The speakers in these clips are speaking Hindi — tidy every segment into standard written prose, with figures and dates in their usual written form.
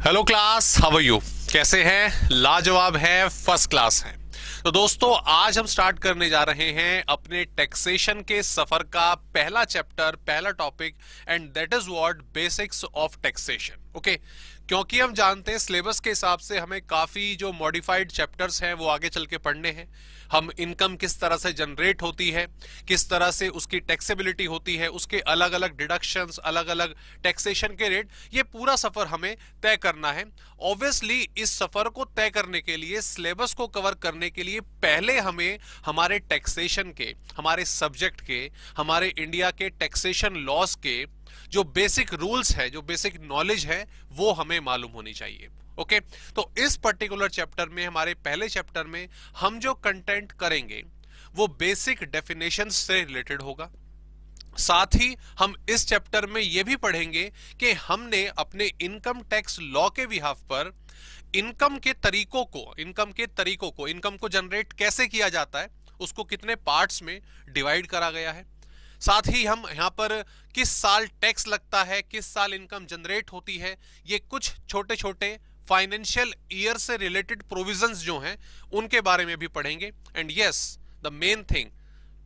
Hello class, how are you? कैसे हैं? लाजवाब है, फर्स्ट क्लास है। तो दोस्तों, आज हम स्टार्ट करने जा रहे हैं अपने टैक्सेशन के सफर का पहला चैप्टर, पहला topic, and that is what basics of taxation. Okay, क्योंकि हम जानते हैं सिलेबस के हिसाब से हमें काफी जो मॉडिफाइड चैप्टर्स हैं वो आगे चल के पढ़ने हैं। हम इनकम किस तरह से जनरेट होती है, किस तरह से उसकी टैक्सेबिलिटी होती है, उसके अलग अलग डिडक्शंस, अलग अलग टैक्सेशन के रेट, ये पूरा सफर हमें तय करना है। ऑब्वियसली इस सफर को तय करने के लिए, सिलेबस को कवर करने के लिए पहले हमें हमारे टैक्सेशन के, हमारे सब्जेक्ट के, हमारे इंडिया के टैक्सेशन लॉज के जो बेसिक रूल्स है, जो बेसिक नॉलेज है, वो हमें मालूम होनी चाहिए। ओके, तो इस पर्टिकुलर चैप्टर में, हमारे पहले चैप्टर में हम जो कंटेंट करेंगे वो बेसिक डेफिनेशन से रिलेटेड होगा। साथ ही हम इस चैप्टर में यह भी पढ़ेंगे कि हमने अपने इनकम टैक्स लॉ के बिहाफ पर इनकम के तरीकों को इनकम को जनरेट कैसे किया जाता है, उसको कितने पार्ट्स में डिवाइड करा गया है। साथ ही हम यहां पर किस साल टैक्स लगता है, किस साल इनकम जनरेट होती है, ये कुछ छोटे छोटे फाइनेंशियल ईयर से रिलेटेड प्रोविजंस जो हैं उनके बारे में भी पढ़ेंगे। And yes, the main thing,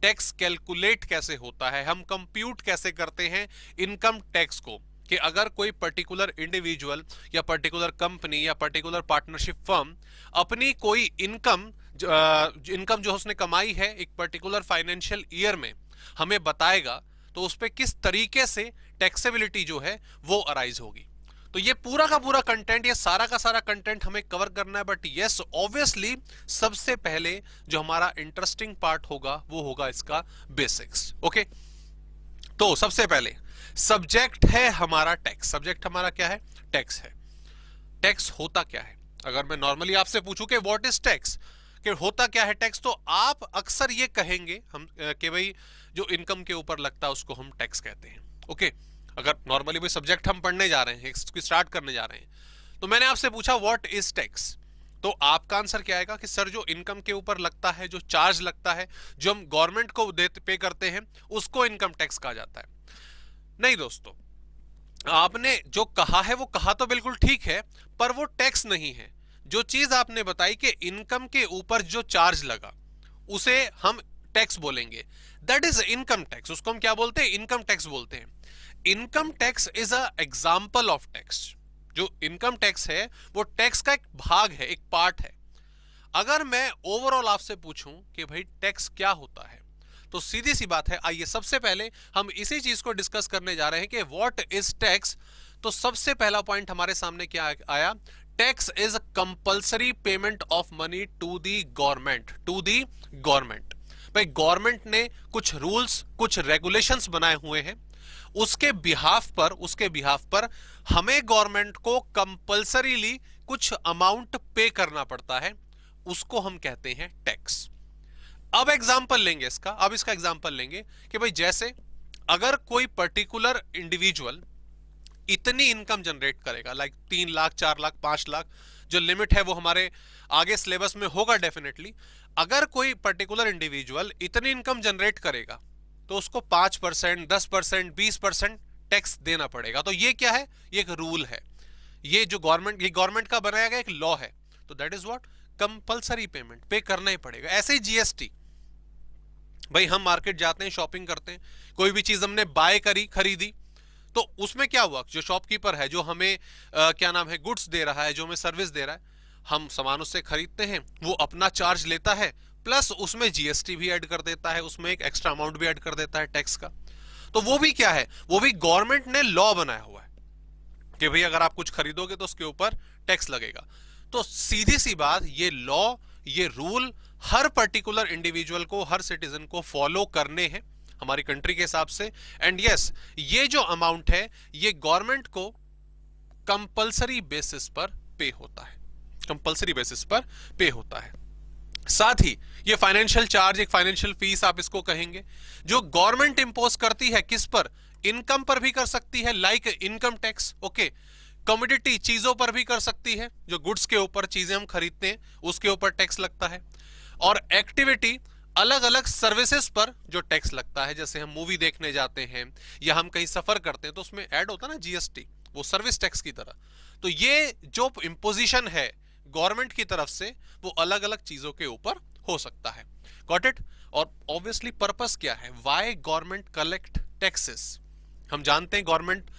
tax calculate कैसे होता है, हम कंप्यूट कैसे करते हैं इनकम टैक्स को, कि अगर कोई पर्टिकुलर इंडिविजुअल या पर्टिकुलर कंपनी या पर्टिकुलर पार्टनरशिप फर्म अपनी कोई इनकम जो उसने कमाई है एक पर्टिकुलर फाइनेंशियल ईयर में हमें बताएगा, तो उस पर किस तरीके से टैक्सेबिलिटी जो है वो अराइज होगी। तो ये पूरा का पूरा कंटेंट, ये सारा का सारा कंटेंट हमें कवर करना है। बट यस, ऑब्वियसली सबसे पहले जो हमारा इंटरेस्टिंग पार्ट होगा वो होगा इसका बेसिक्स। ओके, तो सबसे पहले सब्जेक्ट है हमारा टैक्स। सब्जेक्ट हमारा क्या है? टैक्स है। टैक्स होता क्या है? अगर मैं नॉर्मली आपसे पूछूं कि व्हाट इज टैक्स, कि होता क्या है टैक्स, तो आप अक्सर ये कहेंगे हम कि भाई जो इनकम के ऊपर लगता है उसको हम टैक्स कहते हैं। ओके, अगर नॉर्मली कोई सब्जेक्ट हम पढ़ने जा रहे हैं, इसको स्टार्ट करने जा रहे हैं, तो मैंने आपसे पूछा व्हाट इज टैक्स, तो आपका आंसर क्या आएगा कि सर जो इनकम के ऊपर लगता है, जो चार्ज लगता है, जो हम गवर्नमेंट को पे करते हैं, उसको इनकम टैक्स कहा जाता है। नहीं दोस्तों, आपने जो कहा है वो कहा तो बिल्कुल ठीक है, पर वो टैक्स नहीं है। जो चीज आपने बताई कि इनकम के ऊपर जो चार्ज लगा उसे हम टैक्स बोलेंगे, दैट इज इनकम टैक्स। उसको हम क्या बोलते हैं? इनकम टैक्स बोलते हैं। Income tax is a example of tax. जो इनकम टैक्स है वो टैक्स का एक भाग है, एक पार्ट है। अगर मैं ओवरऑल आपसे पूछूं कि भाई टैक्स क्या होता है, तो सीधी सी बात है, आइए सबसे पहले हम इसी चीज को डिस्कस करने जा रहे हैं कि व्हाट इज टैक्स। तो सबसे पहला पॉइंट हमारे सामने क्या आया? Tax is a compulsory payment of money to the government. भाई गवर्नमेंट ने कुछ रूल्स, कुछ रेगुलेशंस बनाए हुए हैं, उसके बिहाफ पर हमें गवर्नमेंट को कंपल्सरीली कुछ अमाउंट पे करना पड़ता है, उसको हम कहते हैं टैक्स। अब एग्जांपल लेंगे इसका, अब इसका एग्जांपल लेंगे कि भाई जैसे अगर कोई पर्टिकुलर इंडिविजुअल इतनी इनकम जनरेट करेगा, लाइक 3 लाख, 4 लाख, 5 लाख, जो लिमिट है वो हमारे आगे सिलेबस में होगा डेफिनेटली। अगर कोई पर्टिकुलर इंडिविजुअल इतनी इनकम जनरेट करेगा तो उसको 5%, 10%, 20% टैक्स देना पड़ेगा। तो ये क्या है? ये एक रूल है, ये जो गवर्नमेंट का बनाया गया एक लॉ है। तो that is what compulsory payment, पे करना ही पड़ेगा। ऐसे ही जीएसटी, भाई हम मार्केट जाते हैं, शॉपिंग करते हैं, कोई भी चीज हमने बाय करी, खरीदी, तो उसमें क्या हुआ? जो शॉपकीपर है, जो हमें क्या नाम है, गुड्स दे रहा है, जो हमें सर्विस दे रहा है, हम सामान उससे खरीदते हैं, वो अपना चार्ज लेता है, प्लस उसमें जीएसटी भी ऐड कर देता है, उसमें एक एक्स्ट्रा अमाउंट भी ऐड कर देता है टैक्स का। तो वो भी क्या है? वो भी गवर्नमेंट ने लॉ बनाया हुआ है कि भाई अगर आप कुछ खरीदोगे तो उसके ऊपर टैक्स लगेगा। तो सीधी सी बात, ये लॉ, ये रूल हर पर्टिकुलर इंडिविजुअल को, हर सिटीजन को फॉलो करने हैं हमारी कंट्री के हिसाब से। एंड यस, ये जो अमाउंट है ये गवर्नमेंट को कंपल्सरी बेसिस पर पे होता है, कंपल्सरी बेसिस पर पे होता है। साथ ही ये फाइनेंशियल चार्ज, एक फाइनेंशियल फीस आप इसको कहेंगे, जो गवर्नमेंट इंपोज करती है, किस पर? इनकम पर भी कर सकती है, like income tax. Okay, commodity, चीजों पर भी कर सकती है, जो गुड्स के ऊपर चीजें हम खरीदते हैं उसके ऊपर टैक्स लगता है। और एक्टिविटी, अलग अलग सर्विसेज पर जो टैक्स लगता है, जैसे हम मूवी देखने जाते हैं या हम कहीं सफर करते हैं तो उसमें ऐड होता है ना जीएसटी, वो सर्विस टैक्स की तरह। तो ये जो इम्पोजिशन है गवर्नमेंट की तरफ से वो अलग अलग चीजों के ऊपर हो सकता है। Got it? और ऑब्वियसली पर्पस क्या है, व्हाई गवर्नमेंट कलेक्ट टैक्सेस? हम जानते हैं गवर्नमेंट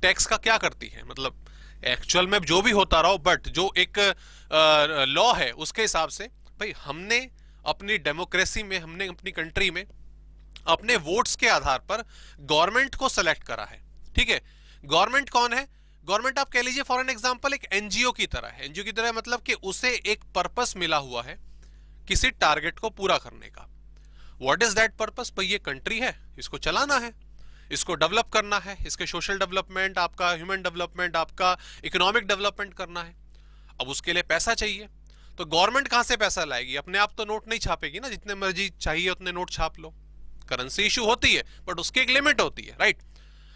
टैक्स का क्या करती है, मतलब एक्चुअल में जो भी होता रहो, बट जो एक लॉ है उसके हिसाब से भाई हमने अपनी डेमोक्रेसी में, हमने अपनी कंट्री में अपने वोट्स के आधार पर गवर्नमेंट को सेलेक्ट करा है। ठीक है, गवर्नमेंट कौन है? गवर्नमेंट आप कह लीजिए फॉर एन एग्जांपल एक एनजीओ की तरह है। एनजीओ की तरह मतलब कि उसे एक पर्पस मिला हुआ है किसी टारगेट को पूरा करने का। What is that purpose? भाई ये कंट्री है, इसको चलाना है, इसको डेवलप करना है, इसके सोशल डेवलपमेंट, आपका ह्यूमन डेवलपमेंट, आपका इकोनॉमिक डेवलपमेंट करना है। अब उसके लिए पैसा चाहिए, तो गवर्नमेंट कहां से पैसा लाएगी? अपने आप तो नोट नहीं छापेगी ना, जितने मर्जी चाहिए उतने नोट छाप लो। करेंसी इशू होती है बट उसकी एक लिमिट होती है, राइट?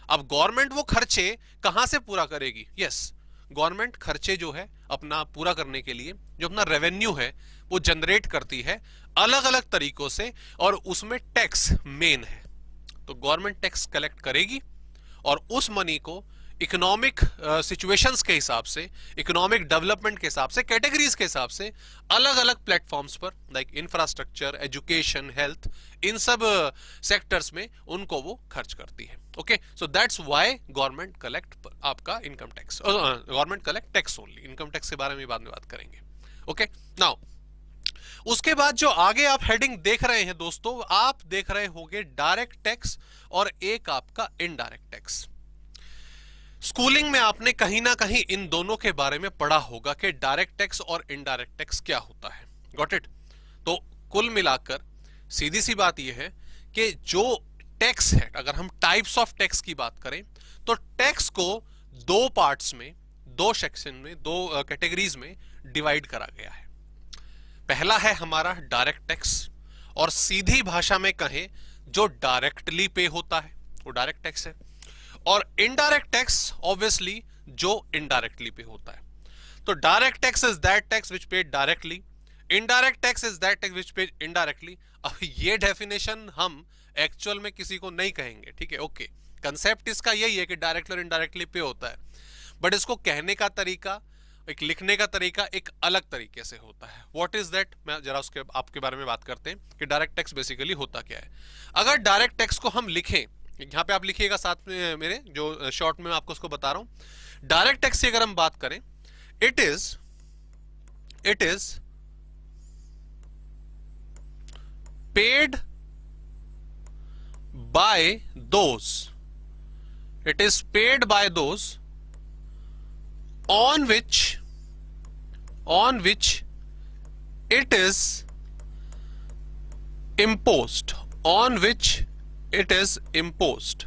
अब गवर्नमेंट वो खर्चे कहां से पूरा करेगी? यस, गवर्नमेंट खर्चे जो है अपना पूरा करने के लिए जो अपना रेवेन्यू है वो जनरेट करती है अलग अलग तरीकों से, और उसमें टैक्स मेन है। तो गवर्नमेंट टैक्स कलेक्ट करेगी और उस मनी को इकोनॉमिक सिचुएशंस के हिसाब से, इकोनॉमिक डेवलपमेंट के हिसाब से, कैटेगरीज के हिसाब से अलग अलग प्लेटफॉर्म्स पर लाइक इंफ्रास्ट्रक्चर, एजुकेशन, हेल्थ, इन सब सेक्टर्स में उनको वो खर्च करती है। Okay, so that's why government collect आपका income tax, government collect tax only. Income tax के बारे में बाद में बात करेंगे। ओके, नाउ उसके बाद जो आगे आप हेडिंग देख रहे हैं दोस्तों, आप देख रहे होंगे डायरेक्ट टैक्स और एक आपका इनडायरेक्ट टैक्स। स्कूलिंग में आपने कहीं ना कहीं इन दोनों के बारे में पढ़ा होगा कि डायरेक्ट टैक्स और इनडायरेक्ट टैक्स क्या होता है। Got it? तो कुल मिलाकर सीधी सी बात यह है कि जो टैक्स है, अगर हम टाइप्स ऑफ टैक्स की बात करें तो टैक्स को दो पार्ट्स में, दो सेक्शन में, दो कैटेगरीज में डिवाइड करा गया है। पहला है हमारा डायरेक्ट टैक्स, और सीधी भाषा में कहें जो डायरेक्टली पे होता है वो डायरेक्ट टैक्स है, और इनडायरेक्ट टैक्स ऑब्वियसली जो इनडायरेक्टली पे होता है। तो direct tax is that tax which paid directly, indirect tax is that tax which paid indirectly. अब ये डेफिनेशन हम एक्चुअल में किसी को नहीं कहेंगे, ठीक है? ओके, कंसेप्ट इसका यही है कि डायरेक्टली और इनडायरेक्टली पे होता है, बट इसको कहने का तरीका, एक लिखने का तरीका एक अलग तरीके से होता है। What is that? मैं जरा उसके आपके बारे में बात करते हैं कि डायरेक्ट टैक्स बेसिकली होता क्या है। अगर डायरेक्ट टैक्स को हम लिखें, यहां पे आप लिखिएगा साथ में मेरे, जो शॉर्ट में आपको उसको बता रहा हूं। डायरेक्ट टैक्स की अगर हम बात करें, it is paid by those, it is paid by those on which it is imposed, on which it is imposed,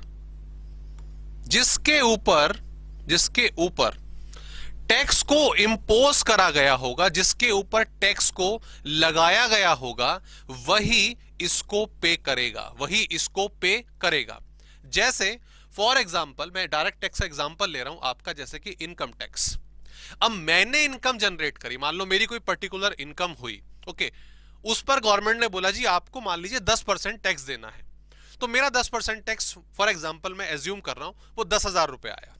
जिसके ऊपर टैक्स को इंपोज करा गया होगा, जिसके ऊपर टैक्स को लगाया गया होगा, वही इसको पे करेगा, जैसे फॉर एग्जाम्पल मैं डायरेक्ट टैक्स का एग्जाम्पल ले रहा हूं आपका, जैसे कि इनकम टैक्स। अब मैंने इनकम जनरेट करी, मान लो मेरी कोई पर्टिकुलर इनकम हुई, ओके, उस पर गवर्नमेंट ने बोला जी आपको मान लीजिए 10% टैक्स देना है। तो मेरा 10% टैक्स फॉर एग्जाम्पल मैं एज्यूम कर रहा हूं वो 10,000 रुपए आया।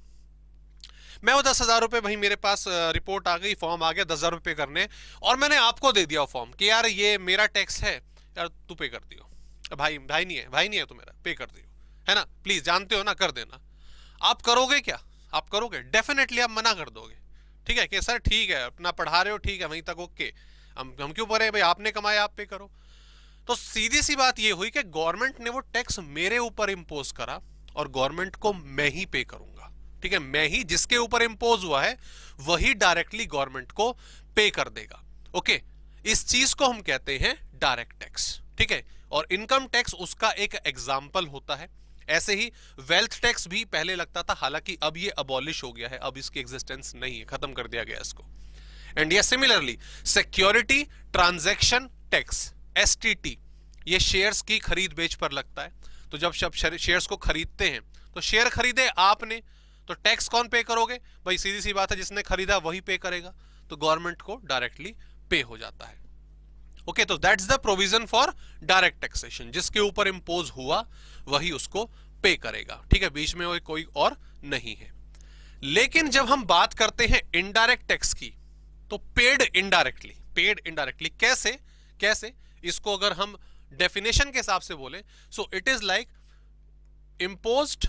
मैं वो 10,000 रुपए, भाई मेरे पास रिपोर्ट आ गई, फॉर्म आ गया, 10,000 रुपए करने, और मैंने आपको दे दिया फॉर्म कि यार ये मेरा टैक्स है, यार तू पे कर दियो। भाई नहीं है तो मेरा पे कर दियो, है ना, प्लीज, जानते हो ना, कर देना। आप करोगे क्या? आप करोगे? डेफिनेटली आप मना कर दोगे, ठीक है, कि सर ठीक है अपना पढ़ा रहे हो, ठीक है वहीं तक, ओके, हम क्यों पढ़े भाई, आपने कमाया आप पे करो। तो सीधी सी बात ये हुई कि गवर्नमेंट ने वो टैक्स मेरे ऊपर इंपोज करा और गवर्नमेंट को मैं ही पे करूंगा, ठीक है, मैं ही, जिसके ऊपर इंपोज हुआ है वही डायरेक्टली गवर्नमेंट को पे कर देगा। ओके, इस चीज को हम कहते हैं डायरेक्ट टैक्स, ठीक है, और इनकम टैक्स उसका एक एग्जाम्पल होता है। ऐसे ही वेल्थ टैक्स भी पहले लगता था, हालांकि अब ये अबॉलिश हो गया है, अब इसकी एग्जिस्टेंस नहीं है, खत्म कर दिया गया इसको। एंड ये similarly security transaction tax, STT, ये शेयर्स की खरीद बेच पर लगता है। तो जब शेयर्स को खरीदते हैं, तो शेयर खरीदे आपने, तो टैक्स कौन पे करोगे? भाई सीधी सी बात है, जिसने खरीदा वही पे करेगा, तो गवर्नमेंट को डायरेक्टली पे हो जाता है। ओके, तो that's the provision for direct taxation, जिसके ऊपर इंपोज हुआ वही उसको पे करेगा, ठीक है, बीच में कोई और नहीं है। लेकिन जब हम बात करते हैं इनडायरेक्ट टैक्स की, तो पेड इनडायरेक्टली कैसे कैसे इसको अगर हम डेफिनेशन के हिसाब से बोले, so it is like imposed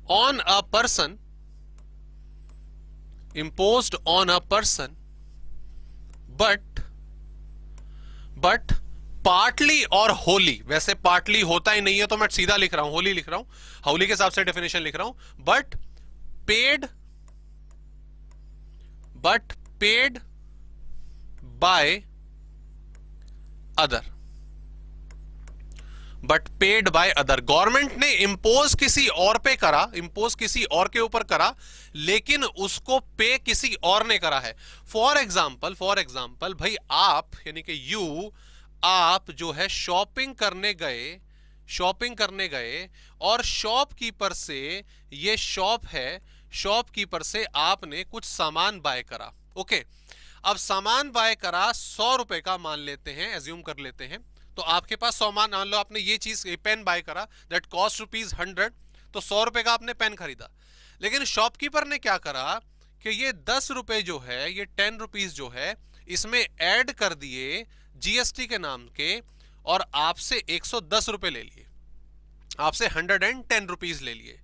on a person but partly और होली, वैसे पार्टली होता ही नहीं है तो मैं सीधा लिख रहा हूं, होली लिख रहा हूं, होली के हिसाब से डेफिनेशन लिख रहा हूं, but paid by other, government ने इंपोज किसी और पे करा, इंपोज किसी और के ऊपर करा, लेकिन उसको पे किसी और ने करा है। फॉर एग्जाम्पल भाई आप यानी कि आप जो है शॉपिंग करने गए और शॉपकीपर से, ये शॉप है, शॉपकीपर से आपने कुछ सामान बाय करा। ओके, अब सामान बाय करा 100 रुपए का मान लेते हैं, एज्यूम कर लेते हैं, तो आपके पास सामान, मान लो आपने ये चीज पेन बाय करा दैट कॉस्ट ₹100, तो 100 रुपए का आपने पेन खरीदा। लेकिन शॉपकीपर ने क्या करा कि ये 10 रुपए जो है, ये 10 रुपीज जो है, इसमें ऐड कर दिए जीएसटी के नाम के, और आपसे 110 रुपए ले लिए, आपसे 110 रुपीज ले लिए।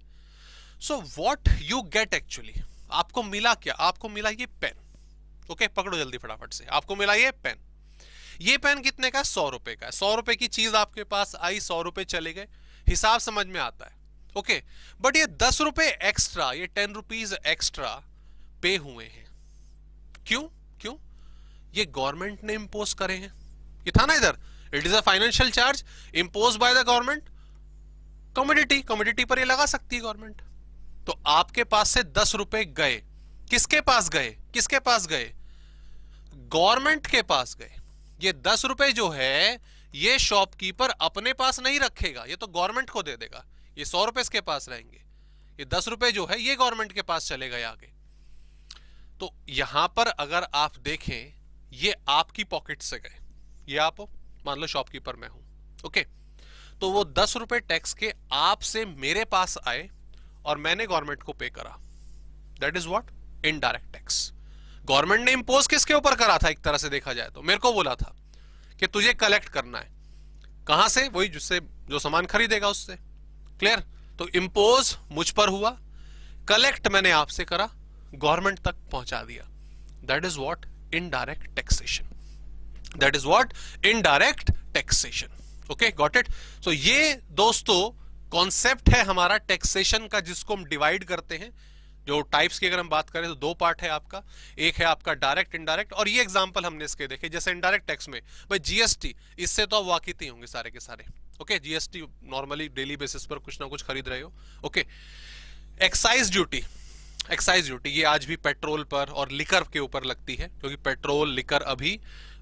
So what you get actually, आपको मिला क्या? आपको मिला ये पेन। ओके, पकड़ो जल्दी फटाफट से, आपको मिला ये पेन। ये पेन कितने का? 100 रुपए का है। 100 रुपए की चीज आपके पास आई, 100 रुपए चले गए, हिसाब समझ में आता है। ओके, बट ये 10 रुपए एक्स्ट्रा, ये 10 रुपीज एक्स्ट्रा पे हुए हैं। क्यों? ये गवर्नमेंट ने इंपोज करे हैं। ये था ना इधर, it is a financial charge impose by the government. Commodity पर ये लगा सकती है गवर्नमेंट। तो आपके पास से 10 रुपए गए, किसके पास गए? गवर्नमेंट के पास गए। ये 10 रुपए जो है, ये शॉपकीपर अपने पास नहीं रखेगा, ये तो गवर्नमेंट को दे देगा। ये 100 रुपए इसके पास रहेंगे, ये 10 रुपए जो है ये गवर्नमेंट के पास चले गए आगे। तो यहां पर अगर आप देखें, ये आपकी पॉकेट से गए, ये आप हो, मान लो शॉपकीपर मैं हूं। ओके, तो वो 10 रुपए टैक्स के आपसे मेरे पास आए और मैंने गवर्नमेंट को पे करा। That is what? Indirect tax. Government ने इंपोज किसके ऊपर करा था? एक तरह से देखा जाए तो मेरे को बोला था कि तुझे कलेक्ट करना है। कहां से? वही जिससे जो सामान खरीदेगा उससे। क्लियर? तो इंपोज मुझ पर हुआ, कलेक्ट मैंने आपसे करा, गवर्नमेंट तक पहुंचा दिया। That is what? Indirect taxation. Okay, got it? So ये दोस्तों कॉन्सेप्ट है हमारा टैक्सेशन का, जिसको हम डिवाइड करते हैं। जो टाइप्स की अगर हम बात करें तो 2 पार्ट है आपका, एक है आपका डायरेक्ट, इनडायरेक्ट, और ये एग्जांपल हमने इसके देखे। जैसे इनडायरेक्ट टैक्स में भाई जीएसटी, इससे तो आप वाकिफ ही होंगे सारे के सारे। Okay, GST normally daily basis पर कुछ ना कुछ खरीद रहे हो। ओके, एक्साइज ड्यूटी ये आज भी पेट्रोल पर और लिकर के ऊपर लगती है, क्योंकि पेट्रोल लिकर अभी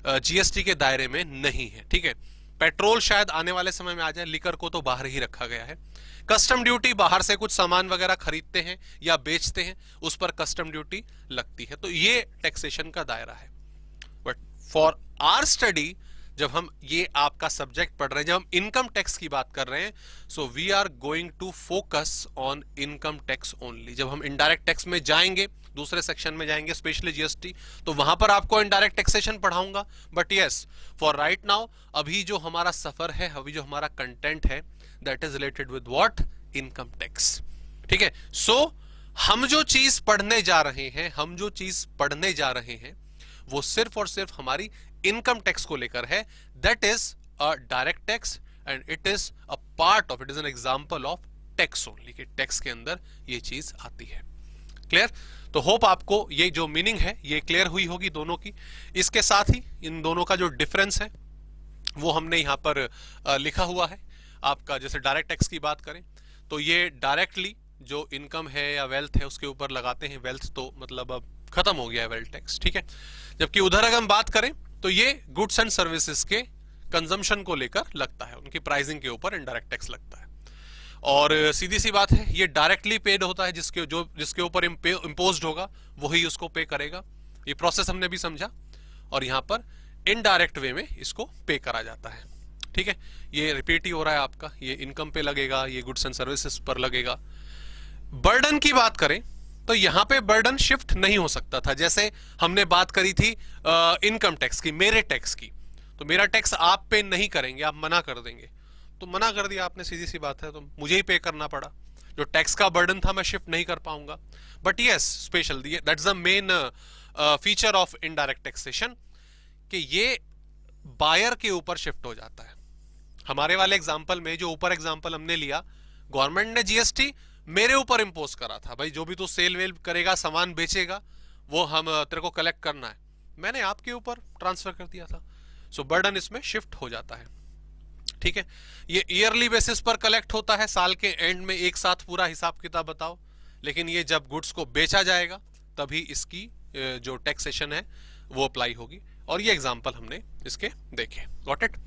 जीएसटी के दायरे में नहीं है। ठीक है, पेट्रोल शायद आने वाले समय में आ जाए, लिकर को तो बाहर ही रखा गया है। कस्टम ड्यूटी, बाहर से कुछ सामान वगैरह खरीदते हैं या बेचते हैं, उस पर कस्टम ड्यूटी लगती है। तो ये टैक्सेशन का दायरा है। बट फॉर आवर स्टडी, जब हम ये आपका सब्जेक्ट पढ़ रहे हैं, जब हम इनकम टैक्स की बात कर रहे हैं, so we are going to focus on income tax only. जब हम इनडायरेक्ट टैक्स में जाएंगे, दूसरे सेक्शन में जाएंगे, स्पेशली जीएसटी, तो वहां पर आपको इनडायरेक्ट टैक्सेशन पढ़ाऊंगा। But yes, for right now, अभी जो हमारा सफर है, अभी जो हमारा कंटेंट है, that is related with what? Income tax. ठीक है, सो हम जो चीज पढ़ने जा रहे हैं, वो सिर्फ और सिर्फ हमारी इनकम टैक्स को लेकर है। That is a direct tax and it is a part of, it is an example of tax only, कि टैक्स के अंदर ये चीज आती है। क्लियर? तो होप आपको ये जो मीनिंग है ये क्लियर हुई होगी दोनों की। इसके साथ ही इन दोनों का जो डिफरेंस है वो हमने यहां पर लिखा हुआ है आपका। जैसे डायरेक्ट टैक्स की बात करें तो ये डायरेक्टली जो इनकम है या वेल्थ है उसके ऊपर लगाते हैं। वेल्थ तो मतलब अब खत्म हो गया है वेल्थ टैक्स। ठीक है, जबकि उधर अगर हम बात करें तो ये गुड्स एंड सर्विसेज के कंजम्पशन को लेकर लगता है, उनकी प्राइसिंग के ऊपर इनडायरेक्ट टैक्स लगता है। और सीधी सी बात है, ये डायरेक्टली पेड होता है, जिसके ऊपर इंपोज्ड होगा वही उसको पे करेगा। ये प्रोसेस हमने भी समझा। और यहां पर इनडायरेक्ट वे में इसको पे करा जाता है। ठीक है, ये रिपीट ही हो रहा है आपका, ये इनकम पे लगेगा, ये गुड्स एंड सर्विसेज पर लगेगा। बर्डन की बात करें तो यहां पे बर्डन शिफ्ट नहीं हो सकता था। जैसे हमने बात करी थी इनकम टैक्स की, मेरे टैक्स की, तो मेरा टैक्स आप पे नहीं करेंगे, आप मना कर देंगे, तो मना कर दिया आपने, सीधी सी बात है, तो मुझे ही पे करना पड़ा। जो टैक्स का बर्डन था मैं शिफ्ट नहीं कर पाऊंगा। But yes, special that's the main feature of indirect taxation कि ये बायर के ऊपर शिफ्ट हो जाता है। हमारे वाले एग्जांपल में, जो ऊपर एग्जांपल हमने लिया, गवर्नमेंट ने जीएसटी मेरे ऊपर इंपोज करा था, भाई जो भी तू सेल वेल करेगा, सामान बेचेगा, वो हम तेरे को कलेक्ट करना है, मैंने आपके ऊपर ट्रांसफर कर दिया था। सो बर्डन इसमें शिफ्ट हो जाता है। ठीक है, ये ईयरली बेसिस पर कलेक्ट होता है, साल के एंड में एक साथ पूरा हिसाब किताब बताओ, लेकिन ये जब गुड्स को बेचा जाएगा तभी इसकी जो टैक्सेशन है वो अप्लाई होगी। और ये एग्जांपल हमने इसके देखे। Got it?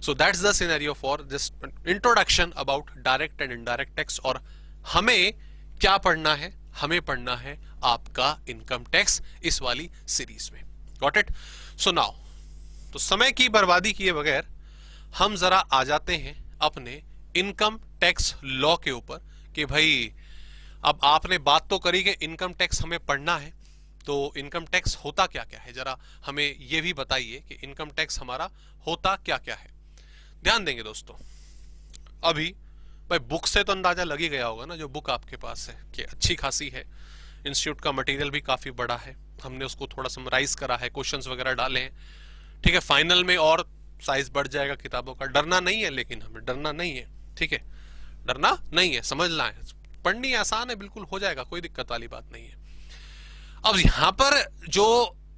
So that's the scenario for this introduction about direct and indirect tax. और हमें क्या पढ़ना है? हमें पढ़ना है आपका इनकम टैक्स इस वाली सीरीज में। Got it? सो नाउ, तो समय की बर्बादी किए बगैर हम जरा आ जाते हैं अपने इनकम टैक्स लॉ के ऊपर कि भाई अब आपने बात तो करी कि इनकम टैक्स हमें पढ़ना है, तो इनकम टैक्स होता क्या क्या है, जरा हमें यह भी बताइए कि इनकम टैक्स हमारा होता क्या क्या है। ध्यान देंगे दोस्तों, अभी भाई बुक से तो अंदाजा लग ही गया होगा ना, जो बुक आपके पास है कि अच्छी खासी है, इंस्टीट्यूट का मटेरियल भी काफी बड़ा है, हमने उसको थोड़ा समराइज करा है, क्वेश्चंस वगैरह डाले हैं। ठीक है, फाइनल में और साइज बढ़ जाएगा किताबों का, डरना नहीं है, लेकिन हमें डरना नहीं है। ठीक है, डरना नहीं है, समझना है, पढ़नी आसान है, बिल्कुल हो जाएगा, कोई दिक्कत वाली बात नहीं है। अब यहां पर जो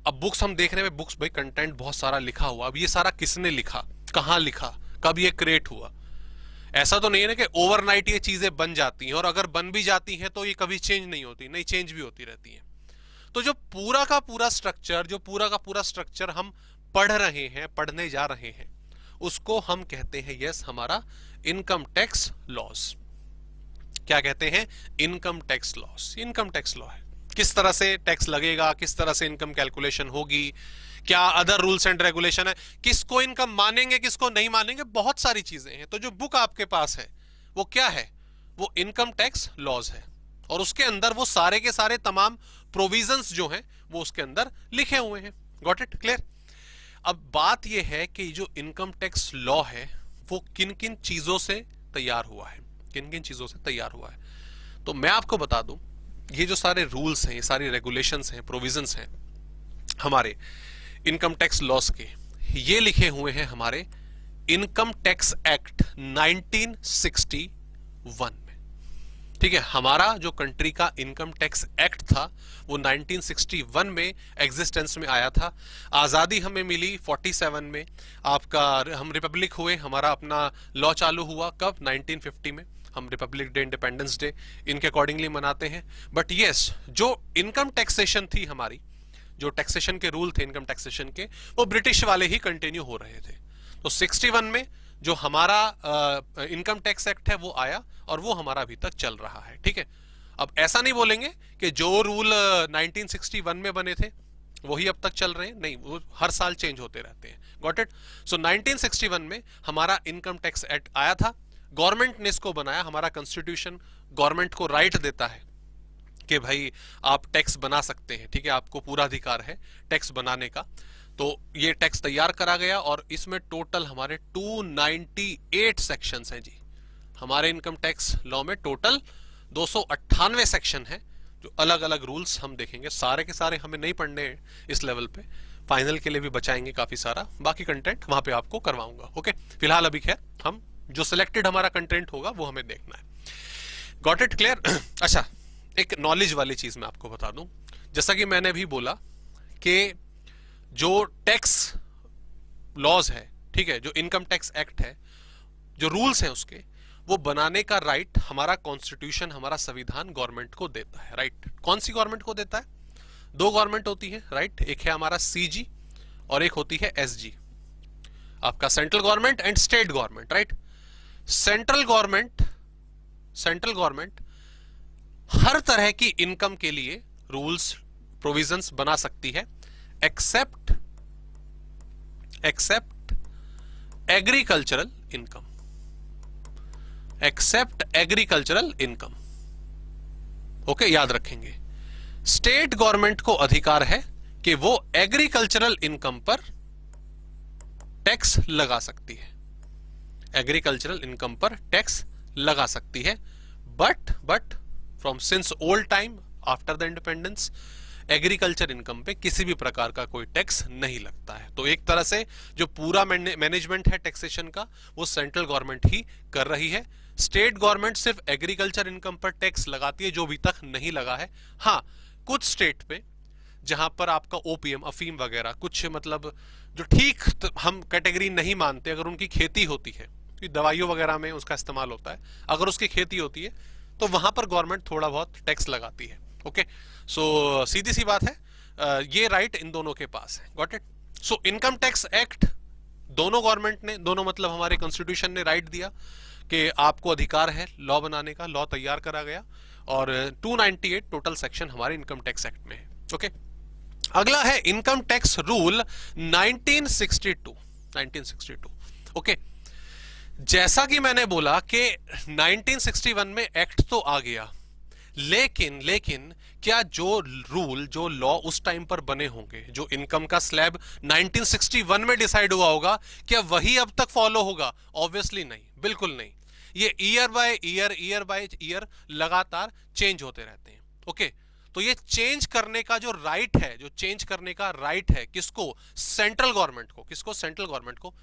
अब बुक्स हम देख रहे हैं, बुक्स भाई कंटेंट बहुत सारा लिखा हुआ, अब ये सारा किसने लिखा, कहां लिखा, कब ये क्रिएट हुआ? ऐसा तो नहीं है ना कि ओवरनाइट ये चीजें बन जाती हैं, और अगर बन भी जाती हैं तो ये कभी चेंज नहीं होती, नहीं, चेंज भी होती रहती हैं। तो जो पूरा का पूरा स्ट्रक्चर, जो पूरा का पूरा स्ट्रक्चर हम पढ़ रहे हैं, पढ़ने जा रहे हैं, उसको हम कहते हैं, यस, हमारा इनकम टैक्स लॉस। क्या कहते हैं? Income tax loss. Income tax law है, किस तरह से टैक्स लगेगा, किस तरह से इनकम कैलकुलेशन होगी, क्या अदर रूल्स एंड रेगुलेशन है, किसको इनकम मानेंगे, किसको नहीं मानेंगे, बहुत सारी चीजें हैं। तो जो बुक आपके पास है वो क्या है? वो इनकम टैक्स लॉज है, और उसके अंदर वो सारे के सारे तमाम प्रोविजंस जो हैं वो उसके अंदर लिखे हुए हैं। Got it? क्लियर? अब बात यह है कि जो इनकम टैक्स लॉ है वो किन किन चीजों से तैयार हुआ है, किन किन चीजों से तैयार हुआ है। तो मैं आपको बता दूं, ये जो सारे रूल्स हैं, ये सारी रेगुलेशंस हैं, प्रोविजंस हैं हमारे इनकम टैक्स लॉस के, ये लिखे हुए हैं हमारे इनकम टैक्स एक्ट 1961 में। ठीक है, हमारा जो कंट्री का इनकम टैक्स एक्ट था वो 1961 में एग्जिस्टेंस में आया था। आजादी हमें मिली 47 में, आपका हम रिपब्लिक हुए, हमारा अपना लॉ चालू हुआ कब? 1950 में। हम रिपब्लिक डे, इंडिपेंडेंस डे इनके अकॉर्डिंगली मनाते हैं। बट यस, जो इनकम टैक्सेशन थी हमारी, जो टैक्सेशन के रूल थे इनकम टैक्सेशन के, वो ब्रिटिश वाले ही कंटिन्यू हो रहे थे। तो 61 में जो हमारा इनकम टैक्स एक्ट है वो आया, और वो हमारा अभी तक चल रहा है। ठीक है, अब ऐसा नहीं बोलेंगे कि जो रूल 1961 में बने थे वही अब तक चल रहे हैं, नहीं, वो हर साल चेंज होते रहते हैं। Got it? सो 1961 में हमारा इनकम टैक्स एक्ट आया था, गवर्नमेंट ने इसको बनाया, हमारा कॉन्स्टिट्यूशन गवर्नमेंट को राइट देता है कि भाई आप टैक्स बना सकते हैं। ठीक है, आपको पूरा अधिकार है टैक्स बनाने का। तो ये टैक्स तैयार करा गया, और इसमें टोटल हमारे 298 सेक्शंस हैं जी। हमारे इनकम टैक्स लॉ में टोटल 298 सेक्शन है, जो अलग अलग रूल्स हम देखेंगे। सारे के सारे हमें नहीं पढ़ने इस लेवल पे, फाइनल के लिए भी बचाएंगे काफी सारा, बाकी कंटेंट वहां पे आपको करवाऊंगा। ओके, फिलहाल अभी खैर हम जो सिलेक्टेड हमारा कंटेंट होगा वो हमें देखना है। Got it? क्लियर? अच्छा, एक नॉलेज वाली चीज मैं आपको बता दूं, जैसा कि मैंने भी बोला कि जो टैक्स लॉज है, ठीक है, जो इनकम टैक्स एक्ट है, जो रूल्स हैं उसके, वो बनाने का राइट हमारा कॉन्स्टिट्यूशन, हमारा संविधान गवर्नमेंट को देता है। राइट? कौन सी गवर्नमेंट को देता है? दो गवर्नमेंट होती है, राइट? एक है हमारा सीजी और एक होती है एसजी, आपका central government and state government. Right? Central government हर तरह की इनकम के लिए रूल्स, प्रोविजंस बना सकती है, except agricultural income, except agricultural income. Okay, याद रखेंगे स्टेट गवर्नमेंट को अधिकार है कि वो एग्रीकल्चरल इनकम पर टैक्स लगा सकती है, एग्रीकल्चरल इनकम पर टैक्स लगा सकती है। But from since old time after the independence agriculture income पे किसी भी प्रकार का कोई टैक्स नहीं लगता है। तो एक तरह से जो पूरा मैनेजमेंट है टैक्सेशन का वो सेंट्रल गवर्नमेंट ही कर रही है। स्टेट गवर्नमेंट सिर्फ एग्रीकल्चर इनकम पर टैक्स लगाती है, जो अभी तक नहीं लगा है। हाँ, कुछ स्टेट पे जहां पर आपका ओपीएम, अफीम वगैरह कुछ मतलब जो ठीक हम कैटेगरी नहीं मानते, अगर उनकी खेती होती है, दवाइयों वगैरह में उसका इस्तेमाल होता है, अगर उसकी खेती होती है तो वहां पर गवर्नमेंट थोड़ा बहुत टैक्स लगाती है। ओके, सो सीधी सी बात है, ये राइट इन दोनों के पास है। Got it? So income tax act दोनों गवर्नमेंट ने, दोनों मतलब हमारे कॉन्स्टिट्यूशन ने राइट दिया कि आपको अधिकार है लॉ बनाने का, लॉ तैयार करा गया और 298 टोटल सेक्शन हमारे इनकम टैक्स एक्ट में है। ओके, अगला है इनकम टैक्स रूल 1962। ओके, जैसा कि मैंने बोला कि 1961 में एक्ट तो आ गया, लेकिन क्या जो रूल, जो लॉ उस टाइम पर बने होंगे, जो इनकम का स्लैब 1961 में डिसाइड हुआ होगा, क्या वही अब तक फॉलो होगा? ऑब्वियसली नहीं, बिल्कुल नहीं। ये ईयर बाय ईयर लगातार चेंज होते रहते हैं। ओके, तो ये चेंज करने का जो राइट है, किसको? सेंट्रल गवर्नमेंट को। किसको? सेंट्रल गवर्नमेंट को।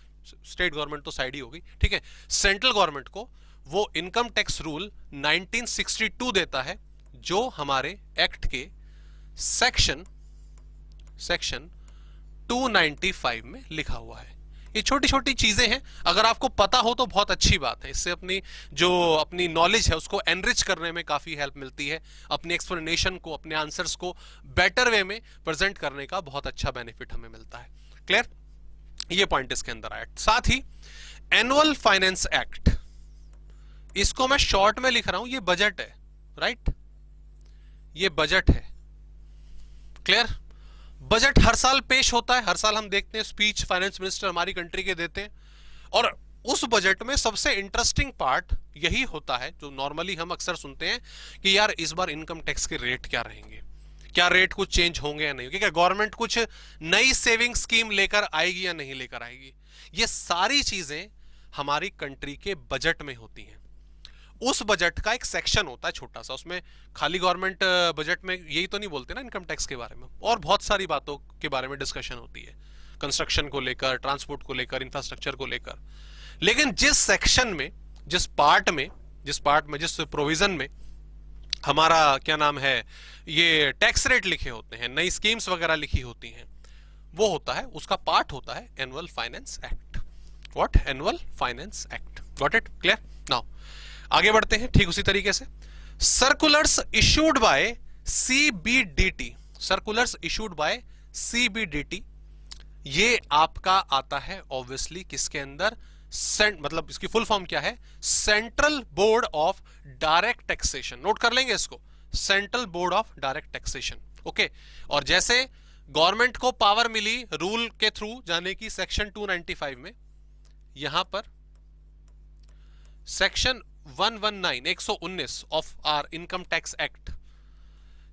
स्टेट गवर्नमेंट तो साइड ही होगी, ठीक है। सेंट्रल गवर्नमेंट को वो इनकम टैक्स रूल 1962 देता है, जो हमारे एक्ट के सेक्शन 295 में लिखा हुआ है। ये छोटी छोटी चीजें हैं, अगर आपको पता हो तो बहुत अच्छी बात है। इससे अपनी नॉलेज है उसको एनरिच करने में काफी हेल्प मिलती है, अपनी एक्सप्लेनेशन को, अपने आंसर्स को बेटर वे में प्रेजेंट करने का बहुत अच्छा बेनिफिट हमें मिलता है। क्लियर? ये पॉइंट इसके अंदर आया। साथ ही एनुअल फाइनेंस एक्ट, इसको मैं शॉर्ट में लिख रहा हूं, ये बजट है, राइट? ये बजट है। क्लियर? बजट हर साल पेश होता है, हर साल हम देखते हैं स्पीच फाइनेंस मिनिस्टर हमारी कंट्री के देते हैं, और उस बजट में सबसे इंटरेस्टिंग पार्ट यही होता है जो नॉर्मली हम अक्सर सुनते हैं कि यार इस बार इनकम टैक्स के रेट क्या रहेंगे, क्या रेट कुछ चेंज होंगे या नहीं, क्या गवर्नमेंट कुछ नई सेविंग स्कीम लेकर आएगी या नहीं लेकर आएगी। ये सारी चीजें हमारी कंट्री के बजट में होती हैं। उस बजट का एक सेक्शन होता है छोटा सा, उसमें खाली गवर्नमेंट बजट में यही तो नहीं बोलते ना इनकम टैक्स के बारे में, और बहुत सारी बातों के बारे में डिस्कशन होती है, कंस्ट्रक्शन को लेकर, ट्रांसपोर्ट को लेकर, इंफ्रास्ट्रक्चर को लेकर। लेकिन जिस सेक्शन में, जिस पार्ट में, जिस प्रोविजन में हमारा क्या नाम है, ये टैक्स रेट लिखे होते हैं, नई स्कीम्स वगैरह लिखी होती हैं, वो होता है, उसका पार्ट होता है annual finance act. What? Annual finance act. Got it? Clear? Now आगे बढ़ते हैं। ठीक उसी तरीके से circulars issued by CBDT, circulars issued by CBDT, ये आपका आता है ऑब्वियसली किसके अंदर? मतलब इसकी फुल फॉर्म क्या है? Central board of direct taxation. Note कर लेंगे इसको, central board of direct taxation. Okay, और जैसे गवर्नमेंट को पावर मिली रूल के थ्रू जाने की सेक्शन 295 में, यहां पर section 119 of our income tax act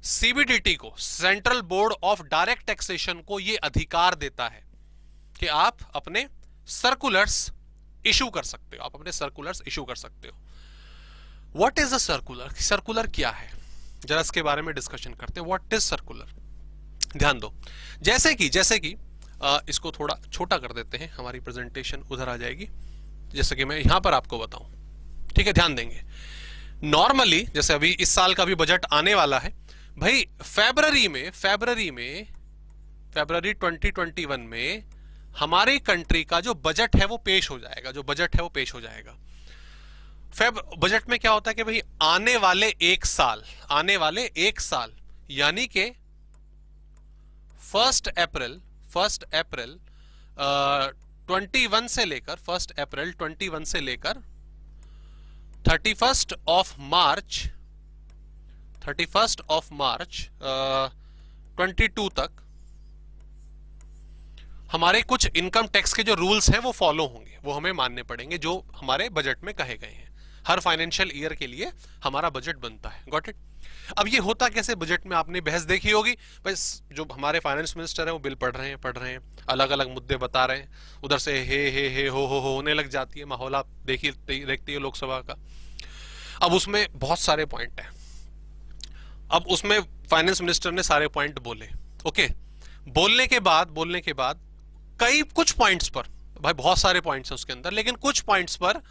CBDT को, central board of direct taxation को यह अधिकार देता है कि आप अपने सर्कुलर्स इशू कर सकते हो, आप अपने सर्कुलर्स इशू कर सकते हो। What is a circular? Circular क्या है, जरा इसके बारे में डिस्कशन करते हैं। What is circular? ध्यान दो, जैसे कि इसको थोड़ा छोटा कर देते हैं, हमारी प्रेजेंटेशन उधर आ जाएगी, जैसे कि मैं यहां पर आपको बताऊं। ठीक है, ध्यान देंगे। नॉर्मली जैसे अभी इस साल का भी बजट आने वाला है भाई, फरवरी 2021 में हमारी कंट्री का जो बजट है वो पेश हो जाएगा, बजट में क्या होता है कि भाई आने वाले एक साल यानी कि 1 अप्रैल 21 से लेकर 31 ऑफ मार्च 22 तक हमारे कुछ इनकम टैक्स के जो रूल्स हैं वो फॉलो होंगे, वो हमें मानने पड़ेंगे जो हमारे बजट में कहे गए हैं। हर फाइनेंशियल ईयर के लिए हमारा बजट बनता है। Got it. अब ये होता कैसे बजट में, आपने बहस देखी होगी, बस जो हमारे फाइनेंस मिनिस्टर है वो बिल पढ़ रहे हैं, अलग अलग मुद्दे बता रहे हैं, उधर से हे हो होने लग जाती है, माहौल आप देखती है लोकसभा का। अब उसमें बहुत सारे पॉइंट हैं, अब उसमें फाइनेंस मिनिस्टर ने सारे पॉइंट बोले। ओके, बोलने के बाद कई कुछ पॉइंट्स पर, भाई बहुत सारे पॉइंट्स हैं उसके अंदर, लेकिन कुछ पॉइंट्स पर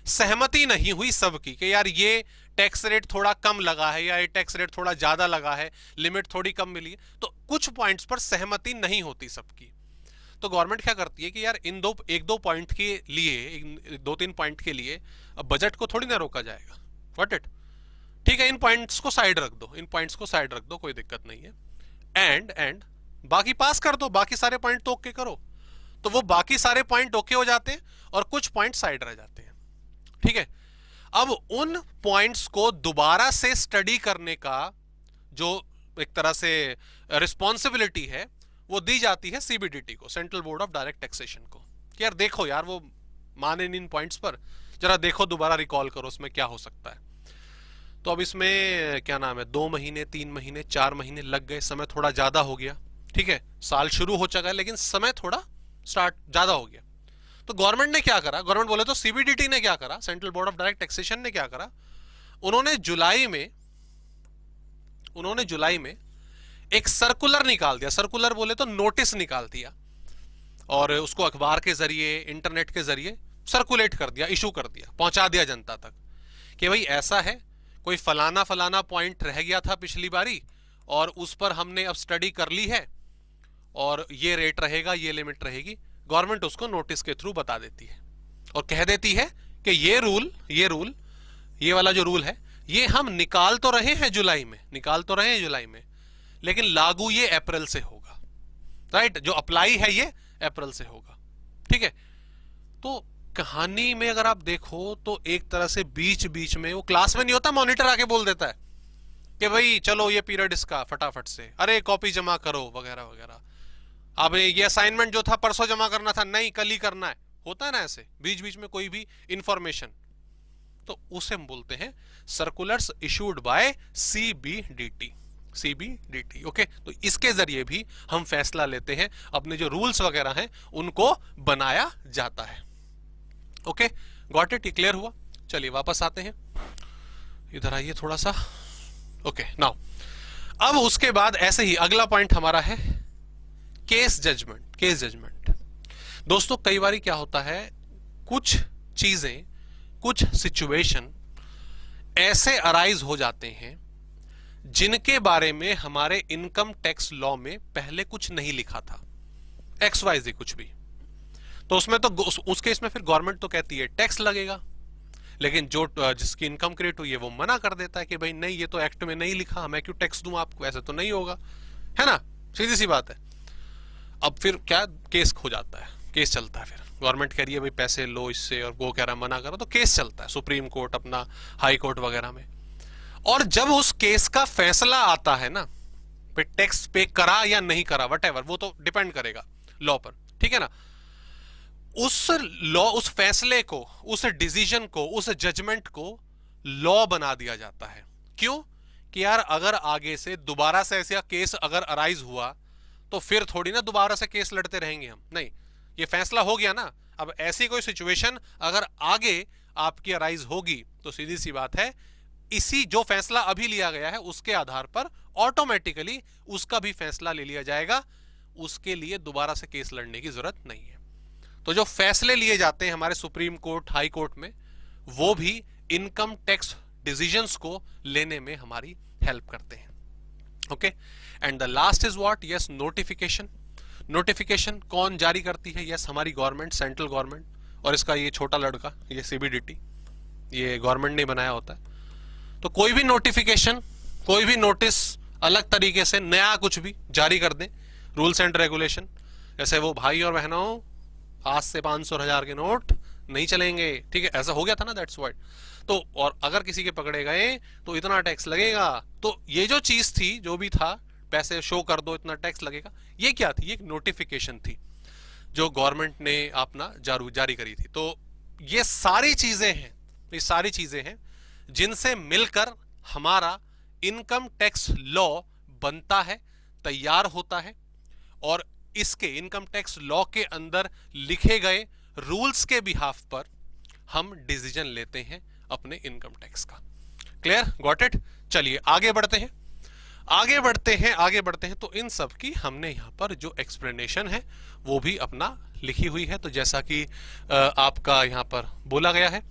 सहमति नहीं हुई सबकी कि यार ये टैक्स रेट थोड़ा कम लगा है या ये टैक्स रेट थोड़ा ज्यादा लगा है, लिमिट थोड़ी कम मिली है, तो कुछ पॉइंट्स पर सहमति नहीं होती सबकी। तो गवर्नमेंट क्या करती है कि यार इन एक दो पॉइंट के लिए, 2-3 पॉइंट के लिए अब बजट को थोड़ी ना रोका जाएगा। व्हाट इट, ठीक है, इन पॉइंट्स को साइड रख दो, इन पॉइंट्स को साइड रख दो, कोई दिक्कत नहीं है, एंड बाकी पास कर दो, बाकी सारे पॉइंट तो ओके करो। तो वो बाकी सारे पॉइंट ओके हो जाते हैं और कुछ पॉइंट साइड रह जाते हैं। ठीक है, अब उन पॉइंट्स को दोबारा से स्टडी करने का जो एक तरह से रिस्पॉन्सिबिलिटी है वो दी जाती है सीबीडीटी को, central board of direct taxation को, कि यार देखो यार वो माने इन पॉइंट्स पर, जरा देखो दोबारा रिकॉल करो उसमें क्या हो सकता है। तो अब इसमें क्या नाम है, 2 महीने 3 महीने 4 महीने लग गए, समय थोड़ा ज्यादा हो गया। ठीक है, साल शुरू हो चुका है लेकिन समय थोड़ा स्टार्ट ज्यादा हो गया। तो गवर्नमेंट ने क्या करा, गवर्नमेंट बोले तो सीबीडीटी ने क्या करा, central board of direct taxation ने क्या करा, उन्होंने जुलाई में एक सर्कुलर निकाल दिया। सर्कुलर बोले तो नोटिस निकाल दिया और उसको अखबार के जरिए, इंटरनेट के जरिए सर्कुलेट कर दिया, इशू कर दिया, पहुंचा दिया जनता तक कि भाई ऐसा है, कोई फलाना फलाना पॉइंट रह गया था पिछली बारी और उस पर हमने अब स्टडी कर ली है और ये रेट रहेगा, ये लिमिट रहेगी। गवर्नमेंट उसको नोटिस के थ्रू बता देती है और कह देती है कि ये वाला जो रूल है ये हम निकाल तो रहे हैं जुलाई में, लेकिन लागू ये अप्रैल से होगा। राइट, जो अप्लाई है ये अप्रैल से होगा। ठीक है, तो कहानी में अगर आप देखो तो एक तरह से बीच बीच में वो क्लास में नहीं होता, मॉनिटर आके बोल देता है कि भाई चलो ये पीरियड इसका फटाफट से, अरे कॉपी जमा करो वगैरह वगैरह, अब ये असाइनमेंट जो था परसों जमा करना था, नहीं कल ही करना है, होता है ना ऐसे बीच बीच में कोई भी इंफॉर्मेशन, तो उसे हम बोलते हैं circulars issued by CBDT. Okay, तो इसके जरिए भी हम फैसला लेते हैं, अपने जो रूल्स वगैरह हैं उनको बनाया जाता है। ओके, गॉट इट, क्लियर हुआ। चलिए वापस आते हैं, इधर आइए थोड़ा सा। ओके, नाउ अब उसके बाद ऐसे ही अगला पॉइंट हमारा है केस जजमेंट। दोस्तों कई बार क्या होता है, कुछ चीजें, कुछ सिचुएशन ऐसे अराइज हो जाते हैं जिनके बारे में हमारे इनकम टैक्स लॉ में पहले कुछ नहीं लिखा था, XYZ कुछ भी, तो उसमें तो उस केस में फिर गवर्नमेंट तो कहती है टैक्स लगेगा, लेकिन जो जिसकी इनकम क्रिएट हुई है वो मना कर देता है कि भाई नहीं, ये तो एक्ट में नहीं लिखा, मैं क्यों टैक्स दूं आपको, ऐसे तो नहीं होगा, है ना, सीधी सी बात है। अब फिर क्या, केस हो जाता है, केस चलता है, फिर गवर्नमेंट कह रही है भाई पैसे लो इससे और वो कह रहा है मना करो, तो केस चलता है सुप्रीम कोर्ट, अपना हाई कोर्ट वगैरह में। और जब उस केस का फैसला आता है ना, फिर टैक्स पे करा या नहीं करा, वटेवर, वो तो डिपेंड करेगा लॉ पर, ठीक है ना, उस फैसले को, उस डिसीजन को, उस जजमेंट को लॉ बना दिया जाता है। क्यों, कि यार अगर आगे से दोबारा से ऐसा केस अगर अराइज हुआ तो फिर थोड़ी ना दोबारा से केस लड़ते रहेंगे हम, नहीं, ये फैसला हो गया ना। अब ऐसी कोई सिचुएशन अगर आगे आपकी अराइज होगी तो सीधी सी बात है, इसी जो फैसला अभी लिया गया है उसके आधार पर ऑटोमेटिकली उसका भी फैसला ले लिया जाएगा, उसके लिए दोबारा से केस लड़ने की जरूरत नहीं है। तो जो फैसले लिए जाते हैं हमारे सुप्रीम कोर्ट, हाई कोर्ट में, वो भी इनकम टैक्स डिसीजंस को लेने में हमारी हेल्प करते हैं। Okay, and the last is what, yes, notification. Notification कौन जारी करती है, यस, हमारी गवर्नमेंट, सेंट्रल गवर्नमेंट, और इसका ये छोटा लड़का, ये सीबीडीटी, ये गवर्नमेंट ने बनाया होता है। तो कोई भी नोटिफिकेशन, कोई भी नोटिस अलग तरीके से नया कुछ भी जारी कर दें, रूल्स एंड रेगुलेशन, जैसे वो भाई और बहनों आज से 500,000 के नोट नहीं चलेंगे, ठीक है, ऐसा हो गया था ना, दैट्स व्हाट। तो और अगर किसी के पकड़े गए तो इतना टैक्स लगेगा, तो ये जो चीज थी, जो भी था, पैसे शो कर दो इतना टैक्स लगेगा, ये क्या थी, ये एक नोटिफिकेशन थी। जो गवर्नमेंट ने अपना जारी करी थी। तो ये सारी चीजें हैं, ये सारी चीजें हैं जिनसे मिलकर हमारा इनकम टैक्स लॉ बनता है, तैयार होता है, और इसके इनकम टैक्स लॉ के अंदर लिखे गए रूल्स के बिहाफ पर हम डिसीजन लेते हैं अपने इनकम टैक्स का। Clear, got it. चलिए आगे बढ़ते हैं, आगे बढ़ते हैं, आगे बढ़ते हैं। तो इन सब की हमने यहां पर जो एक्सप्लेनेशन है वो भी अपना लिखी हुई है। तो जैसा कि आपका यहां पर बोला गया है,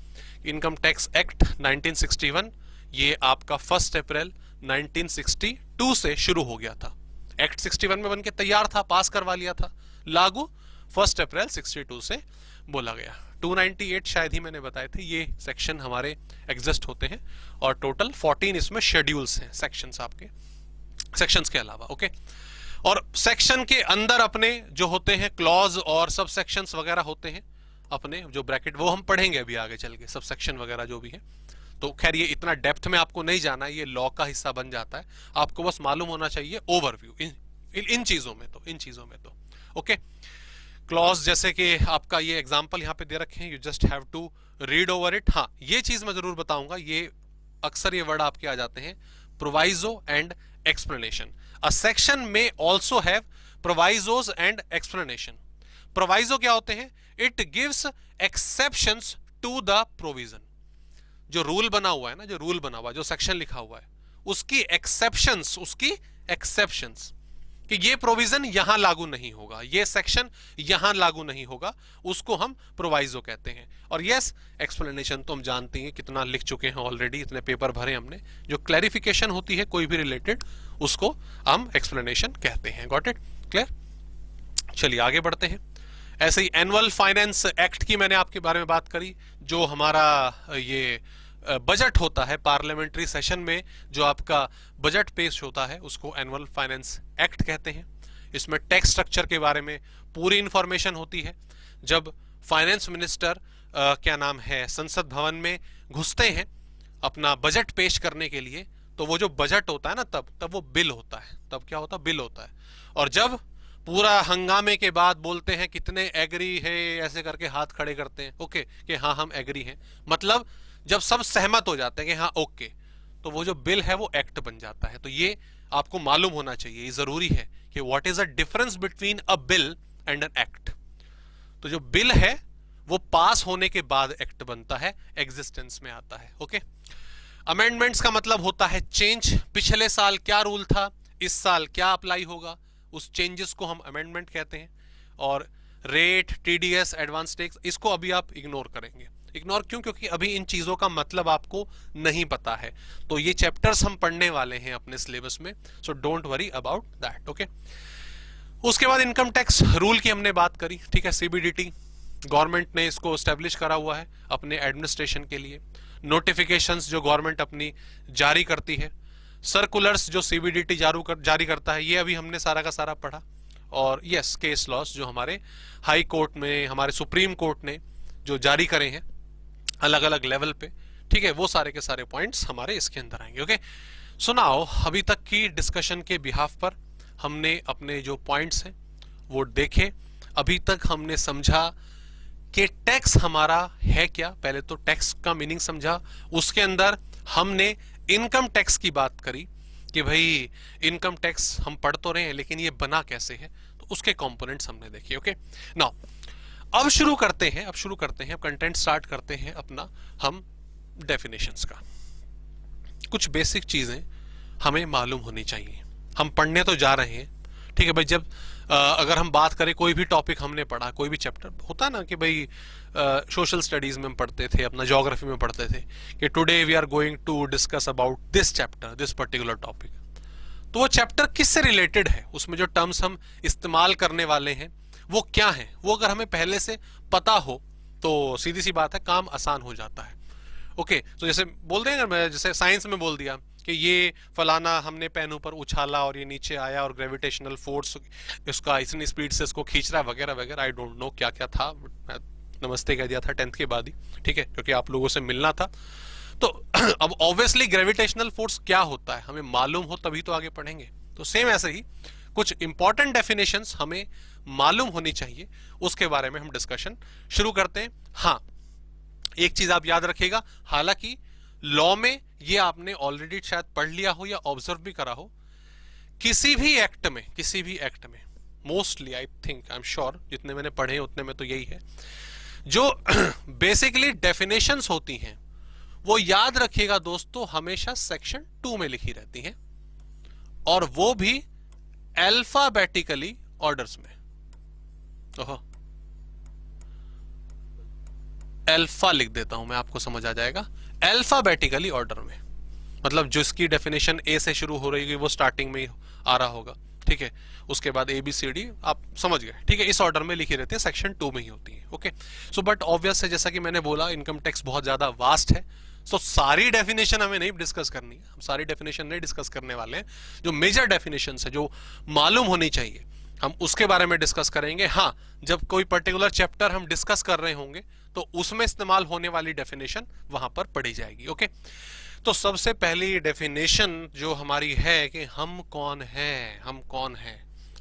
इनकम टैक्स एक्ट 1961 ये आपका 1 अप्रैल 1962 से शुरू हो गया था। एक्ट 61 में बनके तैयार था, पास करवा लिया था, लागू 1 अप्रैल 62 से बोला गया। 298 शायद ही मैंने बताए थे ये सेक्शन हमारे एग्जिस्ट होते हैं, और टोटल 14 इसमें शेड्यूल्स हैं, सेक्शंस आपके, सेक्शंस के अलावा। ओके, और सेक्शन के अंदर अपने जो होते हैं क्लॉज और सब सेक्शंस वगैरह होते हैं अपने जो ब्रैकेट, वो हम पढ़ेंगे अभी आगे चल के, सब सेक्शन वगैरह जो भी है। तो खैर ये इतना डेप्थ में आपको नहीं जाना, ये लॉ का हिस्सा बन जाता है, आपको बस मालूम होना चाहिए ओवरव्यू इन चीजों में। तो इन चीजों में तो ओके, क्लॉज जैसे कि आपका ये एग्जांपल यहाँ पे दे रखे हैं, you just have to read over it. हाँ, ये चीज मैं जरूर बताऊंगा, ये अक्सर ये वर्ड आपके आ जाते हैं, proviso and explanation. A section में also have provisos and explanation. Proviso क्या होते हैं? It gives exceptions to the provision. जो रूल बना हुआ है ना, जो रूल बना हुआ है, जो सेक्शन लिखा हुआ है, उसकी एक्सेप्शंस, उसकी एक्सेप्शंस कि ये प्रोविजन यहां लागू नहीं होगा, ये सेक्शन यहां लागू नहीं होगा, उसको हम प्रोवाइजो कहते हैं। और यस, एक्सप्लेनेशन तो हम जानते हैं, कितना लिख चुके हैं ऑलरेडी, इतने पेपर भरे हमने। जो क्लैरिफिकेशन होती है कोई भी रिलेटेड, उसको हम एक्सप्लेनेशन कहते हैं। Got it, clear. चलिए आगे बढ़ते हैं। ऐसे ही एनुअल फाइनेंस एक्ट की मैंने आपके बारे में बात करी, जो हमारा ये बजट होता है पार्लियामेंट्री सेशन में, जो आपका बजट पेश होता है, उसको एनुअल फाइनेंस एक्ट कहते हैं। इसमें टैक्स स्ट्रक्चर के बारे में पूरी इंफॉर्मेशन होती है। जब फाइनेंस मिनिस्टर क्या नाम है, संसद भवन में घुसते हैं अपना बजट पेश करने के लिए, तो वो जो बजट होता है ना, तब वो बिल होता है। तब क्या होता है? बिल होता है। और जब पूरा हंगामे के बाद बोलते हैं कितने एग्री है, ऐसे करके हाथ खड़े करते हैं, ओके, कि हाँ हम एग्री हैं, मतलब जब सब सहमत हो जाते हैं कि हाँ ओके, तो वो जो बिल है वो एक्ट बन जाता है। तो ये आपको मालूम होना चाहिए, ये जरूरी है कि what is the difference between a bill and an act. तो जो बिल है वो पास होने के बाद एक्ट बनता है, एग्जिस्टेंस में आता है। ओके, अमेंडमेंट्स का मतलब होता है चेंज। पिछले साल क्या रूल था, इस साल क्या अप्लाई होगा, उस चेंजेस को हम अमेंडमेंट कहते हैं। और रेट, टीडीएस, एडवांस टैक्स, इसको अभी आप इग्नोर करेंगे। इग्नोर क्यों? क्योंकि अभी इन चीजों का मतलब आपको नहीं पता है। तो ये चैप्टर्स हम पढ़ने वाले हैं अपने सिलेबस में, so don't worry about that. Okay, उसके बाद इनकम टैक्स रूल की हमने बात करी, ठीक है। सीबीडीटी गवर्नमेंट ने इसको एस्टेब्लिश करा हुआ है अपने एडमिनिस्ट्रेशन के लिए। नोटिफिकेशंस जो गवर्नमेंट अपनी जारी करती है, सर्कुलर्स जो सीबीडीटी जारी करता है, ये अभी हमने सारा का सारा पढ़ा। और यस, केस लॉस जो हमारे हाई कोर्ट में, हमारे सुप्रीम कोर्ट ने जो जारी करे हैं अलग अलग लेवल पे, ठीक है, वो सारे के सारे पॉइंट्स हमारे इसके अंदर आएंगे। ओके, सुनाओ, अभी तक की डिस्कशन के बिहाफ पर हमने अपने जो पॉइंट्स हैं वो देखे। अभी तक हमने समझा कि टैक्स हमारा है क्या। पहले तो टैक्स का मीनिंग समझा, उसके अंदर हमने इनकम टैक्स की बात करी कि भाई इनकम टैक्स हम पढ़ तो रहे हैं, लेकिन ये बना कैसे है, तो उसके कंपोनेंट्स हमने देखे। ओके, नाउ अब शुरू करते हैं, अब कंटेंट स्टार्ट करते हैं अपना हम डेफिनेशंस का। कुछ बेसिक चीजें हमें मालूम होनी चाहिए, हम पढ़ने तो जा रहे हैं, ठीक है भाई। जब अगर हम बात करें, कोई भी टॉपिक हमने पढ़ा, कोई भी चैप्टर होता ना कि भाई सोशल स्टडीज में हम पढ़ते थे, अपना ज्योग्राफी में पढ़ते थे कि today we are going to discuss about this chapter, this particular topic. तो वो चैप्टर किससे रिलेटेड है, उसमें जो टर्म्स हम इस्तेमाल करने वाले हैं वो क्या है, वो अगर हमें पहले से पता हो तो सीधी सी बात है, काम आसान हो जाता है। ओके, तो जैसे बोल देंगे, मैं जैसे साइंस में बोल दिया कि ये फलाना हमने पेन ऊपर उछाला और ये नीचे आया और ग्रेविटेशनल फोर्स इसका इतनी स्पीड से इसको खींच रहा है वगैरह वगैरह, आई डोंट नो क्या क्या था, मैं नमस्ते कह दिया था 10th के बाद ही, ठीक है, क्योंकि आप लोगों से मिलना था। तो अब ऑब्वियसली ग्रेविटेशनल फोर्स क्या होता है हमें मालूम हो तभी तो आगे पढ़ेंगे। तो सेम ऐसे ही कुछ इंपॉर्टेंट डेफिनेशंस हमें मालूम होनी चाहिए, उसके बारे में हम डिस्कशन शुरू करते हैं। हाँ, एक चीज आप याद रखिएगा, हालांकि लॉ में ये आपने ऑलरेडी शायद पढ़ लिया हो या ऑब्जर्व भी करा हो, किसी भी एक्ट में mostly I think, I am sure, जितने मैंने पढ़े उतने में तो यही है, जो बेसिकली डेफिनेशंस होती हैं वो याद रखिएगा दोस्तों, हमेशा सेक्शन 2 में लिखी रहती हैं, और वो भी अल्फाबेटिकली ऑर्डर्स में। ओहो, अल्फा लिख देता हूं मैं, आपको समझ आ जाएगा, अल्फाबेटिकली ऑर्डर में, मतलब जिसकी डेफिनेशन ए से शुरू हो रही होगी वो स्टार्टिंग में ही आ रहा होगा, ठीक है, उसके बाद ए बी सी डी, आप समझ गए, ठीक है, इस ऑर्डर में लिखी रहती है, सेक्शन 2 में ही होती है। ओके, सो बट ऑब्वियस है, जैसा कि मैंने बोला, इनकम टैक्स बहुत ज्यादा वास्ट है, तो सारी डेफिनेशन हमें नहीं डिस्कस करनी है, हम सारी डेफिनेशन नहीं डिस्कस करने वाले हैं, जो मेजर डेफिनेशन है, जो मालूम होनी चाहिए, हम उसके बारे में डिस्कस करेंगे। हाँ, जब कोई पर्टिकुलर चैप्टर हम डिस्कस कर रहे होंगे तो उसमें इस्तेमाल होने वाली डेफिनेशन वहां पर पढ़ी जाएगी। ओके, तो सबसे पहली डेफिनेशन जो हमारी है कि हम कौन हैं,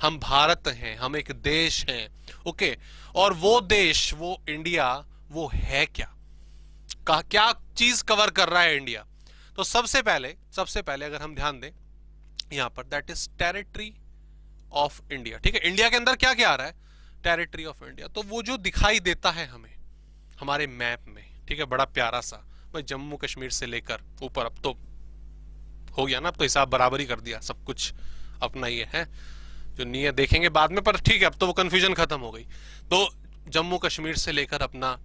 हम भारत हैं, हम एक देश हैं। ओके, और वो देश, वो इंडिया, वो है क्या क्या चीज कवर कर रहा है इंडिया? तो सबसे पहले अगर हम ध्यान दें यहां पर, that is territory of India. ठीक है, इंडिया के अंदर क्या क्या आ रहा है? Territory of India. तो वो जो दिखाई देता है हमें हमारे मैप में, ठीक है, बड़ा प्यारा सा, भाई जम्मू कश्मीर से लेकर ऊपर, अब तो हो गया ना, अब तो हिसाब बराबर ही कर दिया, सब कुछ अपना ही है, जो नहीं है देखेंगे बाद में, पर ठीक है, अब तो वो कंफ्यूजन खत्म हो गई। तो जम्मू कश्मीर से लेकर अपना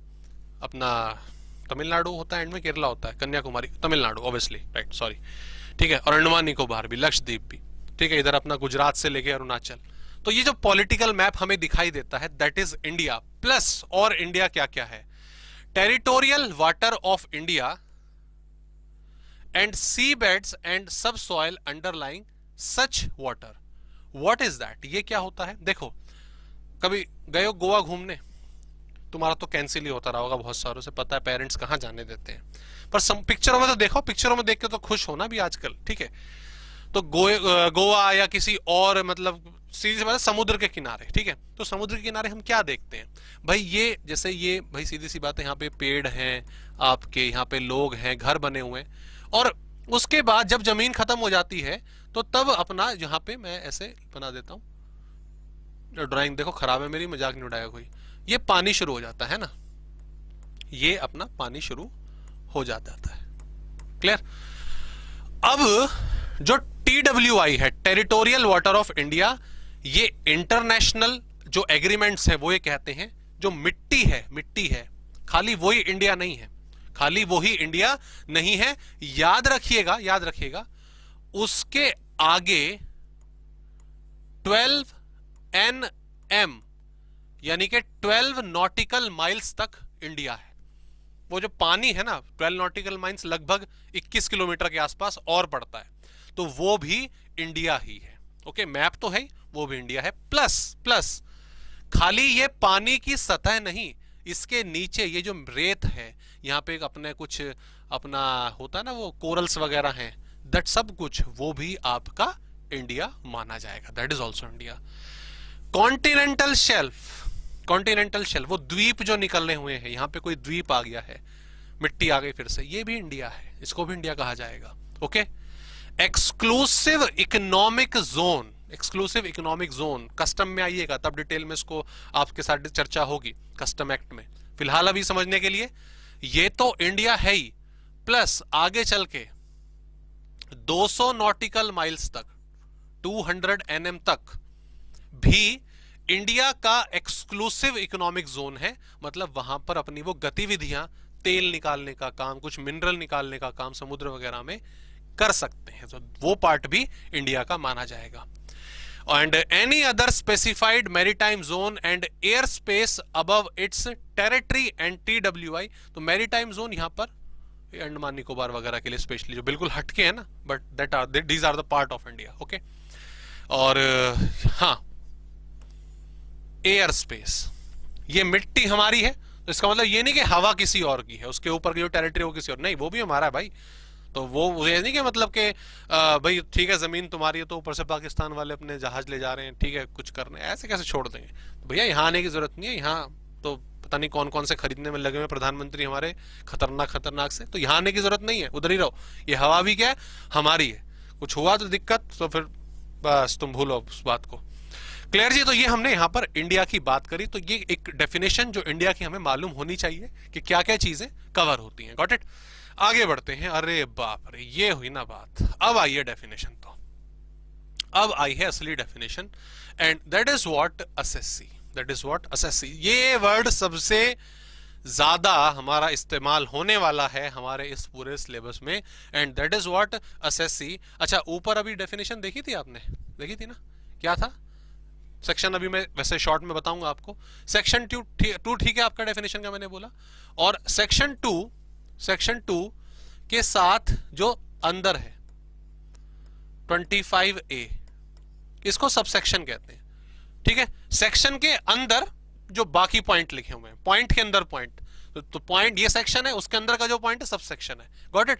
तमिलनाडु होता है एंड में, केरला होता है, Kanyakumari, Tamil Nadu obviously, right, sorry, ठीक है, और अंडमान निकोबार भी, लक्षद्वीप भी, ठीक है, इधर अपना गुजरात से लेके अरुणाचल। तो ये जो पॉलिटिकल मैप हमें दिखाई देता है, दैट इज इंडिया। प्लस और इंडिया क्या क्या है? Territorial water of India and sea beds and subsoil underlying such water. What is that? ये क्या होता है? देखो, कभी गए हो गोवा घूमने? तुम्हारा तो कैंसिल ही होता रहा होगा, बहुत सारों से पता है, पेरेंट्स कहां जाने देते हैं, पर पिक्चरों में तो देखो, पिक्चरों में देख के तो खुश होना भी आजकल, ठीक है। तो गोवा या किसी और, मतलब सीधी बात, समुद्र के किनारे, ठीक है, तो समुद्र के किनारे हम क्या देखते हैं भाई? ये जैसे ये भाई सीधी सी बात है, यहाँ पे पेड़ हैं आपके, यहाँ पे लोग हैं, घर बने हुए हैं, और उसके बाद जब जमीन खत्म हो जाती है तो तब अपना, यहाँ पे मैं ऐसे बना देता हूं, ड्राइंग देखो खराब है मेरी, मजाक नहीं उड़ाएगा कोई, ये पानी शुरू हो जाता है ना, ये अपना पानी शुरू हो जाता है। क्लियर? अब जो TWI है, टेरिटोरियल वाटर ऑफ इंडिया, ये इंटरनेशनल जो एग्रीमेंट्स है वो ये कहते हैं, जो मिट्टी है, खाली वही इंडिया नहीं है, खाली वही इंडिया नहीं है, याद रखिएगा, उसके आगे 12 NM यानी कि 12 नॉटिकल माइल्स तक इंडिया है। वो जो पानी है ना, 12 नॉटिकल माइल्स लगभग 21 किलोमीटर के आसपास और पड़ता है, तो वो भी इंडिया ही है। ओके, मैप तो है, वो भी इंडिया है। प्लस खाली ये पानी की सतह नहीं, इसके नीचे ये जो रेत है, यहाँ पे अपने कुछ अपना होता है ना, वो कोरल्स वगैरह हैं, दैट सब कुछ वो भी आपका इंडिया माना जाएगा, that is also India. Continental shelf, वो द्वीप जो निकलने हुए हैं, यहाँ पे कोई द्वीप आ गया है, मिट्टी आ गई फिर से, ये भी इंडिया है, इसको भी इंडिया कहा जाएगा। Okay, exclusive economic zone, custom में आइएगा तब डिटेल में इसको आपके साथ चर्चा होगी, कस्टम एक्ट में। फिलहाल अभी समझने के लिए ये तो इंडिया है ही, प्लस आगे चल के 200 नॉटिकल माइल्स तक, 200 NM तक भी इंडिया का एक्सक्लूसिव इकोनॉमिक जोन है, मतलब वहां पर अपनी वो गतिविधियां, तेल निकालने का काम, कुछ मिनरल निकालने का काम समुद्र वगैरह में कर सकते हैं, तो वो पार्ट भी इंडिया का माना जाएगा। And any other specified maritime zone and air space above it's territory and TWI। तो मैरीटाइम जोन यहां पर अंडमान निकोबार वगैरह के लिए स्पेशली, जो बिल्कुल हटके है ना, but these are the part of India. Okay, और हाँ, एयर स्पेस, ये मिट्टी हमारी है, तो इसका मतलब ये नहीं कि हवा किसी और की है, उसके ऊपर की जो टेरिटरी वो किसी और, नहीं, वो भी हमारा है भाई। तो वो ये नहीं कि मतलब कि भाई ठीक है जमीन तुम्हारी है तो ऊपर से पाकिस्तान वाले अपने जहाज ले जा रहे हैं, ठीक है कुछ करने, ऐसे कैसे छोड़ देंगे? तो भैया यहाँ आने की जरूरत नहीं है, यहाँ तो पता नहीं कौन कौन से खरीदने में लगे हुए प्रधानमंत्री हमारे, खतरनाक खतरनाक से, तो यहाँ आने की जरूरत नहीं है, उधर ही रहो। ये हवा भी क्या है, हमारी है, कुछ हुआ तो दिक्कत, तो फिर बस तुम भूलो उस बात को। क्लियर जी? तो ये हमने यहाँ पर इंडिया की बात करी, तो ये एक डेफिनेशन जो इंडिया की हमें मालूम होनी चाहिए कि क्या क्या चीजें कवर होती हैं। Got it? आगे बढ़ते हैं। अरे बाप रे, ये हुई ना बात। अब आई है डेफिनेशन, तो अब आई है असली definition, and that is what assessee. That is what assessee. ये वर्ड सबसे ज्यादा हमारा इस्तेमाल होने वाला है हमारे इस पूरे सिलेबस में, and that is what assessee. अच्छा, ऊपर अभी डेफिनेशन देखी थी आपने? देखी थी ना? क्या था सेक्शन? अभी मैं वैसे शॉर्ट में बताऊंगा आपको। सेक्शन 2 ठीक है आपका डेफिनेशन का, मैंने बोला। और सेक्शन 2 के साथ जो अंदर है 25A, इसको सबसेक्शन कहते हैं। ठीक है, सेक्शन के अंदर जो बाकी पॉइंट लिखे हुए हैं, पॉइंट के अंदर पॉइंट, तो पॉइंट ये सेक्शन है, उसके अंदर का जो पॉइंट है सबसेक्शन है। Got it?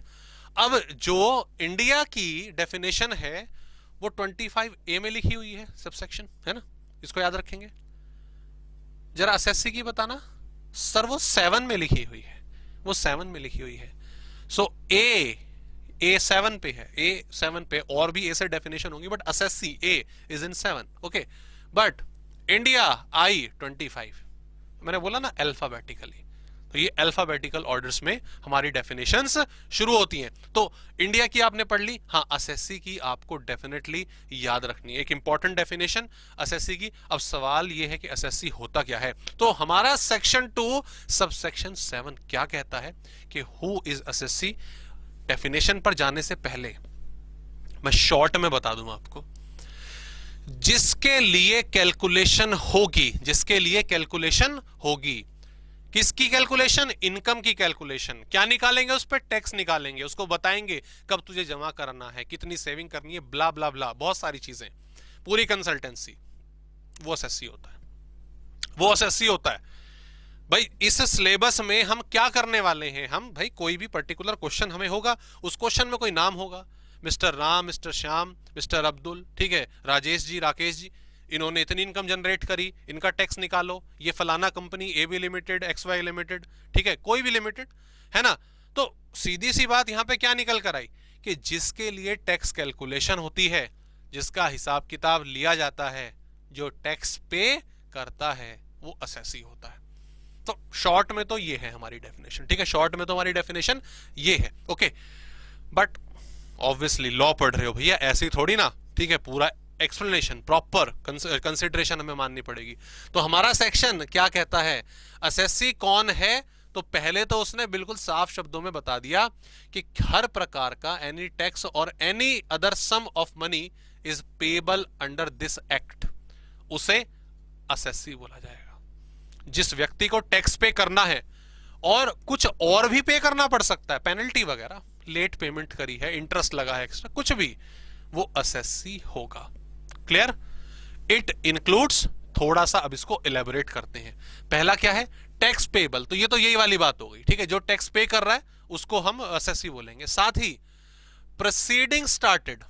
अब जो इंडिया की डेफिनेशन है वो 25A में लिखी हुई है, सबसेक्शन है ना, इसको याद रखेंगे। जरा एसएससी की बताना सर, वो 7 में लिखी हुई है, वो 7 में लिखी हुई है। सो ए 7 पे है, ए 7 पे, और भी ए से डेफिनेशन होंगी, but SSC A is in 7। Okay, but India I 25। मैंने बोला ना अल्फाबेटिकली, तो ये अल्फाबेटिकल ऑर्डर्स में हमारी डेफिनेशंस शुरू होती हैं। तो इंडिया की आपने पढ़ ली, हाँ एसएससी की आपको डेफिनेटली याद रखनी है, एक इंपॉर्टेंट डेफिनेशन एसएससी की। अब सवाल ये है कि एसएससी होता क्या है? तो हमारा सेक्शन 2 सबसेक्शन 7 क्या कहता है कि हु इज एसएससी। डेफिनेशन पर जाने से पहले मैं शॉर्ट में बता दूं आपको, जिसके लिए कैलकुलेशन होगी, जिसके लिए कैलकुलेशन होगी, किसकी कैलकुलेशन? इनकम की कैलकुलेशन। क्या निकालेंगे? उस पर टैक्स निकालेंगे, उसको बताएंगे कब तुझे जमा करना है, कितनी सेविंग करनी है, ब्ला ब्ला ब्ला, बहुत सारी चीजें, पूरी कंसल्टेंसी, वो एसएससी होता है, वो एसएससी होता है। भाई इस सिलेबस में हम क्या करने वाले हैं? हम भाई कोई भी पर्टिकुलर क्वेश्चन हमें होगा, उस क्वेश्चन में कोई नाम होगा, mister Ram, mister Shyam, mister Abdul, ठीक है, राजेश जी, राकेश जी, इन्होंने इतनी इनकम जनरेट करी, इनका टैक्स निकालो, ये फलाना company A B limited, X Y limited, ठीक है, कोई भी लिमिटेड है ना। तो सीधी सी बात यहां पे क्या निकल कर आई कि जिसके लिए टैक्स कैलकुलेशन होती है, जिसका हिसाब किताब लिया जाता है, जो टैक्स पे करता है, वो एसएससी होता है। तो शॉर्ट में तो ये है हमारी डेफिनेशन, ठीक है, शॉर्ट में तो हमारी डेफिनेशन ये है। ओके, बट ऑब्वियसली लॉ पढ़ रहे हो भैया, ऐसी थोड़ी ना, ठीक है, पूरा एक्सप्लेनेशन, प्रॉपर कंसिडरेशन हमें माननी पड़ेगी। तो हमारा सेक्शन क्या कहता है, एसएससी कौन है? तो पहले तो उसने बिल्कुल साफ शब्दों में बता दिया कि हर प्रकार का एनी टैक्स और any other sum of money is payable under this act, उसे एसएससी बोला जाएगा। जिस व्यक्ति को टैक्स पे करना है और कुछ और भी पे करना पड़ सकता है, पेनल्टी वगैरह, लेट पेमेंट करी है, इंटरेस्ट लगा है एक्स्ट्रा, कुछ भी, वो एसएससी होगा। क्लियर? इट इंक्लूड्स, थोड़ा सा अब इसको इलेबोरेट करते हैं। पहला क्या है? टैक्स पेबल, तो ये तो यही वाली बात हो गई, ठीक है, जो टैक्स पे कर रहा है उसको हम एसएससी बोलेंगे। साथ ही प्रोसीडिंग स्टार्टेड,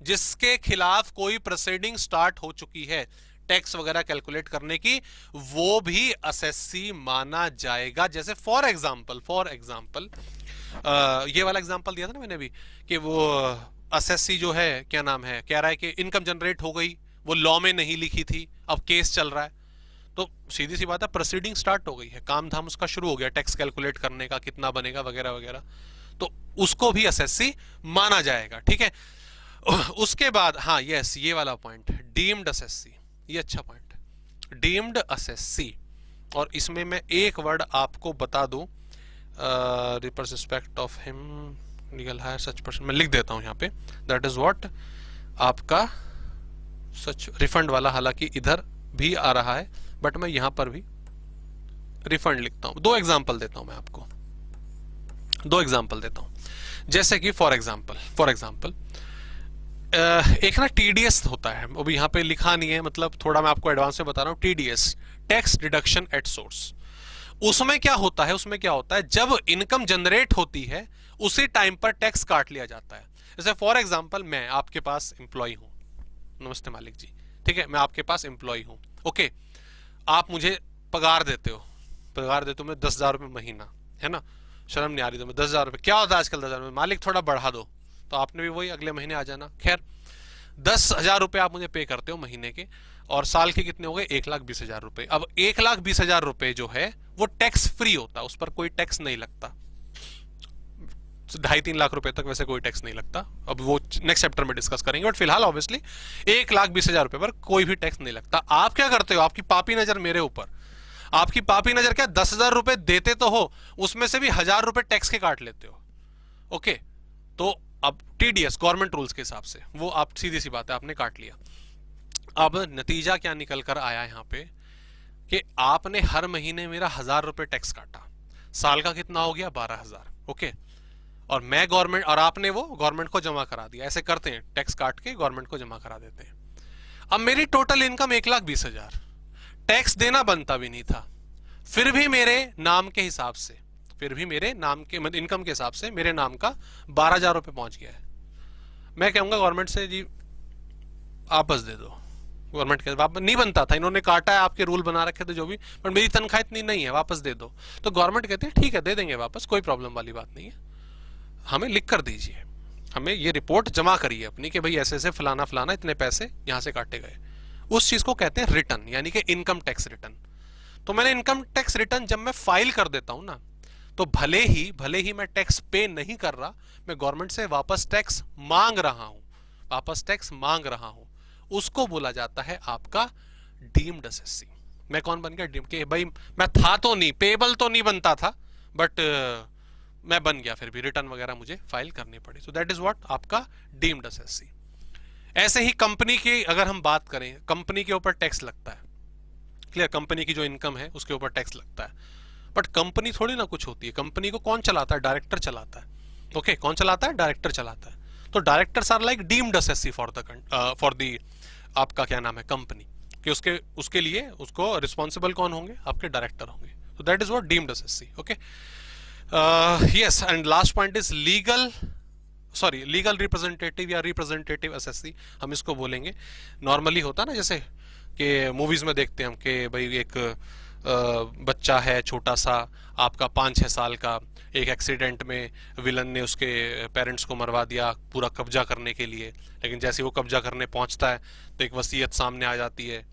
जिसके खिलाफ कोई प्रोसीडिंग स्टार्ट हो चुकी है टैक्स वगैरह कैलकुलेट करने की, वो भी एसएससी माना जाएगा। जैसे फॉर एग्जांपल ये वाला एग्जांपल दिया था ना मैंने भी, कि वो एसएससी जो है, क्या नाम है, कह रहा है कि इनकम जनरेट हो गई, वो लॉ में नहीं लिखी थी, अब केस चल रहा है, तो सीधी सी बात है प्रोसीडिंग स्टार्ट हो गई है, काम धाम उसका शुरू हो गया, टैक्स कैलकुलेट करने का, कितना बनेगा वगैरह वगैरह, तो उसको भी एसएससी माना जाएगा। ठीक है, उसके बाद हाँ यस, ये वाला पॉइंट, डीम्ड एसएससी, ये अच्छा पॉइंट, डीम्ड एसएससी। और इसमें मैं एक वर्ड आपको बता दूं, respect of him legal higher such person, मैं लिख देता हूं यहाँ पे, दैट इज व्हाट आपका सच रिफंड वाला, हालांकि इधर भी आ रहा है बट मैं यहां पर भी रिफंड लिखता हूं। दो एग्जांपल देता हूं मैं आपको, दो एग्जांपल देता हूं। जैसे कि फॉर एग्जांपल एक ना टीडीएस होता है, वो भी यहाँ पे लिखा नहीं है, मतलब थोड़ा मैं आपको एडवांस में बता रहा हूँ। TDS, tax deduction at source, उसमें क्या होता है, उसमें क्या होता है, जब इनकम जनरेट होती है उसी टाइम पर टैक्स काट लिया जाता है। जैसे फॉर एग्जांपल मैं आपके पास एम्प्लॉय हूं, नमस्ते मालिक जी, ठीक है, मैं आपके पास एम्प्लॉय हूं, ओके, आप मुझे पगार देते हो, मैं 10,000 रुपये महीना, है ना, शर्म नहीं आ रही तो मैं 10,000 रुपये, क्या होता है आजकल 10,000 रुपये, मालिक थोड़ा बढ़ा दो, तो आपने भी वही अगले महीने आ जाना। खैर 10,000 रुपये आप मुझे पे करते हो महीने के, और साल के कितने हो गए, 1,20,000 रुपये। अब 1,20,000 रुपये जो है वो टैक्स फ्री होता है, उस पर कोई टैक्स नहीं लगता। 2.5-3 लाख रुपए तक वैसे कोई टैक्स नहीं लगता, अब वो नेक्स्ट चैप्टर में डिस्कस करेंगे, बट फिलहाल ऑब्वियसली 1,20,000 रुपए पर कोई भी टैक्स नहीं लगता। आप क्या करते हो, आपकी पापी नजर मेरे ऊपर, आपकी पापी नजर क्या, 10,000 रुपए देते तो हो, उसमें से भी 1,000 रुपए टैक्स के काट लेते हो, ओके। तो अब टीडीएस गवर्नमेंट रूल्स के हिसाब से वो आप सीधी सी बात है, आपने काट लिया। अब नतीजा क्या निकल कर आया यहां पे कि आपने हर महीने मेरा 1,000 रुपए टैक्स काटा, साल का कितना हो गया, 12,000, ओके। और मैं गवर्नमेंट, और आपने वो गवर्नमेंट को जमा करा दिया, ऐसे करते हैं, टैक्स काट के गवर्नमेंट को जमा करा देते हैं। अब मेरी टोटल इनकम 1,20,000, टैक्स देना बनता भी नहीं था, फिर भी मेरे नाम के हिसाब से, फिर भी मेरे नाम के इनकम के हिसाब से मेरे नाम का 12,000 रुपये पहुंच गया है। मैं कहूंगा गवर्नमेंट से जी वापस दे दो, गवर्नमेंट के वापस नहीं बनता था, इन्होंने काटा है, आपके रूल बना रखे थे जो भी, पर मेरी तनख्वाह इतनी नहीं है, वापस दे दो। तो गवर्नमेंट कहते हैं ठीक है दे देंगे वापस, कोई प्रॉब्लम वाली बात नहीं है, हमें लिख कर दीजिए, हमें ये रिपोर्ट जमा करिए अपनी कि भाई ऐसे ऐसे फलाना फलाना इतने पैसे यहां से काटे गए। उस चीज को कहते हैं रिटर्न, यानी कि इनकम टैक्स रिटर्न। तो मैंने इनकम टैक्स रिटर्न जब मैं फाइल कर देता हूं ना, तो भले ही मैं टैक्स पे नहीं कर रहा, मैं गवर्नमेंट से वापस टैक्स मांग रहा हूं, उसको बोला जाता है आपका डीम्ड एसएससी। मैं कौन बन गया, डीम्ड, कि भाई मैं था तो नहीं, पेबल तो नहीं बनता था, बट मैं बन गया, फिर भी रिटर्न वगैरह मुझे फाइल करनी पड़ी। सो दैट इज व्हाट आपका डीम्ड एसएससी। ऐसे ही कंपनी की अगर हम बात करें, कंपनी के ऊपर टैक्स लगता है, क्लियर, कंपनी की जो इनकम है उसके ऊपर टैक्स लगता है, बट कंपनी थोड़ी ना कुछ होती है, कंपनी को कौन चलाता है, डायरेक्टर चलाता है, ओके, कौन चलाता है, डायरेक्टर चलाता है। तो directors are like deemed SSC for the आपका क्या नाम है, कंपनी, कि उसके लिए उसको रिस्पॉन्सिबल कौन होंगे, आपके डायरेक्टर होंगे। तो that is what deemed SSC, okay. yes, and last point is legal representative या रिप्रेजेंटेटिव एसएससी हम इसको बोलेंगे। नॉर्मली होता है ना, जैसे कि मूवीज में देखते हैं हम कि भाई एक बच्चा है छोटा सा आपका 5-6 साल का, एक एक्सीडेंट में विलन ने उसके पेरेंट्स को मरवा दिया पूरा कब्जा करने के लिए, लेकिन जैसे वो कब्जा करने पहुंचता है तो एक वसीयत सामने आ जाती है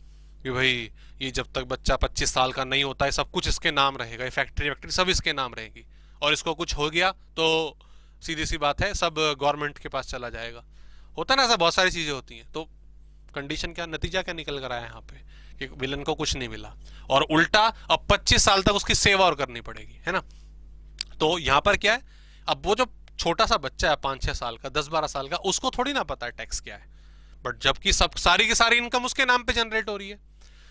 कि भाई ये जब तक बच्चा 25 साल का नहीं होता है सब कुछ इसके नाम रहेगा, फैक्ट्री सब इसके नाम रहेगी, और इसको कुछ हो गया तो सीधी सी बात है सब गवर्नमेंट के पास चला जाएगा। होता ना, ऐसा बहुत सारी चीजें होती हैं। तो कंडीशन क्या, नतीजा क्या निकल कर आया यहाँ पे कि विलन को कुछ नहीं मिला, और उल्टा अब 25 साल तक उसकी सेवा और करनी पड़ेगी, है ना। तो यहाँ पर क्या है, अब वो जो छोटा सा बच्चा है 5-6 साल का, 10-12 साल का, उसको थोड़ी ना पता है टैक्स क्या है, बट जबकि सब सारी की सारी इनकम उसके नाम पे जनरेट हो रही है।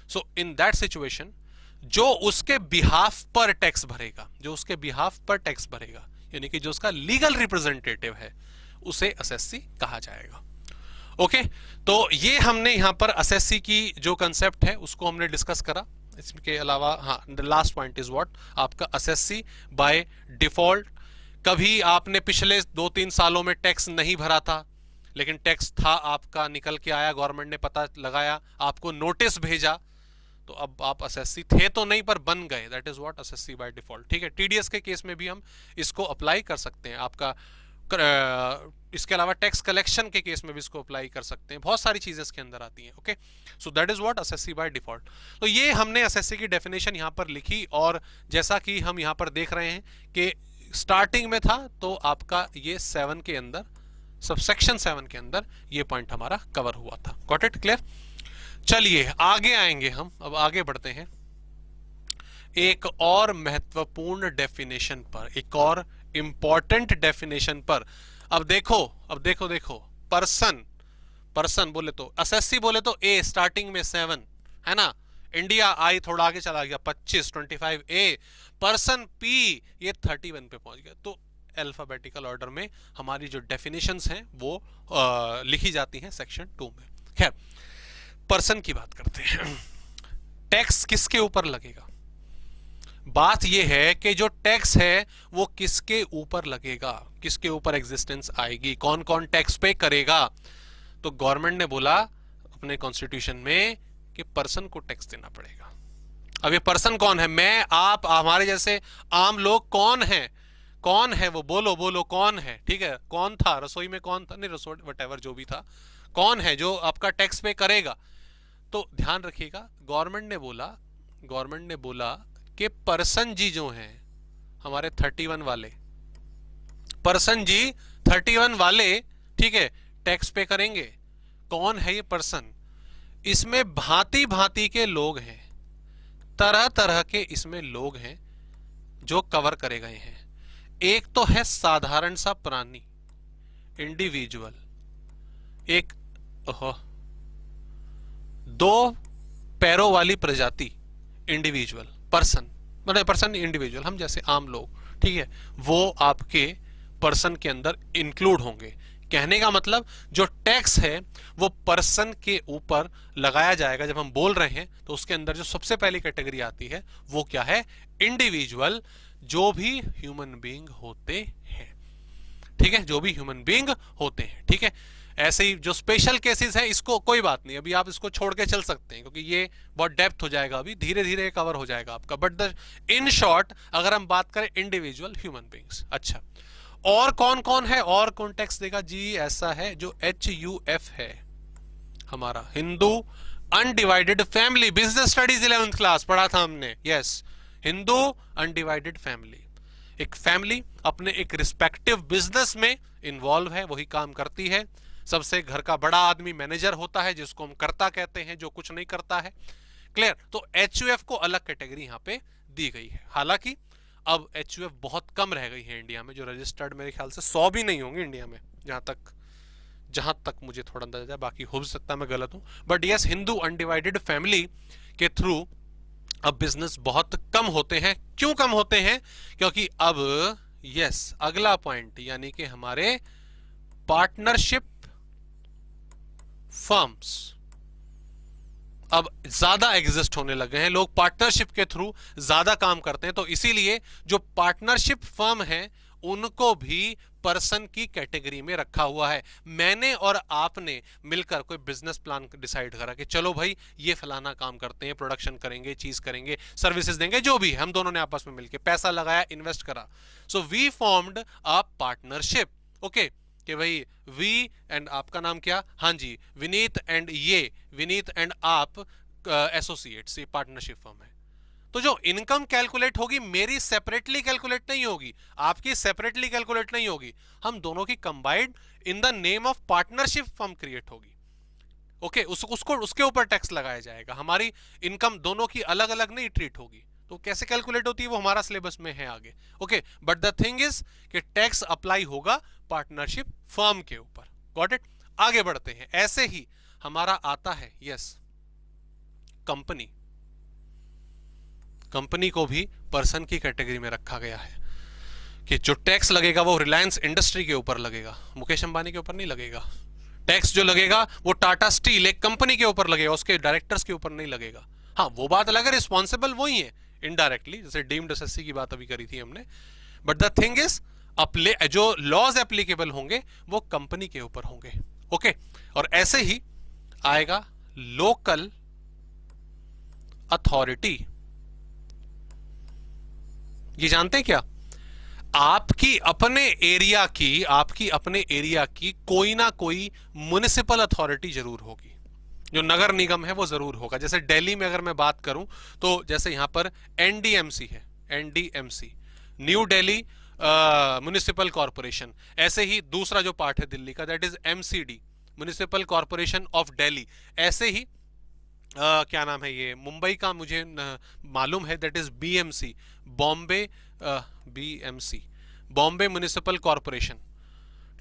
सो इन दैट सिचुएशन जो उसके बिहाफ पर टैक्स भरेगा, यानी कि जो उसका लीगल रिप्रेजेंटेटिव है, उसे एसएससी कहा जाएगा, ओके। तो ये हमने यहां पर एसएससी की जो कंसेप्ट है उसको हमने डिस्कस करा। इसके अलावा हाँ, the last point is what आपका एसएससी बाय डिफॉल्ट। कभी आपने पिछले 2-3 सालों में टैक्स नहीं भरा था, लेकिन टैक्स था आपका, निकल के आया, गवर्नमेंट ने पता लगाया, आपको नोटिस भेजा, तो अब आप एसएससी थे तो नहीं पर बन गए, that is what SSC by default, ठीक है। टीडीएस के केस में भी हम इसको अप्लाई कर सकते हैं, आपका इसके अलावा टैक्स कलेक्शन के केस में भी इसको अप्लाई कर सकते हैं, बहुत सारी चीजें इसके अंदर आती हैं, okay. So that is what SSC by default. तो ये हमने एसएससी की डेफिनेशन यहां पर लिखी, और जैसा कि हम यहां पर देख रहे हैं कि स्टार्टिंग में था तो आपका ये 7 के अंदर, सबसेक्शन 7 के अंदर ये पॉइंट हमारा कवर हुआ था। Got it, clear. चलिए आगे आएंगे हम, अब आगे बढ़ते हैं एक और महत्वपूर्ण डेफिनेशन पर, एक और इंपॉर्टेंट डेफिनेशन पर। अब देखो पर्सन बोले तो एसएससी बोले तो ए, स्टार्टिंग में 7 है ना, इंडिया आई थोड़ा आगे चला गया 25 ए, पर्सन पी ये 31 पे पहुंच गया। तो अल्फाबेटिकल ऑर्डर में हमारी जो डेफिनेशंस हैं वो लिखी जाती हैं सेक्शन 2 में। खैर पर्सन की बात करते हैं। टैक्स किसके ऊपर लगेगा? बात यह है कि जो टैक्स है वो किसके ऊपर लगेगा, किसके ऊपर एग्जिस्टेंस आएगी, कौन कौन टैक्स पे करेगा। तो गवर्नमेंट ने बोला अपने कॉन्स्टिट्यूशन में कि पर्सन को टैक्स देना पड़ेगा। अब ये पर्सन कौन है? मैं, आप, हमारे जैसे आम लोग कौन है? कौन है वो? बोलो बोलो, कौन है? ठीक है, कौन था रसोई में? कौन था? नहीं, रसोई वटेवर जो भी था, कौन है जो आपका टैक्स पे करेगा? तो ध्यान रखिएगा, गवर्नमेंट ने बोला कि पर्सन जी जो हैं हमारे 31 वाले, पर्सन जी 31 वाले, ठीक है, टैक्स पे करेंगे। कौन है ये पर्सन? इसमें भांति भांति के लोग हैं, तरह तरह के इसमें लोग हैं जो कवर करे गए हैं। एक तो है साधारण सा प्राणी, इंडिविजुअल, एक दो पैरों वाली प्रजाति, इंडिविजुअल, पर्सन, मतलब पर्सन इंडिविजुअल, हम जैसे आम लोग, ठीक है, वो आपके पर्सन के अंदर इंक्लूड होंगे। कहने का मतलब जो टैक्स है वो पर्सन के ऊपर लगाया जाएगा। जब हम बोल रहे हैं तो उसके अंदर जो सबसे पहली कैटेगरी आती है वो क्या है? इंडिविजुअल, जो भी ह्यूमन बीइंग होते हैं, ठीक है, जो भी ह्यूमन बीइंग होते हैं, ठीक है। ऐसे ही जो स्पेशल केसेस है, इसको कोई बात नहीं, अभी आप इसको छोड़ के चल सकते हैं क्योंकि ये बहुत डेप्थ हो जाएगा, अभी धीरे धीरे कवर हो जाएगा आपका। बट द इन शॉर्ट अगर हम बात करें इंडिविजुअल ह्यूमन बीइंग्स। अच्छा, और कौन कौन है, और कौन टैक्स देगा जी? ऐसा है जो HUF है हमारा, Hindu undivided family. Business studies 11th class पढ़ा था हमने, यस, हिंदू अनडिवाइडेड फैमिली। एक फैमिली अपने एक रिस्पेक्टिव बिजनेस में इन्वॉल्व है, वही काम करती है। सबसे घर का बड़ा आदमी मैनेजर होता है, जिसको हम कर्ता कहते हैं, जो कुछ नहीं करता है। क्लियर? तो HUF को अलग कैटेगरी यहां पे दी गई है। हालांकि अब HUF बहुत कम रह गई है इंडिया में, जो रजिस्टर्ड मेरे ख्याल से 100 भी नहीं होंगे इंडिया में, जहां तक मुझे थोड़ा अंदाजा है, बाकी हो सकता है मैं गलत हूं। But yes, Hindu undivided family के थ्रू अब बिजनेस बहुत कम होते हैं। क्यों कम होते हैं? क्योंकि अब यस, अगला पॉइंट, यानी कि हमारे पार्टनरशिप फर्म्स अब ज्यादा एग्जिस्ट होने लगे हैं। लोग पार्टनरशिप के थ्रू ज्यादा काम करते हैं, तो इसीलिए जो पार्टनरशिप फर्म है उनको भी पर्सन की कैटेगरी में रखा हुआ है। मैंने और आपने मिलकर कोई बिजनेस प्लान डिसाइड करा कि चलो भाई ये फलाना काम करते हैं, प्रोडक्शन करेंगे, चीज करेंगे, सर्विसेज देंगे, जो भी हम दोनों ने आपस में मिलकर पैसा लगाया, इन्वेस्ट करा। So we formed a partnership. Okay, कि भाई वी एंड आपका नाम क्या? हाँ जी, विनीत एंड ये, विनीत एंड आप एसोसिएट्स, ये पार्टनरशिप फर्म है। तो जो इनकम कैलकुलेट होगी मेरी सेपरेटली कैलकुलेट नहीं होगी, आपकी सेपरेटली कैलकुलेट नहीं होगी, हम दोनों की combined in the name of partnership firm create होगी। ओके, उसको उसके ऊपर टैक्स लगाया जाएगा। हमारी इनकम दोनों की अलग अलग नहीं ट्रीट होगी। तो कैसे कैलकुलेट होती है वो हमारा सिलेबस में है आगे। Okay, but the thing is कि टैक्स अप्लाई होगा पार्टनरशिप फर्म के ऊपर। Got it? आगे बढ़ते हैं। ऐसे ही हमारा आता है यस कंपनी। कंपनी को भी पर्सन की कैटेगरी में रखा गया है कि जो टैक्स लगेगा वो रिलायंस इंडस्ट्री के ऊपर लगेगा, मुकेश अंबानी के ऊपर नहीं लगेगा। टैक्स जो लगेगा वो टाटा स्टील एक कंपनी के ऊपर लगेगा, उसके डायरेक्टर्स के ऊपर नहीं लगेगा। हाँ, वो बात अलग है, रिस्पॉन्सिबल वही है इनडायरेक्टली, जैसे डीम्ड एसएससी की बात अभी करी थी हमने। बट द थिंग इज जो लॉज एप्लीकेबल होंगे वो कंपनी के ऊपर होंगे। ओके, और ऐसे ही आएगा लोकल अथॉरिटी। ये जानते हैं क्या? आपकी अपने एरिया की कोई ना कोई म्युनिसिपल अथॉरिटी जरूर होगी, जो नगर निगम है वो जरूर होगा। जैसे दिल्ली में अगर मैं बात करूं तो जैसे यहां पर एनडीएमसी है, NDMC, new Delhi municipal corporation. ऐसे ही दूसरा जो पार्ट है दिल्ली का, that is MCD, municipal corporation of Delhi. ऐसे ही क्या नाम है ये मुंबई का, मुझे मालूम है, that is BMC, Bombay, BMC, Bombay municipal corporation.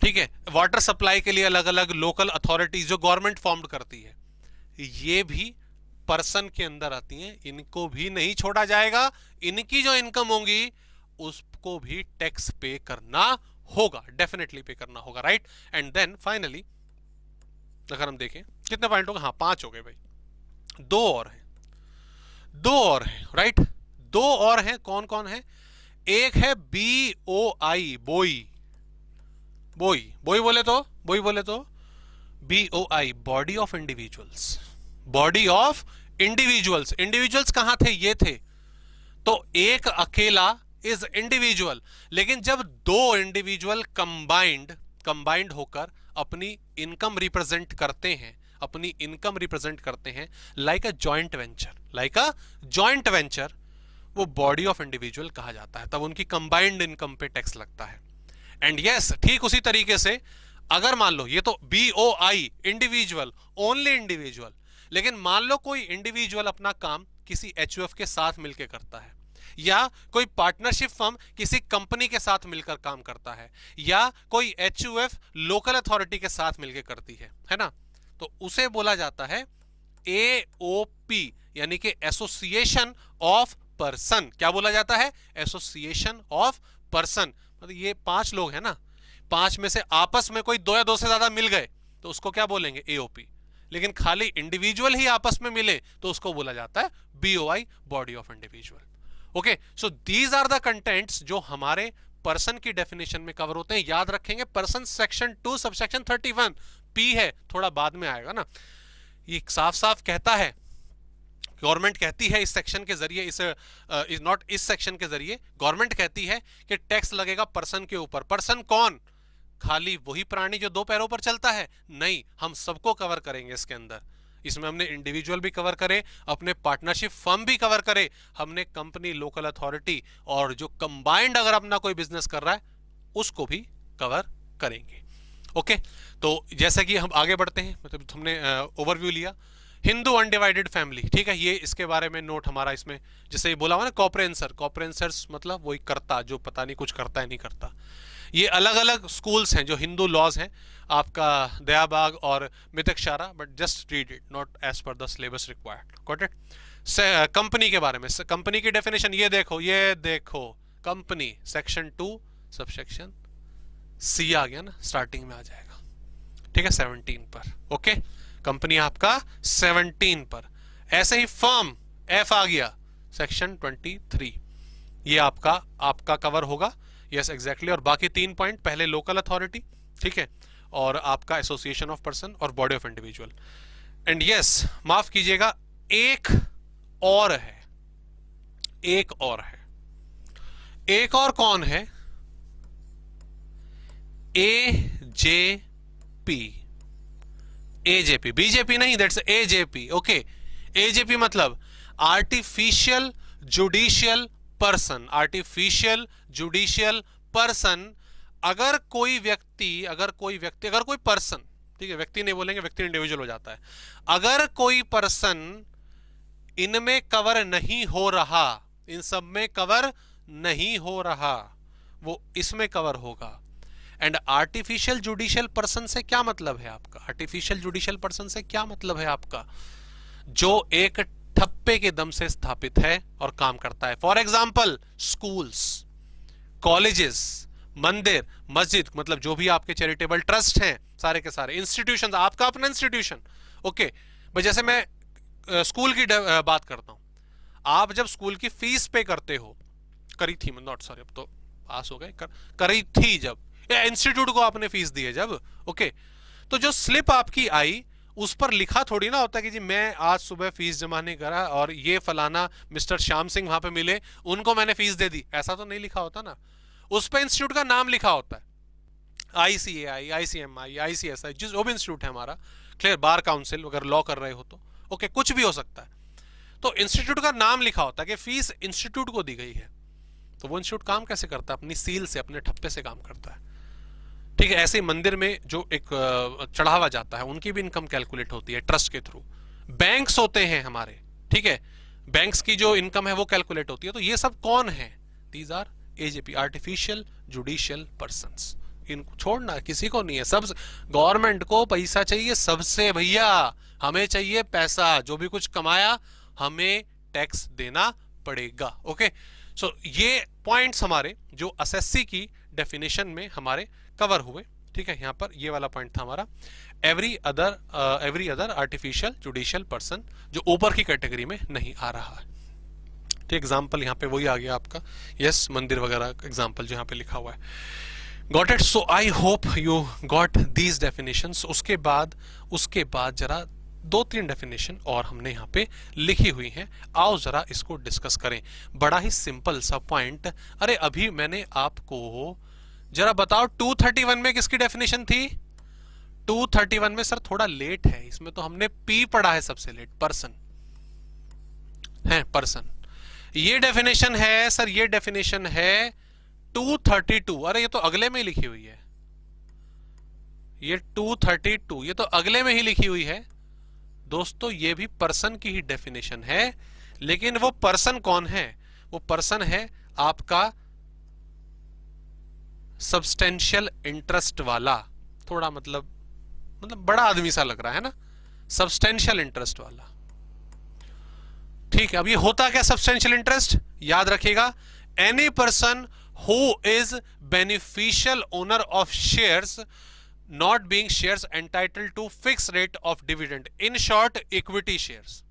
ठीक है, वाटर सप्लाई के लिए अलग अलग लोकल अथॉरिटीज जो गवर्नमेंट फॉर्म्ड करती है, ये भी पर्सन के अंदर आती हैं। इनको भी नहीं छोड़ा जाएगा, इनकी जो इनकम होंगी उसको भी टैक्स पे करना होगा, डेफिनेटली पे करना होगा, राइट। एंड देन फाइनली अगर हम देखें कितने पॉइंट हो गए, हाँ 5 हो गए भाई, दो और हैं, राइट। दो और हैं, कौन कौन है? एक है BOI, बोई, बोई, बोई बोले तो BOI, body of individuals, body of individuals. Individuals कहां थे? ये थे। तो एक अकेला इज इंडिविजुअल, लेकिन जब दो इंडिविजुअल कंबाइंड होकर अपनी इनकम रिप्रेजेंट करते हैं, अपनी इनकम रिप्रेजेंट करते हैं लाइक अ जॉइंट वेंचर, वो बॉडी ऑफ इंडिविजुअल कहा जाता है। तब उनकी कंबाइंड इनकम पे टैक्स लगता है। एंड यस, ठीक उसी तरीके से अगर मान लो, ये तो BOI, इंडिविजुअल, ओनली इंडिविजुअल, लेकिन मान लो कोई इंडिविजुअल अपना काम किसी HUF के साथ मिलकर करता है, या कोई पार्टनरशिप फर्म किसी कंपनी के साथ मिलकर काम करता है, या कोई HUF लोकल अथॉरिटी के साथ मिलकर करती है ना, तो उसे बोला जाता है AOP, यानी कि एसोसिएशन ऑफ पर्सन। क्या बोला जाता है? Association of person. मतलब ये 5 लोग हैं ना, 5 में से आपस में कोई 2 या 2 से ज्यादा मिल गए तो उसको क्या बोलेंगे? AOP। लेकिन खाली इंडिविजुअल ही आपस में मिले तो उसको बोला जाता है BOI, body of individual. Okay, so these are the contents जो हमारे पर्सन की डेफिनेशन में कवर होते हैं। याद रखेंगे, पर्सन सेक्शन 2 सबसेक्शन 31 P है, थोड़ा बाद में आएगा ना। ये साफ साफ कहता है, गवर्नमेंट कहती है इस सेक्शन के जरिए, इस सेक्शन के जरिए गवर्नमेंट कहती है कि टैक्स लगेगा पर्सन के ऊपर। पर्सन कौन? खाली वही प्राणी जो 2 पैरों पर चलता है? नहीं, हम सबको कवर करेंगे इसके अंदर। इसमें हमने इंडिविजुअल भी कवर करे, अपने पार्टनरशिप फर्म भी कवर करे, हमने कंपनी, लोकल अथॉरिटी और जो कंबाइंड अगर अपना कोई बिजनेस कर रहा है उसको भी कवर करेंगे। ओके, तो जैसे कि हम आगे बढ़ते हैं, मतलब हमने ओवरव्यू लिया हिंदू अनडिवाइडेड फैमिली, ठीक है, ये इसके बारे में नोट हमारा इसमें, जैसे ये बोला हुआ ना कॉपरेंसर्स, मतलब वही करता जो पता नहीं कुछ करता है नहीं करता। ये अलग अलग स्कूल्स हैं जो हिंदू लॉज हैं, आपका दयाबाग और Mitakshara, but just read it, not as per the syllabus required. Got it? Company के बारे में, कंपनी की डेफिनेशन ये देखो, कंपनी सेक्शन 2 सबसेक्शन C आ गया ना, स्टार्टिंग में आ जाएगा, ठीक है, 17 पर। ओके, कंपनी आपका 17 पर। ऐसे ही फर्म F आ गया सेक्शन 23, ये आपका कवर होगा। Yes exactly. और बाकी 3 पॉइंट, पहले लोकल अथॉरिटी, ठीक है, और आपका एसोसिएशन ऑफ पर्सन और body of individual. And yes, माफ कीजिएगा, एक और कौन है? AJP, BJP नहीं, दैट्स AJP। ओके, AJP मतलब artificial judicial person. Artificial judicial person, अगर कोई पर्सन, ठीक है, व्यक्ति नहीं बोलेंगे, व्यक्ति इंडिविजुअल हो जाता है। अगर कोई पर्सन इनमें कवर नहीं हो रहा, इन सब में कवर नहीं हो रहा, वो इसमें कवर होगा। एंड आर्टिफिशियल जुडिशियल पर्सन से क्या मतलब है आपका? आर्टिफिशियल जुडिशियल पर्सन से क्या मतलब है आपका? जो एक ठप्पे के दम से स्थापित है और काम करता है। फॉर एग्जाम्पल, स्कूल्स, कॉलेजेस, मंदिर, मस्जिद, मतलब जो भी आपके चैरिटेबल ट्रस्ट हैं, सारे के सारे इंस्टीट्यूशन, आपका अपना इंस्टीट्यूशन। ओके, जैसे मैं स्कूल की बात करता हूं, आप जब स्कूल की फीस पे करते हो, करी थी, नॉट सॉरी, अब तो पास हो गए, करी थी जब, या इंस्टीट्यूट को आपने फीस दी है जब, ओके, तो जो स्लिप आपकी आई उस पर लिखा थोड़ी ना होता कि जी मैं आज सुबह फीस जमा नहीं करा और ये फलाना मिस्टर श्याम सिंह वहां पे मिले, उनको मैंने फीस दे दी, ऐसा तो नहीं लिखा होता ना। उस पर इंस्टीट्यूट का नाम लिखा होता है, ICAI, ICMI, ICSI, जो भी इंस्टीट्यूट है हमारा, क्लियर, बार काउंसिल, अगर लॉ कर रहे हो तो ओके, कुछ भी हो सकता है। तो इंस्टीट्यूट का नाम लिखा होता है कि फीस इंस्टीट्यूट को दी गई है। तो वो इंस्टीट्यूट काम कैसे करता है? अपनी सील से, अपने ठप्पे से काम करता है, ठीक है। ऐसे ही मंदिर में जो एक चढ़ावा जाता है, उनकी भी इनकम कैलकुलेट होती है ट्रस्ट के थ्रू। बैंक्स होते हैं हमारे, ठीक है, बैंक्स की जो इनकम है वो कैलकुलेट होती है। तो ये सब कौन है? These are AJP, artificial judicial persons. इनको छोड़ना किसी को नहीं है, सब गवर्नमेंट को पैसा चाहिए सबसे, भैया हमें चाहिए पैसा, जो भी कुछ कमाया हमें टैक्स देना पड़ेगा। ओके, सो ये पॉइंट्स हमारे जो SSC की डेफिनेशन में हमारे कवर हुए, ठीक है। यहां पर ये वाला पॉइंट था हमारा, every other artificial judicial person, जो ऊपर की कैटेगरी में नहीं आ रहा है, तो एग्जाम्पल यहाँ पे वही आ गया आपका, यस, मंदिर वगैरह एग्जाम्पल जो यहाँ पे लिखा हुआ है। Got it? So I hope you got these definitions. उसके बाद जरा 2-3 डेफिनेशन और हमने यहाँ पे लिखी हुई हैं, आओ जरा इसको डिस्कस करें। बड़ा ही सिंपल सा पॉइंट। अरे अभी मैंने आपको जरा बताओ 231 में किसकी डेफिनेशन थी? 231 में सर थोड़ा लेट है, इसमें तो हमने पी पढ़ा है सबसे लेट, पर्सन है, पर्सन। ये डेफिनेशन है सर, ये डेफिनेशन है 232। अरे ये तो अगले में ही लिखी हुई है, ये 232 ये तो अगले में ही लिखी हुई है दोस्तों। ये भी पर्सन की ही डेफिनेशन है, लेकिन वो पर्सन कौन है? वो पर्सन है आपका सब्सटेंशियल इंटरेस्ट वाला। थोड़ा मतलब बड़ा आदमी सा लग रहा है ना, सब्सटेंशियल इंटरेस्ट वाला। ठीक है, अब ये होता क्या सब्सटेंशियल इंटरेस्ट? याद रखिएगा, any person who is beneficial owner of shares not being shares entitled to fixed rate of dividend, in short equity shares,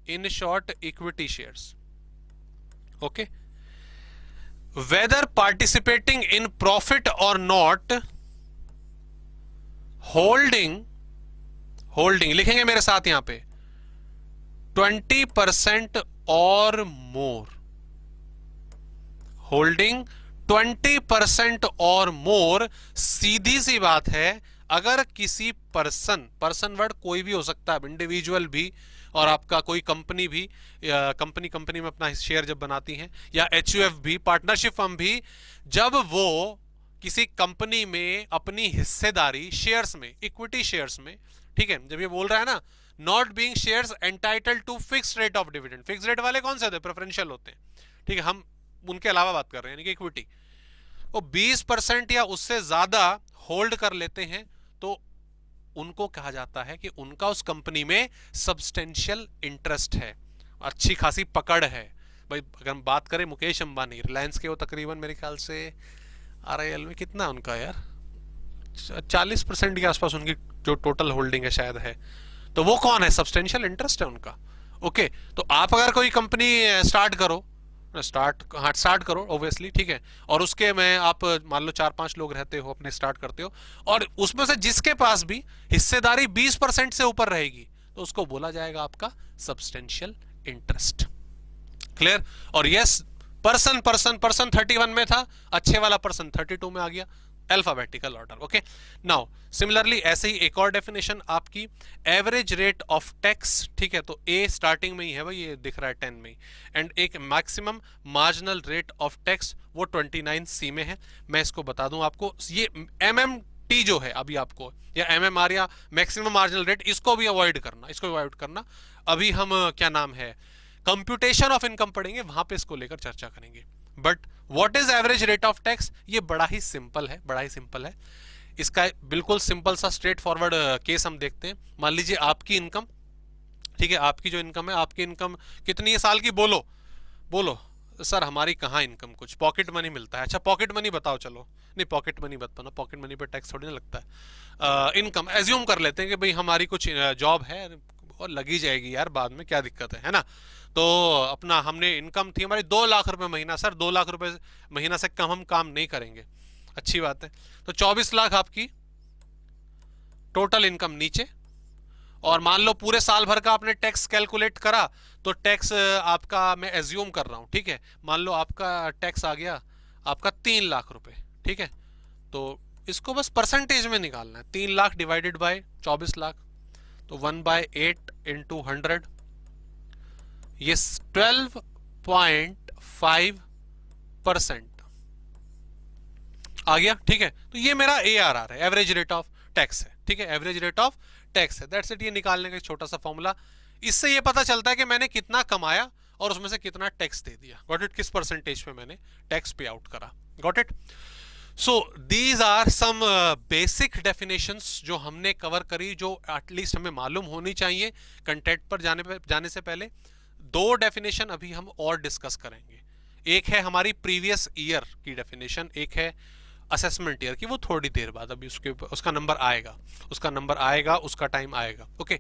in short equity shares, okay, whether participating in profit or not, holding लिखेंगे मेरे साथ यहां पे 20% और मोर, होल्डिंग 20% और मोर। सीधी सी बात है, अगर किसी पर्सन वर्ड कोई भी हो सकता है, इंडिविजुअल भी, और आपका कोई कंपनी भी, कंपनी में अपना शेयर जब बनाती हैं, या एचयूएफ भी, पार्टनरशिप फर्म भी, जब वो किसी कंपनी में अपनी हिस्सेदारी शेयर्स में, इक्विटी शेयर्स में, ठीक है, जब ये बोल रहा है ना not being shares entitled to fixed rate of dividend, fixed rate वाले कौन से होते हैं? प्रेफरेंशियल होते हैं, ठीक है, हम उनके अलावा बात कर रहे हैं, यानी कि इक्विटी, वो 20% या उससे ज्यादा होल्ड कर लेते हैं, तो उनको कहा जाता है कि उनका उस कंपनी में सब्सटेंशियल इंटरेस्ट है, अच्छी खासी पकड़ है। भाई अगर हम बात करें मुकेश अंबानी, रिलायंस के, वो तकरीबन मेरे ख्याल से आरआईएल में कितना उनका यार 40% के आसपास उनकी जो टोटल होल्डिंग है शायद है, तो वो कौन है? सब्सटेंशियल इंटरेस्ट है उनका। ओके, तो आप अगर कोई कंपनी स्टार्ट करो ऑब्वियसली, ठीक है, और उसके में आप मान लो 4-5 लोग रहते हो, अपने स्टार्ट करते हो, और उसमें से जिसके पास भी हिस्सेदारी 20% से ऊपर रहेगी, तो उसको बोला जाएगा आपका सब्सटेंशियल इंटरेस्ट। क्लियर? और यस, पर्सन 31 में था, अच्छे वाला पर्सन 32 में आ गया, alphabetical order. Okay, now similarly ऐसे ही एक और डेफिनेशन आपकी, एवरेज रेट ऑफ टैक्स, ठीक है, तो ए स्टार्टिंग में ही है भाई, ये दिख रहा है 10 में, एंड एक maximum marginal rate of tax वो 29C में है। मैं इसको बता दूं आपको, ये MMT जो है अभी आपको, या MMR या मैक्सिमम मार्जिनल रेट, इसको भी अवॉइड करना। अभी हम क्या नाम है, कंप्यूटेशन ऑफ इनकम पढ़ेंगे, वहां पे इसको लेकर चर्चा करेंगे। But what is average rate of tax? ये बड़ा ही सिंपल है। इसका बिल्कुल सिंपल सा स्ट्रेट फॉरवर्ड केस हम देखते हैं। मान लीजिए आपकी इनकम, ठीक है, आपकी जो इनकम है, आपकी इनकम कितनी है साल की? बोलो सर, हमारी कहाँ इनकम, कुछ पॉकेट मनी मिलता है। अच्छा पॉकेट मनी बताओ, चलो नहीं पॉकेट मनी बताओ, पॉकेट मनी पे टैक्स थोड़ी ना लगता है। इनकम एज्यूम कर लेते हैं कि भाई हमारी कुछ जॉब है और लगी जाएगी यार बाद में, क्या दिक्कत है ना। तो अपना हमने इनकम थी हमारी 2 लाख रुपए महीना। सर 2 लाख रुपए महीना से कम हम काम नहीं करेंगे, अच्छी बात है। तो 24 लाख आपकी टोटल इनकम नीचे, और मान लो पूरे साल भर का आपने टैक्स कैलकुलेट करा, तो टैक्स आपका, मैं एज्यूम कर रहा हूं, ठीक है, मान लो आपका टैक्स आ गया आपका 3 लाख रुपए, ठीक है, तो इसको बस परसेंटेज में निकालना है। 3 लाख डिवाइडेड बाय 24 लाख, तो 1/8 इंटू 100, ये 12.5% आ गया, ठीक है। तो ये मेरा ARR है, एवरेज रेट ऑफ टैक्स है, ठीक है, एवरेज रेट ऑफ टैक्स है। That's it. ये निकालने का एक छोटा सा फॉर्मूला, इससे ये पता चलता है कि मैंने कितना कमाया और उसमें से कितना टैक्स दे दिया। Got it? किस परसेंटेज पे मैंने टैक्स पे आउट करा। Got it? So these are some basic definitions जो हमने कवर करी, जो एटलीस्ट हमें मालूम होनी चाहिए कंटेंट पर जाने से पहले। 2 डेफिनेशन अभी हम और डिस्कस करेंगे। एक है हमारी प्रीवियस ईयर की डेफिनेशन, एक है असेसमेंट ईयर की, वो थोड़ी देर बाद, अभी उसका नंबर आएगा, उसका टाइम आएगा। ओके,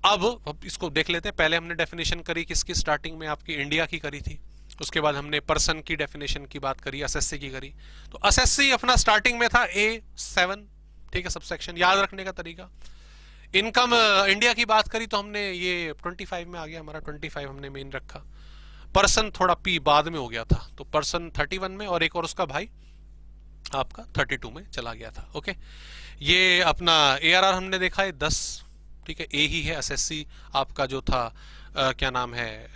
अब इसको देख लेते हैं। पहले हमने डेफिनेशन करी किसकी, स्टार्टिंग में आपकी इंडिया की करी थी, उसके बाद हमने पर्सन की डेफिनेशन की बात करी, एसएससी की करी। तो एसएससी अपना स्टार्टिंग में था A7, ठीक है, सबसेक्शन याद रखने का तरीका। इनकम इंडिया की बात करी तो हमने ये 25 में आ गया हमारा, 25 हमने मेन रखा। पर्सन थोड़ा पी बाद में हो गया था, तो पर्सन 31 में, और एक और उसका भाई आपका 32 में चला गया था। ओके, ये अपना ARR हमने देखा है 10, ठीक है, ए ही है। एसएससी आपका जो था क्या नाम है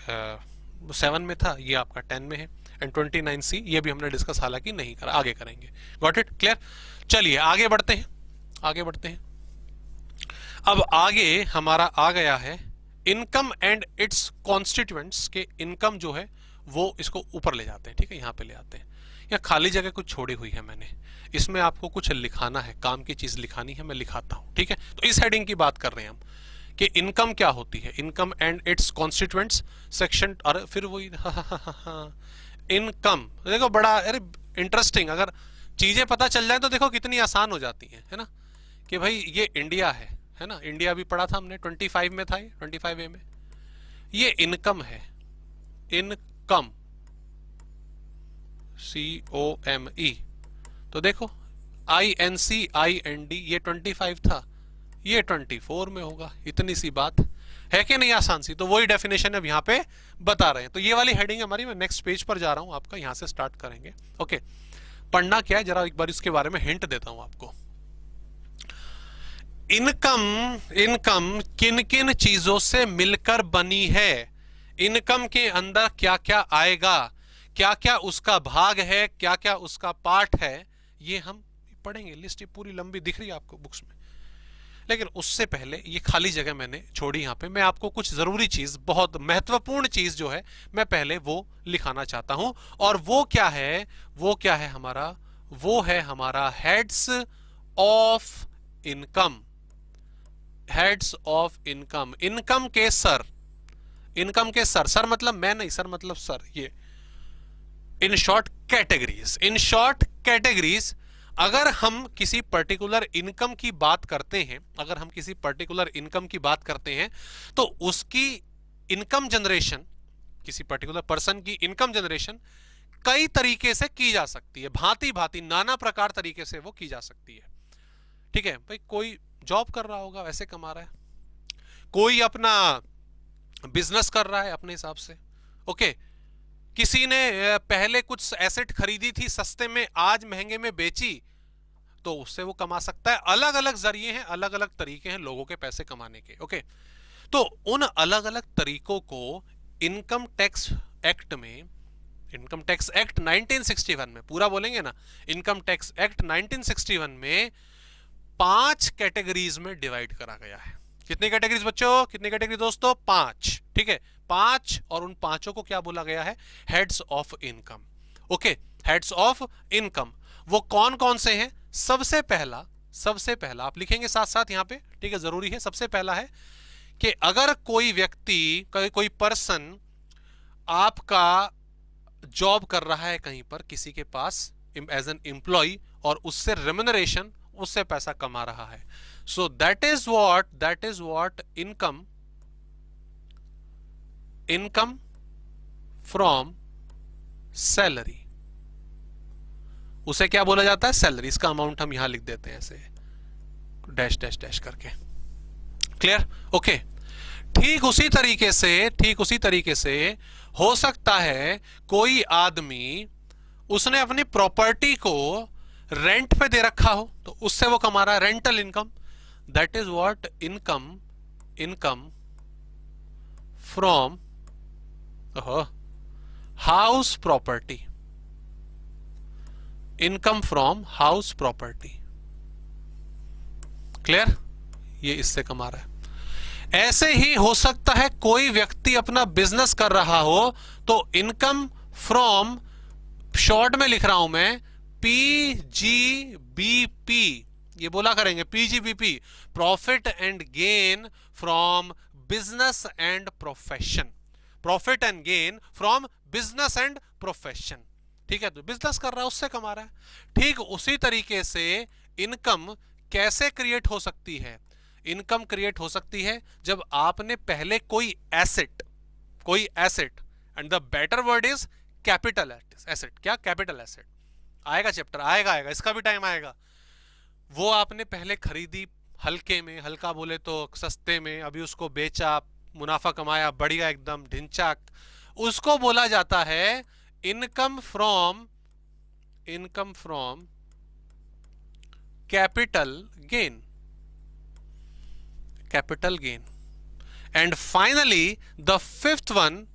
7 में था, ये आपका 10 में है। एंड 29C ये भी हमने डिस्कस हालांकि नहीं करा, आगे करेंगे। Got it, clear. चलिए आगे बढ़ते हैं, आगे बढ़ते हैं। अब आगे हमारा आ गया है इनकम एंड इट्स कॉन्स्टिट्यूएंट्स के। इनकम जो है वो इसको ऊपर ले जाते हैं, ठीक है, यहाँ पे ले आते हैं। या खाली जगह कुछ छोड़ी हुई है मैंने, इसमें आपको कुछ लिखाना है, काम की चीज लिखानी है, मैं लिखाता हूं, ठीक है। तो इस हेडिंग की बात कर रहे हैं हम कि इनकम क्या होती है, income and it's constituents section. अरे फिर वही इनकम, देखो बड़ा अरे इंटरेस्टिंग, अगर चीजें पता चल जाए तो देखो कितनी आसान हो जाती है ना। कि भाई ये इंडिया है ना, इंडिया भी पढ़ा था हमने, 25 में था ये, 25A में। ये इनकम है, इनकम COME, तो देखो INCIND, ये 25 था, ये 24 में होगा। इतनी सी बात है कि नहीं, आसान सी। तो वही डेफिनेशन अब यहाँ पे बता रहे हैं। तो ये वाली हेडिंग हमारी, मैं नेक्स्ट पेज पर जा रहा हूं आपका, यहां से स्टार्ट करेंगे। ओके, पढ़ना क्या है जरा एक बार इसके बारे में हिंट देता हूं आपको। इनकम किन किन चीजों से मिलकर बनी है, इनकम के अंदर क्या क्या आएगा, क्या क्या उसका भाग है, क्या क्या उसका पार्ट है, ये हम पढ़ेंगे। लिस्ट पूरी लंबी दिख रही है आपको बुक्स में, लेकिन उससे पहले ये खाली जगह मैंने छोड़ी यहाँ पे। मैं आपको कुछ जरूरी चीज, बहुत महत्वपूर्ण चीज जो है, मैं पहले वो लिखाना चाहता हूं। और वो क्या है, वो क्या है हमारा, वो है हमारा heads of income. Heads of income, income के सर, इनकम के सर, सर मतलब मैं नहीं, सर मतलब सर। ये in short categories, in short categories. अगर हम किसी पर्टिकुलर इनकम की बात करते हैं, अगर हम किसी पर्टिकुलर इनकम की बात करते हैं, तो उसकी इनकम जनरेशन, किसी पर्टिकुलर पर्सन की इनकम जनरेशन कई तरीके से की जा सकती है, भांति भांति नाना प्रकार तरीके से वो की जा सकती है। ठीक है भाई, कोई जॉब कर रहा होगा वैसे कमा रहा है, कोई अपना बिजनेस कर रहा है अपने हिसाब से। ओके, किसी ने पहले कुछ एसेट खरीदी थी सस्ते में, आज महंगे में बेची, तो उससे वो कमा सकता है। अलग अलग जरिए हैं, अलग अलग तरीके हैं लोगों के पैसे कमाने के। ओके, तो उन अलग अलग तरीकों को इनकम टैक्स एक्ट में, इनकम टैक्स एक्ट 1961 में, पूरा बोलेंगे ना, इनकम टैक्स एक्ट 1961 में 5 कैटेगरीज में डिवाइड करा गया है। कितनी कैटेगरीज बच्चों, कितनी कैटेगरी दोस्तों, 5। ठीक है, 5, और उन पांचों को क्या बोला गया है, heads of income. Okay, heads of income वो कौन कौन से हैं? सबसे पहला आप लिखेंगे साथ साथ यहां पे, ठीक है, जरूरी है। सबसे पहला है कि अगर कोई व्यक्ति, कोई पर्सन आपका जॉब कर रहा है कहीं पर किसी के पास एज एन एम्प्लॉय, और उससे रेम्युनरेशन, उससे पैसा कमा रहा है, so that is what income from salary, उसे क्या बोला जाता है, सैलरी। इसका अमाउंट हम यहां लिख देते हैं ऐसे डैश डैश डैश करके। क्लियर? ओके, ठीक उसी तरीके से हो सकता है कोई आदमी, उसने अपनी प्रॉपर्टी को रेंट पे दे रखा हो, तो उससे वो कमा रहा है, rental income. That is what income from house property, income from house property. Clear? ये इससे कमा रहा है। ऐसे ही हो सकता है कोई व्यक्ति अपना बिजनेस कर रहा हो, तो इनकम फ्रॉम, शॉर्ट में लिख रहा हूं मैं, PGBP, ये बोला करेंगे PGBP, profit and gain from business and profession, profit and gain from business and profession. ठीक है, तो बिजनेस कर रहा है, उससे कमा रहा है। ठीक उसी तरीके से इनकम कैसे क्रिएट हो सकती है, इनकम क्रिएट हो सकती है जब आपने पहले कोई asset and the better word is capital asset. क्या? Capital asset. आएगा चैप्टर, आएगा इसका भी टाइम आएगा। वो आपने पहले खरीदी हल्के में, हल्का बोले तो सस्ते में, अभी उसको बेचा, मुनाफा कमाया, बढ़िया एकदम ढिंचाक, उसको बोला जाता है income from capital gain. And finally the fifth one,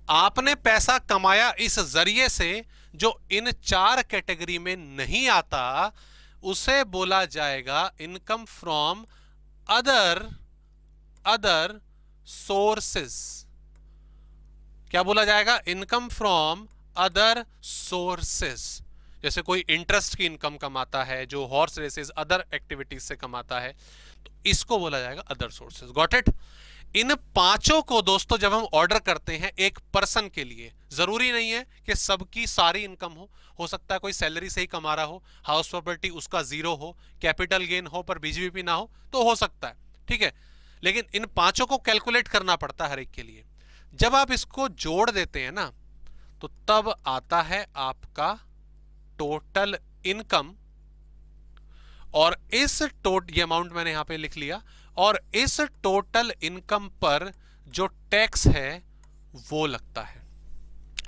आपने पैसा कमाया इस जरिए से जो इन 4 कैटेगरी में नहीं आता, उसे बोला जाएगा इनकम फ्रॉम अदर सोर्सेस। क्या बोला जाएगा? Income from other sources. जैसे कोई इंटरेस्ट की इनकम कमाता है, जो हॉर्स रेसेस अदर एक्टिविटीज से कमाता है, तो इसको बोला जाएगा अदर सोर्सेस। Got it? इन 5 को दोस्तों जब हम ऑर्डर करते हैं एक पर्सन के लिए, जरूरी नहीं है कि सबकी सारी इनकम हो सकता है कोई सैलरी से ही कमा रहा हो, हाउस प्रॉपर्टी उसका 0 हो, कैपिटल गेन हो पर बीजीबीपी ना हो, तो हो सकता है, ठीक है। लेकिन इन 5 को कैलकुलेट करना पड़ता है हर एक के लिए। जब आप इसको जोड़ देते हैं ना, तो तब आता है आपका टोटल इनकम, और इस ये अमाउंट मैंने यहां पे लिख लिया, और इस टोटल इनकम पर जो टैक्स है वो लगता है।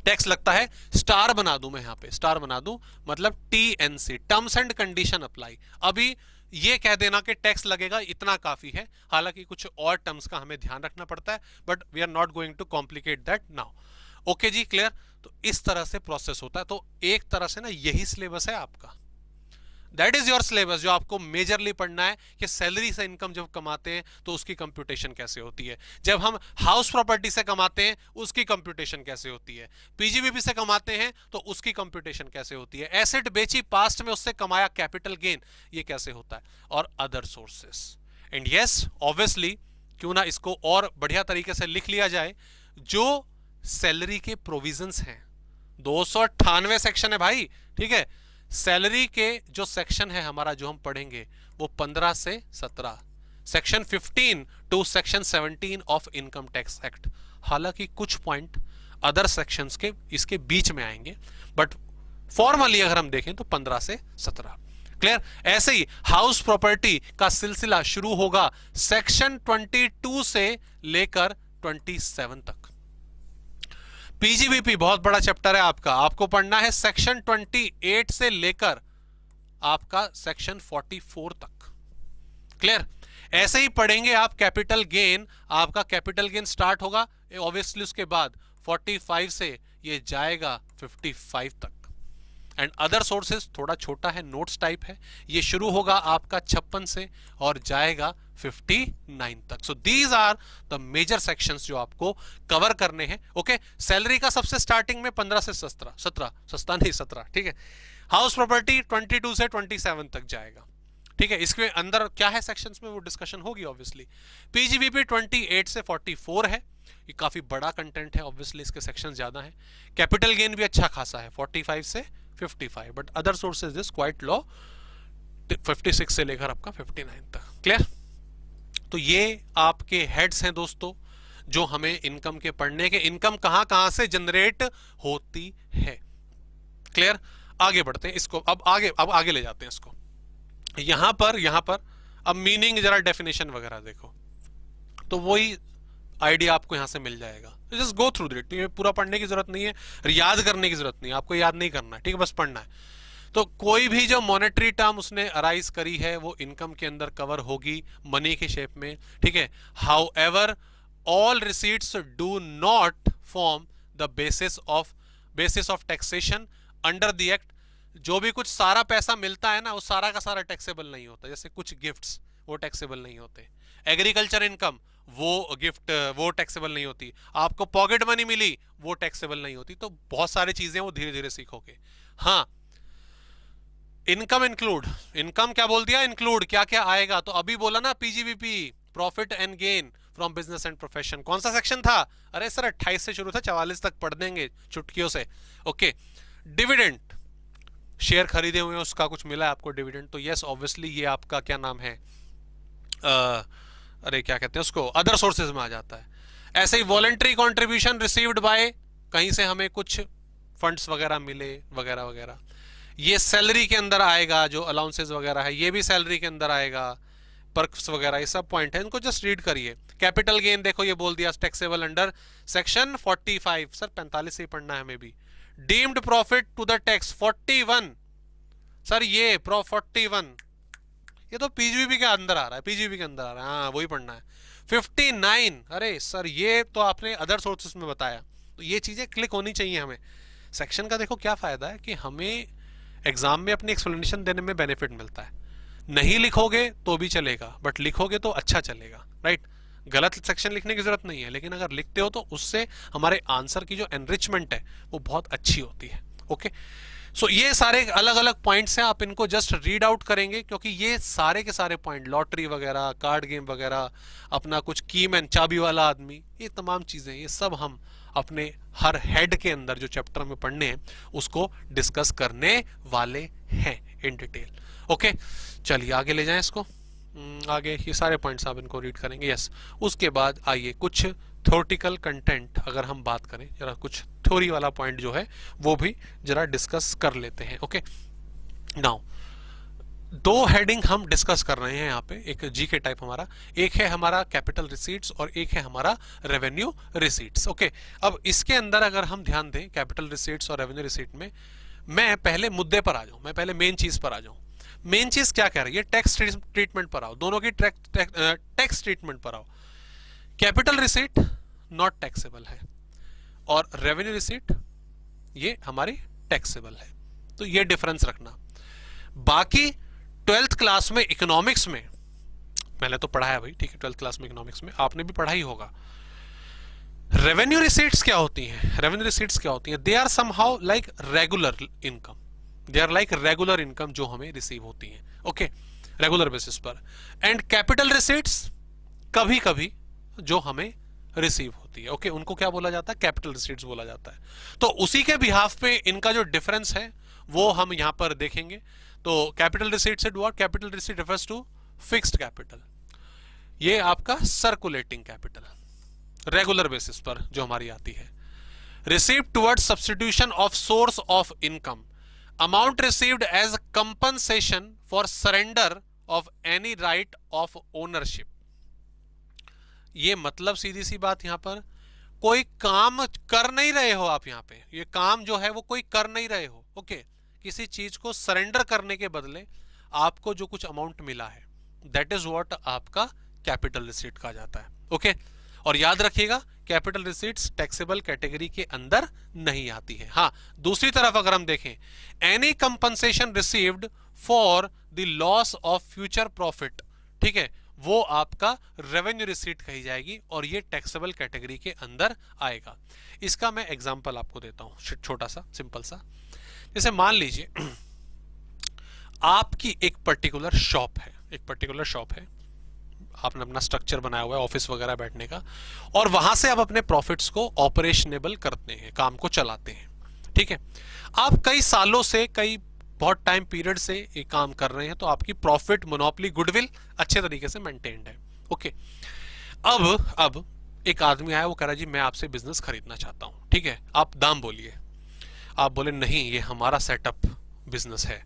टैक्स लगता है, स्टार बना दूं मैं यहां पे, स्टार बना दूं मतलब TNC, terms and condition apply. अभी ये कह देना कि टैक्स लगेगा इतना काफी है, हालांकि कुछ और टर्म्स का हमें ध्यान रखना पड़ता है, but we are not going to complicate that now. Okay ji, clear? तो इस तरह से प्रोसेस होता है। तो एक तरह से ना यही सिलेबस है आपका, दैट इज योर सिलेबस, जो आपको मेजरली पढ़ना है कि सैलरी से इनकम जब कमाते हैं तो उसकी कंप्यूटेशन कैसे होती है, जब हम हाउस प्रॉपर्टी से कमाते हैं उसकी कंप्यूटेशन कैसे होती है, पीजीबीपी से कमाते हैं तो उसकी कंप्यूटेशन कैसे होती है, एसेट बेची पास्ट में उससे कमाया कैपिटल गेन, ये कैसे होता है, और other sources. And yes obviously, क्यों ना इसको और बढ़िया तरीके से लिख लिया जाए, जो सैलरी के प्रोविजंस हैं, 298 सेक्शन है भाई, ठीक है। सैलरी के जो सेक्शन है हमारा, जो हम पढ़ेंगे, वो 15 से 17, section 15 to section 17 of income tax act. हालांकि कुछ पॉइंट अदर सेक्शंस के इसके बीच में आएंगे, बट फॉर्मली अगर हम देखें तो 15 से 17। क्लियर? ऐसे ही हाउस प्रॉपर्टी का सिलसिला शुरू होगा सेक्शन 22 से लेकर 27 तक। पीजीबीपी बहुत बड़ा चैप्टर है आपका, आपको पढ़ना है सेक्शन 28 से लेकर आपका सेक्शन 44 तक। क्लियर? ऐसे ही पढ़ेंगे आप कैपिटल गेन, आपका कैपिटल गेन स्टार्ट होगा ऑब्वियसली उसके बाद 45 से ये जाएगा 55 तक। एंड अदर सोर्सेस थोड़ा छोटा है, नोट्स टाइप है, ये शुरू होगा आपका 56 से और जाएगा 59 तक। So these are the major sections जो आपको कवर करने हैं। ओके, सैलरी का सबसे स्टार्टिंग में 15 से 17, सस्ता नहीं 17, ठीक है। हाउस प्रॉपर्टी 22 से 27 तक जाएगा, ठीक है। इसके अंदर क्या है सेक्शंस में वो डिस्कशन होगी ऑब्वियसली। पीजीबीपी 28 से 44 है, ये काफी बड़ा कंटेंट है ऑब्वियसली, इसके सेक्शन ज्यादा हैं। कैपिटल गेन भी अच्छा खासा है 45 से 55, but other sources is quite low 56 से लेकर आपका 59 तक। क्लियर? तो ये आपके हेड्स हैं दोस्तों, जो हमें इनकम के पढ़ने के, इनकम कहां कहां से जनरेट होती है। क्लियर? आगे बढ़ते हैं, इसको अब आगे ले जाते हैं इसको। यहां पर अब मीनिंग जरा डेफिनेशन वगैरह देखो, तो वही आइडिया आपको यहां से मिल जाएगा। जस्ट गो थ्रू इट, ये पूरा पढ़ने की जरूरत नहीं है, याद करने की जरूरत नहीं है, आपको याद नहीं करना है, ठीक है, बस पढ़ना है। तो कोई भी जो मॉनेटरी टर्म उसने अराइज करी है वो इनकम के अंदर कवर होगी मनी के शेप में, ठीक है। How ever all receipts do not form the basis of taxation under the act. जो भी कुछ सारा पैसा मिलता है ना, वो सारा का सारा टैक्सेबल नहीं होता। जैसे कुछ गिफ्ट्स वो टैक्सेबल नहीं होते, एग्रीकल्चर इनकम वो गिफ्ट वो टैक्सेबल नहीं होती, आपको पॉकेट मनी मिली वो टैक्सेबल नहीं होती। तो बहुत सारी चीजें वो धीरे धीरे सीखोगे। हाँ, इनकम इंक्लूड, इनकम क्या बोल दिया, इंक्लूड क्या क्या आएगा। तो अभी बोला ना PGBP, profit and gain from business and profession, कौन सा सेक्शन था? अरे सर 28 से शुरू था, 44 तक पढ़ देंगे चुटकियों से। ओके, डिविडेंड, शेयर खरीदे हुए हैं उसका कुछ मिला है आपको डिविडेंड, तो यस ऑब्वियसली ये आपका क्या नाम है, अरे क्या कहते हैं उसको, अदर सोर्सेज में आ जाता है। ऐसे ही वॉलेंट्री कॉन्ट्रीब्यूशन रिसीव्ड बाय, कहीं से हमें कुछ फंड्स वगैरह मिले वगैरह वगैरह, ये सैलरी के अंदर आएगा। जो अलाउंसेस वगैरह है ये भी सैलरी के अंदर आएगा। पर्क्स वगैरह ये सब पॉइंट है, इनको जस्ट रीड करिए। कैपिटल गेन देखो ये बोल दिया टैक्सेबल अंडर सेक्शन 45, सर 45 से ही पढ़ना है हमें भी। Deemed profit to the tax 41, sir ये प्रो 41 ये तो पीजीबी के अंदर आ रहा है, पीजीबी के अंदर आ रहा है, हाँ वही पढ़ना है। 59, अरे सर ये तो आपने अदर सोर्सेस में बताया, तो ये चीजें क्लिक होनी चाहिए हमें। सेक्शन का देखो क्या फायदा है कि हमें एग्जाम में अपनी एक्सप्लेनेशन देने में बेनिफिट मिलता है। नहीं लिखोगे तो भी चलेगा, बट लिखोगे तो अच्छा चलेगा, राइट। गलत सेक्शन लिखने की जरूरत नहीं है, लेकिन अगर लिखते हो तो उससे हमारे आंसर की जो एनरिचमेंट है वो बहुत अच्छी होती है। ओके, सो ये सारे अलग अलग पॉइंट्स हैं, आप इनको जस्ट रीड आउट करेंगे, क्योंकि ये सारे के सारे पॉइंट, लॉटरी वगैरह, कार्ड गेम वगैरह, अपना कुछ कीमैन चाबी वाला आदमी, ये तमाम चीजें, ये सब हम अपने हर हेड के अंदर जो चैप्टर में पढ़ने हैं उसको डिस्कस करने वाले हैं इन डिटेल। ओके, चलिए आगे ले जाएं इसको। आगे ये सारे पॉइंट्स आप इनको रीड करेंगे। यस, उसके बाद आइए कुछ थ्योरेटिकल कंटेंट अगर हम बात करें, जरा कुछ थ्योरी वाला पॉइंट जो है वो भी जरा डिस्कस कर लेते हैं। ओके, नाउ दो हेडिंग हम डिस्कस कर रहे हैं यहाँ पे, एक जी के टाइप हमारा, एक है हमारा कैपिटल रिसीट्स और एक है हमारा रेवेन्यू रिसीट्स। ओके, अब इसके अंदर अगर हम ध्यान दें कैपिटल रिसीट्स और रेवेन्यू रिसीट में, मैं पहले मुद्दे पर आ जाऊं, मैं पहले मेन चीज पर आ जाऊं। मेन चीज क्या कह रही है, टैक्स ट्रीटमेंट पर आओ, दोनों की टैक्स ट्रीटमेंट पर आओ। कैपिटल रिसीट नॉट टैक्सेबल है और रेवेन्यू रिसीट ये हमारी टैक्सेबल है, तो ये डिफरेंस रखना। बाकी 12th क्लास में इकोनॉमिक्स में मैंने तो पढ़ा है भाई, ठीक है, 12th क्लास में इकोनॉमिक्स में आपने भी पढ़ा ही होगा। रेवेन्यू रिसीट्स क्या होती हैं? रेवेन्यू रिसीट्स क्या होती हैं? They are somehow like regular income, they are like regular income जो हमें रिसीव होती हैं, ओके, रेगुलर बेसिस पर। एंड कैपिटल रिसीट्स कभी कभी जो हमें रिसीव होती है, ओके, उनको क्या बोला जाता है? कैपिटल रिसीट्स बोला जाता है। तो उसी के बिहाफ पे इनका जो डिफरेंस है वो हम यहां पर देखेंगे। तो कैपिटल रिसीट से what? Capital receipt refers to fixed capital, ये आपका सर्कुलेटिंग कैपिटल रेगुलर बेसिस पर जो हमारी आती है। Received towards substitution of source of income, amount received as compensation for surrender of any right of ownership. ये मतलब सीधी सी बात, यहां पर कोई काम कर नहीं रहे हो आप, यहां पे ये काम जो है वो कोई कर नहीं रहे हो, ओके, किसी चीज को सरेंडर करने के बदले आपको जो कुछ अमाउंट मिला है, दैट इज व्हाट आपका कैपिटल रिसीट कहा जाता है, ओके। और याद रखिएगा कैपिटल रिसीट्स टैक्सेबल कैटेगरी के अंदर नहीं आती है। हाँ, दूसरी तरफ अगर हम देखें, any compensation received for the loss of future profit, ठीक है, वो आपका रेवेन्यू रिसीट कही जाएगी और ये टैक्सेबल कैटेगरी के अंदर आएगा। इसका मैं एग्जांपल आपको देता हूं, छोटा सा सिंपल सा। जैसे मान लीजिए आपकी एक पर्टिकुलर शॉप है, एक पर्टिकुलर शॉप है, आपने अपना स्ट्रक्चर बनाया हुआ है ऑफिस वगैरह बैठने का, और वहां से आप अपने प्रॉफिट्स को ऑपरेशनेबल करते हैं, काम को चलाते हैं, ठीक है। आप कई सालों से, कई बहुत टाइम पीरियड से ये काम कर रहे हैं, तो आपकी प्रॉफिट, मोनोपोली, गुडविल अच्छे तरीके से मेंटेन्ड है, ओके। अब एक आदमी आया, वो कह रहा जी मैं आपसे बिजनेस खरीदना चाहता हूं, ठीक है, आप दाम बोलिए। आप बोले नहीं, ये हमारा सेटअप बिजनेस है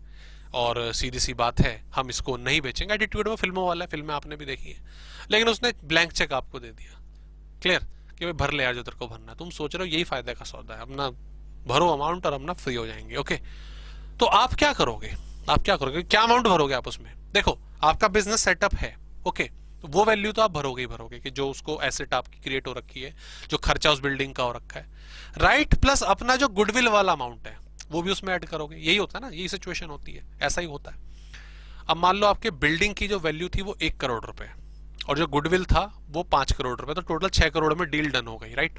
और सीधी सी बात है हम इसको नहीं बेचेंगे। एटीट्यूड में फिल्मों वाला है, फिल्में आपने भी देखी है, लेकिन उसने ब्लैंक चेक आपको दे दिया, क्लियर, कि भाई भर ले यार जो तेरे को भरना है। तुम सोच रहे हो यही फायदे का सौदा है, अपना भरो अमाउंट और अपना फ्री हो जाएंगे, ओके। तो आप क्या करोगे? आप क्या करोगे? क्या अमाउंट भरोगे आप उसमें? देखो आपका बिजनेस सेटअप है, ओके, तो वो वैल्यू तो आप भरोगे ही भरोगे कि जो उसको एसेट आपकी क्रिएट हो रखी है, जो खर्चा उस बिल्डिंग का हो रखा है, राइट, प्लस अपना जो गुडविल वाला अमाउंट है वो भी उसमें ऐड करोगे। यही होता है ना, यही सिचुएशन होती है, ऐसा ही होता है। अब मान लो आपके बिल्डिंग की जो वैल्यू थी वो 1 करोड़ रुपए और जो गुडविल था वो 5 करोड़ रुपए, तो टोटल 6 करोड़ में डील डन हो गई, राइट।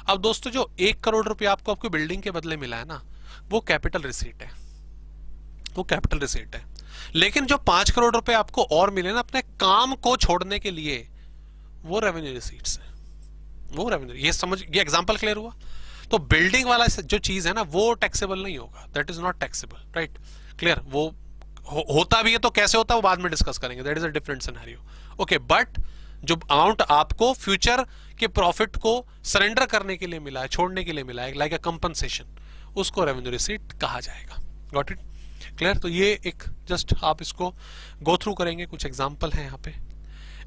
अब दोस्तों जो 1 करोड़ रुपए आपको आपकी बिल्डिंग के बदले मिला है ना, वो कैपिटल रिसीट है, वो कैपिटल रिसीट है। लेकिन जो 5 करोड़ रुपए आपको और मिले ना अपने काम को छोड़ने के लिए, वो रेवेन्यू रिसीट्स है, वो रेवेन्यू। ये समझ, ये एग्जांपल क्लियर हुआ? तो बिल्डिंग वाला जो चीज है ना वो टैक्सेबल नहीं होगा, that is not taxable, right, clear. वो होता भी है तो कैसे होता है वो बाद में डिस्कस करेंगे, that is a different scenario, okay. But जो अमाउंट आपको फ्यूचर के प्रॉफिट को सरेंडर करने के लिए मिला है, छोड़ने के लिए मिला है, लाइक अ कंपनसेशन, उसको रेवेन्यू रिसीट कहा जाएगा। Got it? क्लियर? तो ये एक जस्ट आप इसको गो थ्रू करेंगे, कुछ एग्जांपल हैं यहाँ पे।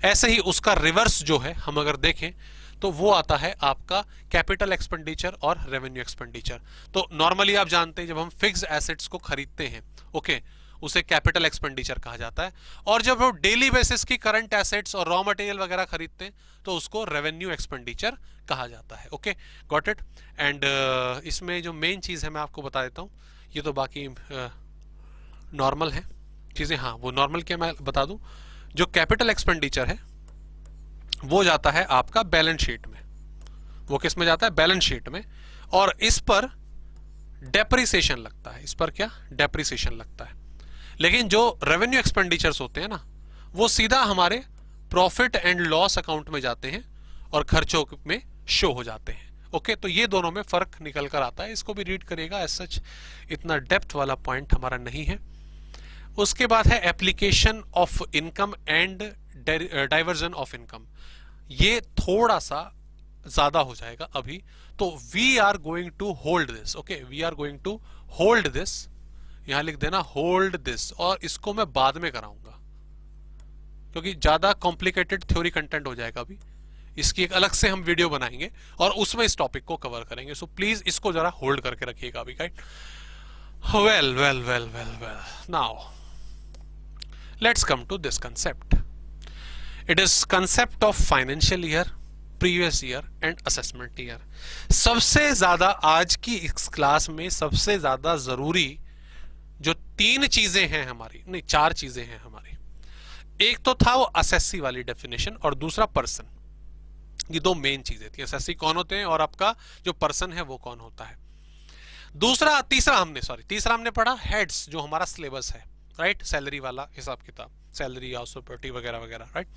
ऐसे ही उसका रिवर्स जो है हम अगर देखें तो वो आता है आपका कैपिटल एक्सपेंडिचर और रेवेन्यू एक्सपेंडिचर। तो नॉर्मली आप जानते हैं जब हम फिक्स एसेट्स को खरीदते हैं, ओके, उसे कैपिटल एक्सपेंडिचर कहा जाता है, और जब हम डेली बेसिस की करंट एसेट्स और रॉ मटेरियल वगैरह खरीदते हैं तो उसको रेवेन्यू एक्सपेंडिचर कहा जाता है। Okay, got it? एंड इसमें जो मेन चीज है मैं आपको बता देता हूँ, ये तो बाकी नॉर्मल है चीजें। हाँ, वो नॉर्मल क्या मैं बता दूं, जो कैपिटल एक्सपेंडिचर है वो जाता है आपका बैलेंस शीट में। वो किस में जाता है? बैलेंस शीट में। और इस पर डेप्रिसिएशन लगता है, इस पर क्या? डेप्रिसिएशन लगता है। लेकिन जो रेवेन्यू एक्सपेंडिचर्स होते हैं ना, वो सीधा हमारे प्रॉफिट एंड लॉस अकाउंट में जाते हैं और खर्चों में शो हो जाते हैं। ओके, तो ये दोनों में फर्क निकल कर आता है। इसको भी रीड करिएगा, एज सच इतना डेप्थ वाला पॉइंट हमारा नहीं है। उसके बाद है application of income and diversion of income. ये थोड़ा सा ज्यादा हो जाएगा अभी, तो we are going to hold this. Okay, we are going to hold this, यहां लिख देना होल्ड दिस, और इसको मैं बाद में कराऊंगा क्योंकि ज्यादा कॉम्प्लिकेटेड थ्योरी कंटेंट हो जाएगा अभी। इसकी एक अलग से हम वीडियो बनाएंगे और उसमें इस टॉपिक को कवर करेंगे। सो प्लीज इसको जरा होल्ड करके रखिएगा अभी, right? Well well well well well, now let's come to this concept. It is concept of financial year, previous year and assessment year. सबसे ज्यादा आज की इस क्लास में सबसे ज्यादा जरूरी जो तीन चीजें हैं हमारी, नहीं चार चीजें हैं हमारी। एक तो था वो असेसी वाली डेफिनेशन, और दूसरा पर्सन। ये दो मेन चीजें थी, असेसी कौन होते हैं और आपका जो पर्सन है वो कौन होता है। तीसरा हमने पढ़ा हेड्स, जो हमारा सिलेबस है, राइट? सैलरी वाला हिसाब किताब, सैलरी, हाउस प्रॉपर्टी वगैरह वगैरह, राइट?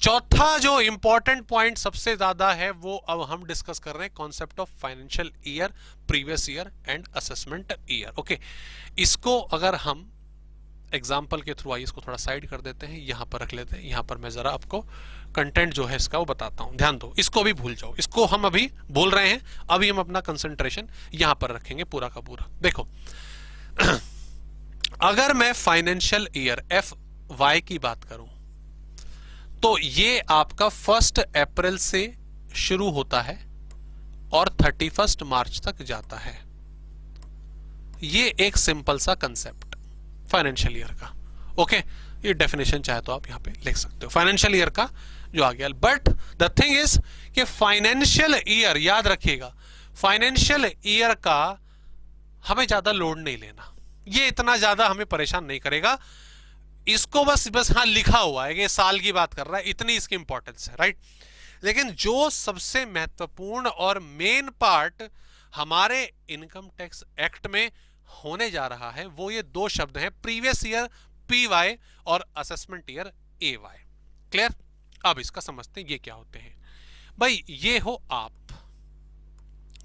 चौथा जो इंपॉर्टेंट पॉइंट सबसे ज्यादा है वो अब हम डिस्कस कर रहे हैं, concept of financial year, previous year and assessment year. Okay, इसको अगर हम एग्जाम्पल के थ्रू, आइए इसको थोड़ा साइड कर देते हैं, यहां पर रख लेते हैं। यहां पर मैं जरा आपको कंटेंट जो है इसका वो बताता हूं, ध्यान दो। इसको भी भूल जाओ, इसको हम अभी भूल रहे हैं, अभी हम अपना कंसंट्रेशन यहां पर रखेंगे पूरा का पूरा। देखो अगर मैं फाइनेंशियल ईयर FY की बात करूं तो ये आपका 1 अप्रैल से शुरू होता है और 31 मार्च तक जाता है। ये एक सिंपल सा कंसेप्ट फाइनेंशियल ईयर का। ओके, ये डेफिनेशन चाहे तो आप यहां पे लिख सकते हो फाइनेंशियल ईयर का जो आ गया। बट द थिंग इज कि फाइनेंशियल ईयर, याद रखिएगा, फाइनेंशियल ईयर का हमें ज्यादा लोड नहीं लेना, ये इतना ज्यादा हमें परेशान नहीं करेगा। इसको बस हाँ लिखा हुआ है कि साल की बात कर रहा है, इतनी इसकी इंपॉर्टेंस है, राइट? लेकिन जो सबसे महत्वपूर्ण और मेन पार्ट हमारे इनकम टैक्स एक्ट में होने जा रहा है वो ये दो शब्द हैं, प्रीवियस ईयर PY और असेसमेंट ईयर AY। क्लियर? अब इसका समझते हैं ये क्या होते हैं। भाई ये हो आप,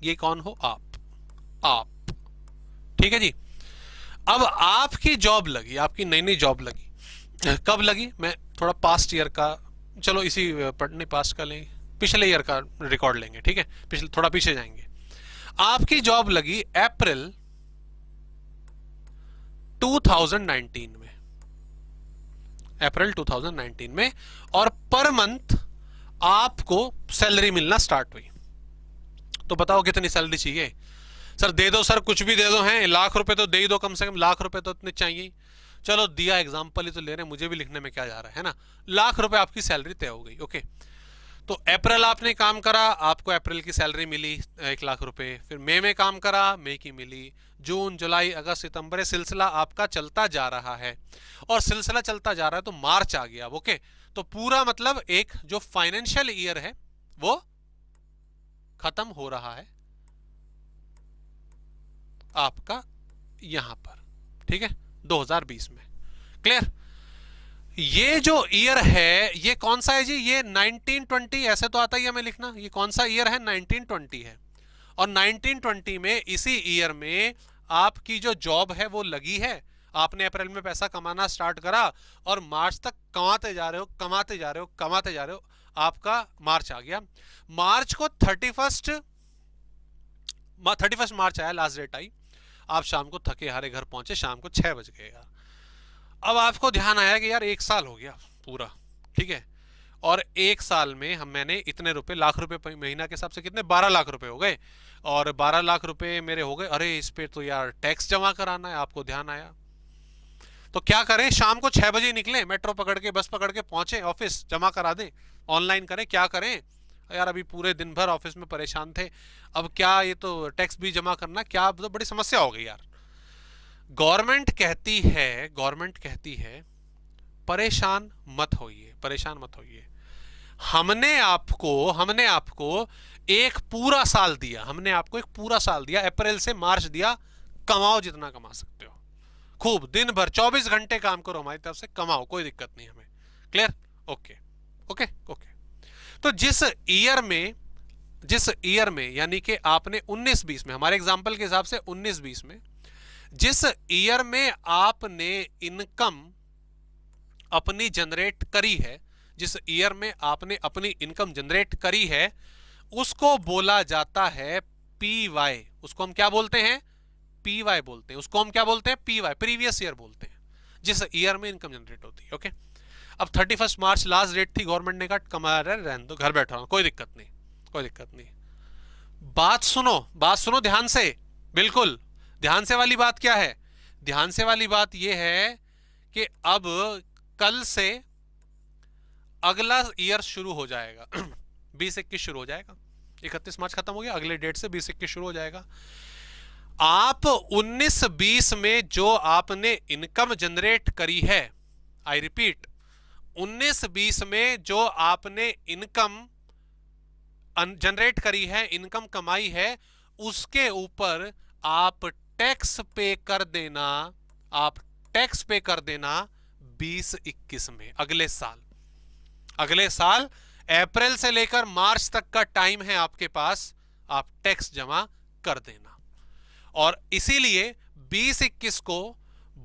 ये कौन हो? आप, ठीक है जी। अब आपकी जॉब लगी, आपकी नई नई जॉब लगी, कब लगी? मैं थोड़ा पास्ट ईयर का, चलो इसी पढ़ने पास्ट का लेंगे, पिछले ईयर का रिकॉर्ड लेंगे, ठीक है? पिछले थोड़ा पीछे जाएंगे। आपकी जॉब लगी अप्रैल 2019 में, अप्रैल 2019 में, और पर मंथ आपको सैलरी मिलना स्टार्ट हुई। तो बताओ कितनी सैलरी चाहिए? सर दे दो सर, कुछ भी दे दो, हैं लाख रुपए तो दे ही दो, कम से कम लाख रुपए तो इतने चाहिए। चलो दिया, एग्जांपल ही तो ले रहे हैं, मुझे भी लिखने में क्या जा रहा है ना। लाख रुपए आपकी सैलरी तय हो गई। ओके, तो अप्रैल आपने काम करा, आपको अप्रैल की सैलरी मिली 1 लाख रुपए। फिर मई में काम करा, मई की मिली। जून, जुलाई, अगस्त, सितंबर, ये सिलसिला आपका चलता जा रहा है, और सिलसिला चलता जा रहा है तो मार्च आ गया। ओके, तो पूरा मतलब एक जो फाइनेंशियल ईयर है वो खत्म हो रहा है आपका यहां पर, ठीक है, 2020 में। क्लियर? ये जो ईयर है ये कौन सा है जी? ये 1920, ऐसे तो आता ही हमें लिखना। ये कौन सा ईयर है? 1920 है। और 1920 में, इसी ईयर में आपकी जो जॉब है वो लगी है, आपने अप्रैल में पैसा कमाना स्टार्ट करा और मार्च तक कमाते जा रहे हो, कमाते जा रहे हो, कमाते जा रहे हो, आपका मार्च आ गया। मार्च को 31 मार्च आया, लास्ट डेट आई, आप शाम को थके हारे घर पहुंचे, शाम को 6 बज गए यार। अब आपको ध्यान आया कि यार 1 साल हो गया पूरा, ठीक है, और 1 साल में मैंने इतने रुपए, लाख रुपए महीना के हिसाब से कितने, 12 लाख रुपए हो गए, और 12 लाख रुपए मेरे हो गए। अरे इस पे तो यार टैक्स जमा कराना है, आपको ध्यान आया। तो क्या करें, शाम को 6 बजे निकले, मेट्रो पकड़ के, बस पकड़ के पहुंचे ऑफिस, जमा करा दें, ऑनलाइन करें, क्या करें यार, अभी पूरे दिन भर ऑफिस में परेशान थे, अब क्या ये तो टैक्स भी जमा करना, क्या तो बड़ी समस्या हो गई यार। गवर्नमेंट कहती है परेशान मत होइए, परेशान मत होइए। हमने आपको एक पूरा साल दिया, हमने आपको एक पूरा साल दिया, अप्रैल से मार्च दिया, कमाओ जितना कमा सकते हो, खूब दिन भर 24 घंटे काम करो, हमारी तरफ से कमाओ, कोई दिक्कत नहीं हमें। क्लियर? Okay okay okay. तो जिस ईयर में यानी कि आपने 19-20 में, हमारे एग्जांपल के हिसाब से 19-20 में, जिस ईयर में आपने इनकम अपनी जनरेट करी है, जिस ईयर में आपने अपनी इनकम जनरेट करी है, उसको बोला जाता है पीवाई। उसको हम क्या बोलते हैं? पीवाई बोलते हैं। उसको हम क्या बोलते हैं? पीवाई, प्रीवियस ईयर बोलते हैं, जिस ईयर में इनकम जनरेट होती है। ओके, अब 31 मार्च लास्ट डेट थी, गवर्नमेंट ने कहा कमा रहे रहने दो, घर बैठा रहो, कोई दिक्कत नहीं, कोई दिक्कत नहीं। बात सुनो ध्यान से, बिल्कुल ध्यान से वाली बात क्या है? ध्यान से वाली बात यह है कि अब कल से अगला ईयर शुरू हो जाएगा 20-21 शुरू हो जाएगा, 31 मार्च खत्म हो गया, अगले डेट से 20-21 शुरू हो जाएगा। आप 19-20 में जो आपने इनकम जनरेट करी है, आई रिपीट, 19-20 में जो आपने इनकम जनरेट करी है, इनकम कमाई है, उसके ऊपर आप टैक्स पे कर देना, आप टैक्स पे कर देना 20-21 में, अगले साल अप्रैल से लेकर मार्च तक का टाइम है आपके पास, आप टैक्स जमा कर देना। और इसीलिए 20-21 को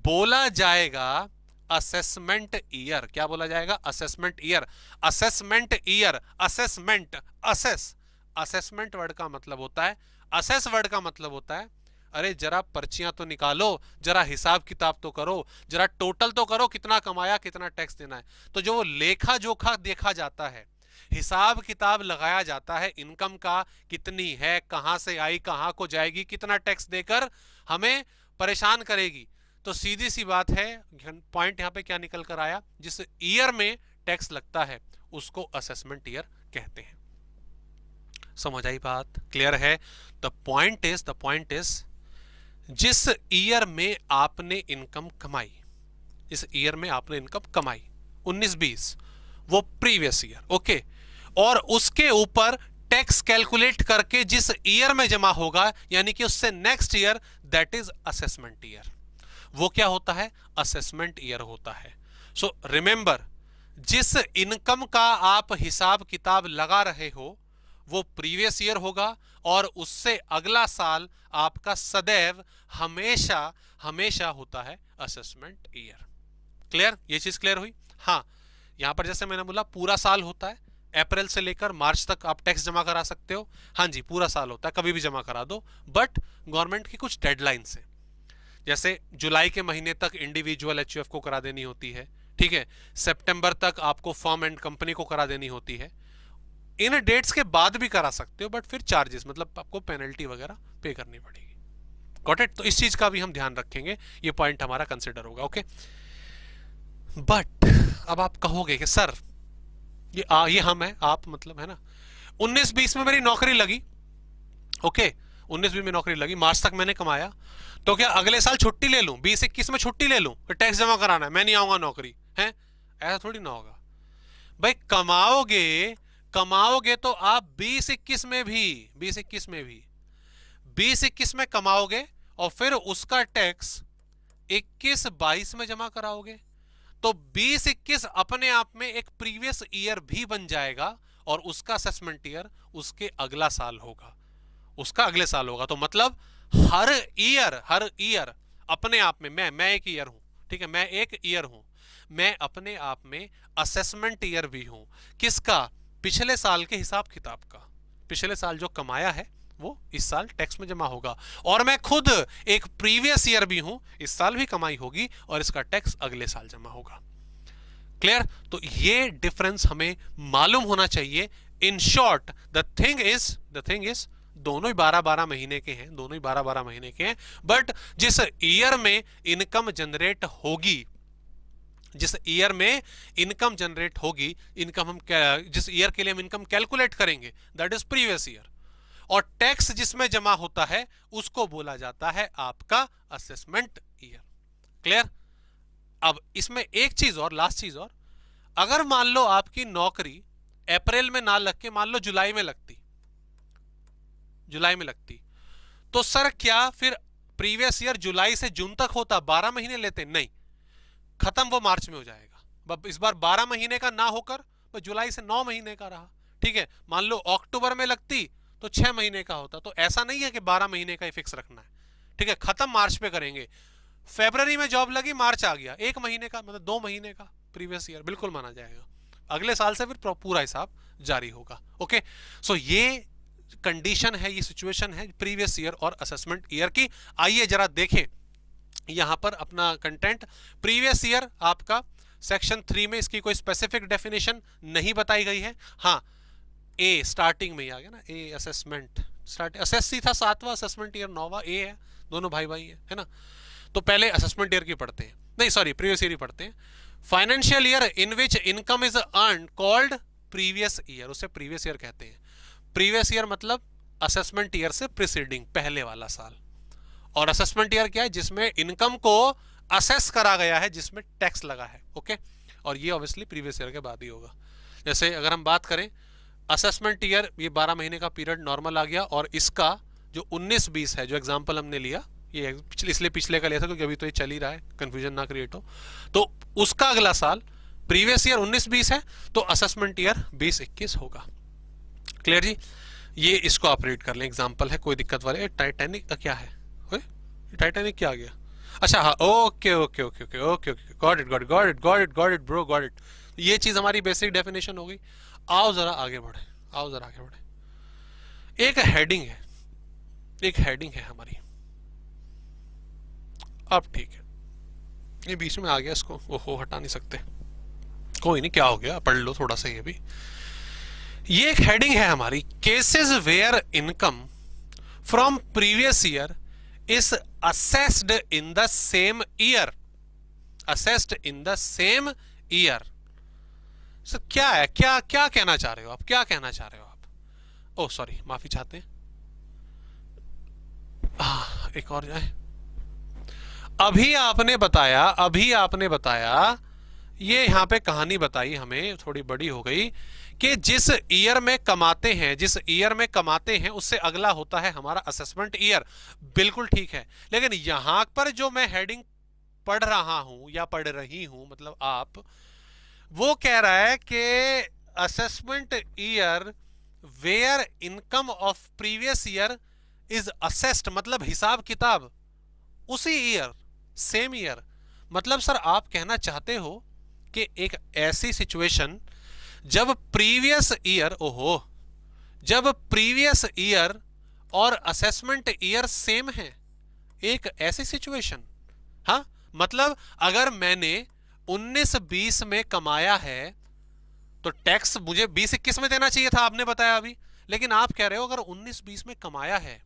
बोला जाएगा असेसमेंट ईयर। क्या बोला जाएगा? Assessment year. असेसमेंट वर्ड का मतलब होता है, असेस वर्ड का मतलब होता है, अरे जरा पर्चियां तो निकालो, जरा हिसाब किताब तो करो, जरा टोटल तो करो, कितना कमाया, कितना टैक्स देना है। तो जो लेखा जोखा देखा जाता है, हिसाब किताब लगाया जाता है, इनकम का कितनी है, कहां से आई, कहां को जाएगी, कितना टैक्स देकर हमें परेशान करेगी, तो सीधी सी बात है, पॉइंट यहां पे क्या निकल कर आया, जिस ईयर में टैक्स लगता है उसको असेसमेंट ईयर कहते हैं। समझ आई बात? क्लियर है? द पॉइंट इज जिस ईयर में आपने इनकम कमाई, इस ईयर में आपने इनकम कमाई 19-20, वो प्रीवियस ईयर, ओके, और उसके ऊपर टैक्स कैलकुलेट करके जिस ईयर में जमा होगा, यानी कि उससे next year, that is assessment year. वो क्या होता है? असेसमेंट ईयर होता है। सो रिमेंबर, जिस इनकम का आप हिसाब किताब लगा रहे हो वो प्रीवियस ईयर होगा, और उससे अगला साल आपका सदैव हमेशा होता है असेसमेंट ईयर। क्लियर? ये चीज क्लियर हुई? हाँ, यहां पर जैसे मैंने बोला पूरा साल होता है, अप्रैल से लेकर मार्च तक आप टैक्स जमा करा सकते हो। हाँ जी, पूरा साल होता है, कभी भी जमा करा दो, बट गवर्नमेंट की कुछ डेडलाइंस है, जैसे जुलाई के महीने तक इंडिविजुअल एचयूएफ को करा देनी होती है, ठीक है, सितंबर तक आपको फर्म एंड कंपनी को करा देनी होती है। इन डेट्स के बाद भी करा सकते हो, बट फिर चार्जेस, मतलब आपको पेनल्टी वगैरह पे करनी पड़ेगी। Got it? तो इस चीज का भी हम ध्यान रखेंगे, ये पॉइंट हमारा कंसिडर होगा। ओके, बट अब आप कहोगे कि सर ये हम है, आप मतलब, है ना, 19-20 में मेरी नौकरी लगी, ओके, 19-20 में नौकरी लगी, मार्च तक मैंने कमाया, तो क्या अगले साल छुट्टी ले लूं, 20-21 में छुट्टी ले लूं, फिर टैक्स जमा कराना है, मैं नहीं आऊंगा नौकरी, है? ऐसा थोड़ी ना होगा भाई। कमाओगे तो आप 20-21 में कमाओगे, और फिर उसका टैक्स 21-22 में जमा कराओगे, तो 20-21 अपने आप में एक प्रीवियस ईयर भी बन जाएगा, और उसका असेसमेंट ईयर उसके अगला साल होगा, उसका अगले साल होगा। तो मतलब हर ईयर अपने आप में मैं एक ईयर हूं, ठीक है, मैं एक ईयर हूं, मैं अपने आप में असेसमेंट ईयर भी हूं। किसका? पिछले साल के हिसाब किताब का। पिछले साल जो कमाया है वो इस साल टैक्स में जमा होगा, और मैं खुद एक प्रीवियस ईयर भी हूं, इस साल भी कमाई होगी और इसका टैक्स अगले साल जमा होगा। क्लियर? तो ये डिफरेंस हमें मालूम होना चाहिए। In short the thing is दोनों ही 12-12 महीने के हैं, दोनों ही 12-12 महीने के हैं, बट जिस ईयर में इनकम जनरेट होगी, जिस ईयर में इनकम जनरेट होगी, इनकम हम जिस ईयर के लिए हम इनकम कैलकुलेट करेंगे दैट इज प्रीवियस ईयर, और टैक्स जिसमें जमा होता है उसको बोला जाता है आपका असेसमेंट ईयर। क्लियर? अब इसमें एक चीज और, लास्ट चीज और, अगर मान लो आपकी नौकरी अप्रैल में ना लग के मान लो जुलाई में लगती, तो सर क्या फिर प्रीवियस ईयर जुलाई से जून तक होता? 12 महीने लेते? नहीं, खत्म वो मार्च में हो जाएगा। इस बार 12 महीने का ना होकर वो जुलाई से 9 महीने का रहा। ठीक है, मान लो अक्टूबर में लगती तो 6 महीने का होता। तो ऐसा नहीं है कि 12 महीने का ही फिक्स रखना है, ठीक है, खत्म मार्च पे करेंगे। फरवरी में जॉब लगी, मार्च आ गया, 1 महीने का मतलब 2 महीने का प्रीवियस ईयर बिल्कुल माना जाएगा। अगले साल से फिर पूरा हिसाब जारी होगा। ओके, सो ये कंडीशन है, ये सिचुएशन है प्रीवियस ईयर और असेसमेंट ईयर की। आइए जरा देखें यहां पर अपना कंटेंट। प्रीवियस ईयर आपका सेक्शन 3 में इसकी कोई स्पेसिफिक डेफिनेशन नहीं बताई गई है। हाँ, ए स्टार्टिंग में ही आ गया ना, ए असेसमेंट, एसएससी था 7वां, असेसमेंट ईयर 9वां, ए है, दोनों भाई भाई है ना। तो पहले असेसमेंट ईयर की पढ़ते हैं, नहीं सॉरी प्रीवियस ईयर ही पढ़ते हैं। Financial year in which income is earn called previous year, उसे प्रीवियस ईयर कहते हैं। प्रीवियस ईयर मतलब असेसमेंट ईयर से प्रीसीडिंग, पहले वाला साल। और असेसमेंट ईयर क्या है? जिसमें इनकम को असेस करा गया है, जिसमें टैक्स लगा है। ओके, और ये ऑब्वियसली प्रीवियस ईयर के बाद ही होगा। जैसे अगर हम बात करें असेसमेंट ईयर, ये 12 महीने का पीरियड नॉर्मल आ गया, और इसका जो 19-20 है, जो एग्जाम्पल हमने लिया, ये इसलिए पिछले का लिया था क्योंकि अभी तो ये चल ही रहा है, कंफ्यूजन ना क्रिएट हो, तो उसका अगला साल प्रीवियस ईयर 19-20 है, तो असेसमेंट ईयर 20-21 होगा। क्लियर जी? ये इसको आप रीड कर लें, एग्जाम्पल है, कोई दिक्कत वाले। टाइटैनिक क्या है? टाइटैनिक क्या आ गया? अच्छा हाँ, okay okay okay okay okay okay, got it got it got it got it got it bro, got it. ये चीज हमारी बेसिक डेफिनेशन हो गई। आओ जरा आगे बढ़े, आओ जरा आगे बढ़े। एक हेडिंग है, एक हेडिंग है हमारी। अब ठीक है, ये बीच में आ गया, इसको ओहो हटा नहीं सकते, कोई नहीं, क्या हो गया, पढ़ लो थोड़ा सा ये भी। ये एक हेडिंग है हमारी, cases where income from previous year is assessed in the same year, assessed in the same year। Sir क्या है, क्या क्या कहना चाह रहे हो आप, क्या कहना चाह रहे हो आप? ओह सॉरी, माफी चाहते हैं। एक और जाए। अभी आपने बताया, ये यहां पे कहानी बताई हमें, थोड़ी बड़ी हो गई, कि जिस ईयर में कमाते हैं उससे अगला होता है हमारा असेसमेंट ईयर। बिल्कुल ठीक है, लेकिन यहां पर जो मैं हेडिंग पढ़ रहा हूं या पढ़ रही हूं, मतलब आप, वो कह रहा है कि assessment year where income of previous year is assessed, मतलब हिसाब किताब उसी ईयर, सेम ईयर। मतलब सर आप कहना चाहते हो कि एक ऐसी सिचुएशन जब प्रीवियस ईयर और असेसमेंट ईयर सेम है, एक ऐसी सिचुएशन। हाँ, मतलब अगर मैंने 19-20 में कमाया है तो टैक्स मुझे 20-21 में देना चाहिए था, आपने बताया अभी, लेकिन आप कह रहे हो अगर 19-20 में कमाया है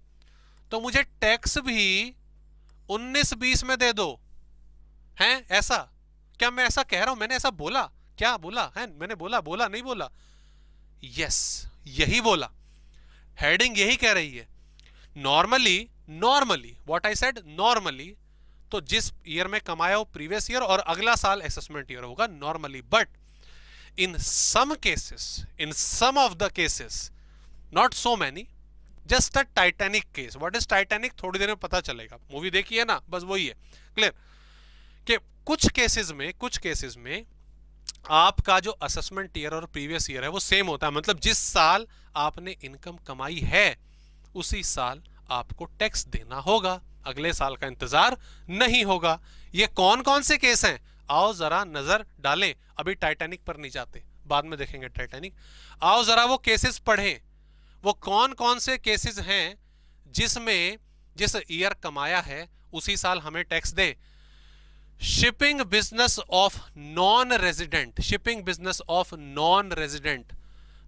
तो मुझे टैक्स भी 19-20 में दे दो, हैं? ऐसा क्या मैं ऐसा कह रहा हूं? मैंने ऐसा बोला? क्या बोला है? मैंने बोला नहीं बोला? यस, यही बोला, हेडिंग यही कह रही है। Normally what I said, normally तो जिस ईयर में कमाया हो प्रीवियस ईयर और अगला साल असेसमेंट ईयर होगा normally, but in some of the cases, not so many, just a Titanic case. What is Titanic? थोड़ी देर में पता चलेगा, मूवी देखी है ना, बस वही है। क्लियर? कि कुछ केसेस में आपका जो असेसमेंट ईयर और प्रीवियस ईयर है वो सेम होता है, मतलब जिस साल आपने इनकम कमाई है उसी साल आपको टैक्स देना होगा। अगले साल का इंतजार नहीं होगा। ये कौन कौन से केस हैं, आओ जरा नजर डालें। अभी टाइटैनिक पर नहीं जाते, बाद में देखेंगे टाइटैनिक। आओ जरा वो केसेस पढ़ें, वो कौन कौन से केसेस हैं जिसमें जिस ईयर कमाया है उसी साल हमें tax they. Shipping business of non resident, shipping business of non resident,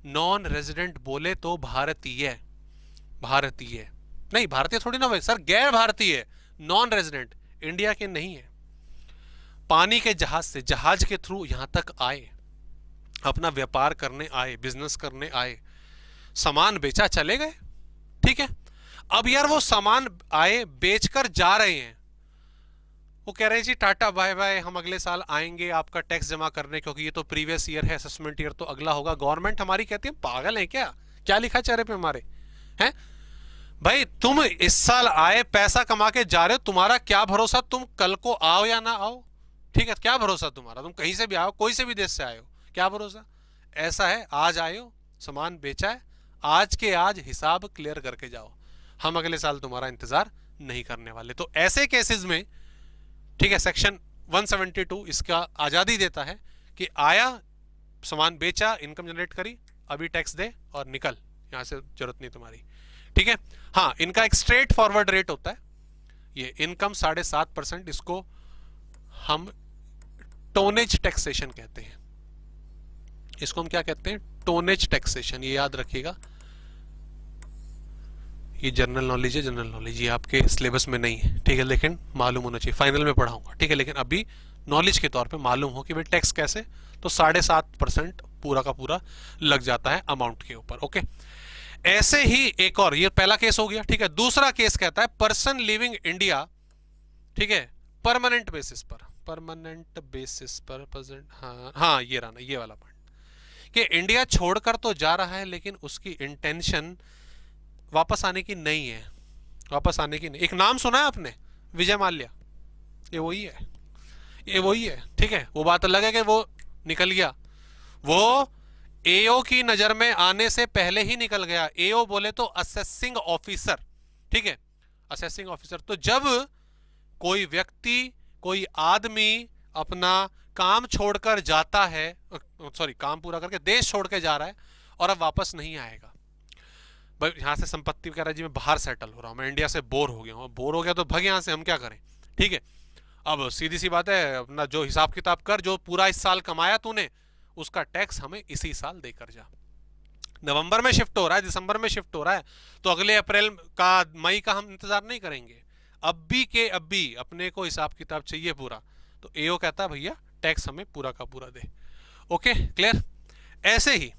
non resident बोले तो भारतीय, भारतीय नहीं, भारतीय थोड़ी ना भाई सर, गैर भारतीय, नॉन रेजिडेंट, इंडिया के नहीं है। पानी के जहाज से, जहाज के थ्रू यहां तक आए, अपना व्यापार करने आए, बिजनेस करने आए, सामान बेचा, चले गए, ठीक है। अब यार वो सामान आए, बेचकर जा रहे हैं, वो कह रहे हैं जी टाटा बाय बाय, हम अगले साल आएंगे आपका टैक्स जमा करने, क्योंकि ये तो प्रीवियस ईयर है, असेसमेंट ईयर तो अगला होगा। गवर्नमेंट हमारी कहती है पागल है क्या, क्या लिखा चेहरे पे हमारे हैं भाई, तुम इस साल आए, पैसा कमा के जा रहे हो, तुम्हारा क्या भरोसा तुम कल को आओ या ना आओ, ठीक है, क्या भरोसा तुम्हारा, तुम कहीं से भी आओ, कोई से भी देश से आए हो, क्या भरोसा। ऐसा है, आज आए हो, सामान बेचा है, आज के आज हिसाब क्लियर करके जाओ, हम अगले साल तुम्हारा इंतजार नहीं करने वाले। तो ऐसे केसेस में, ठीक है, सेक्शन 172 इसका आजादी देता है कि आया, सामान बेचा, इनकम जनरेट करी, अभी टैक्स दे और निकल, यहां से जरूरत नहीं तुम्हारी, ठीक है। हाँ, इनका एक स्ट्रेट फॉरवर्ड रेट होता है, ये इनकम 7.5%, इसको हम टोनेज टैक्सेशन कहते हैं, इसको हम क्या कहते हैं, टोनेज टैक्सेशन, ये याद रखिएगा। ये जनरल नॉलेज है, जनरल नॉलेज, ये आपके सिलेबस में नहीं है, ठीक है, लेकिन मालूम होना चाहिए, फाइनल में पढ़ाऊंगा, ठीक है, लेकिन अभी नॉलेज के तौर पे मालूम हो कि भाई टैक्स कैसे, तो 7.5% पूरा का पूरा लग जाता है अमाउंट के ऊपर, ओके। ऐसे ही एक और, ये पहला केस हो गया, ठीक है। दूसरा केस कहता है पर्सन लिविंग इंडिया, ठीक है, परमानेंट बेसिस पर, परमानेंट बेसिस पर, हाँ ये रहा ना, ये वाला पॉइंट, कि इंडिया छोड़कर तो जा रहा है लेकिन उसकी इंटेंशन वापस आने की नहीं है, वापस आने की नहीं। एक नाम सुना है आपने, विजय माल्या, ये वही है, ये वही है, ठीक है। वो बात अलग है कि वो निकल गया, वो एओ की नजर में आने से पहले ही निकल गया। एओ बोले तो असेसिंग ऑफिसर, ठीक है, असेसिंग ऑफिसर। तो जब कोई व्यक्ति, कोई आदमी अपना काम छोड़कर जाता है, सॉरी काम पूरा करके देश छोड़ के जा रहा है और अब वापस नहीं आएगा, भाई यहां से संपत्ति वगैरह जी मैं बाहर सेटल हो रहा हूं, मैं इंडिया से बोर हो गया हूं, बोर हो गया तो भग यहां से, हम क्या करें, ठीक है। अब सीधी सी बात है, अपना जो हिसाब किताब कर, जो पूरा इस साल कमाया तूने उसका टैक्स हमें इसी साल देकर जा। नवंबर में शिफ्ट हो रहा है, दिसंबर में शिफ्ट हो रहा है, तो अगले अप्रैल का, मई का हम इंतजार नहीं करेंगे, अब भी के अब भी अपने को हिसाब किताब चाहिए पूरा। तो एओ कहता है भैया टैक्स हमें पूरा का पूरा दे, ओके, क्लियर। ऐसे ही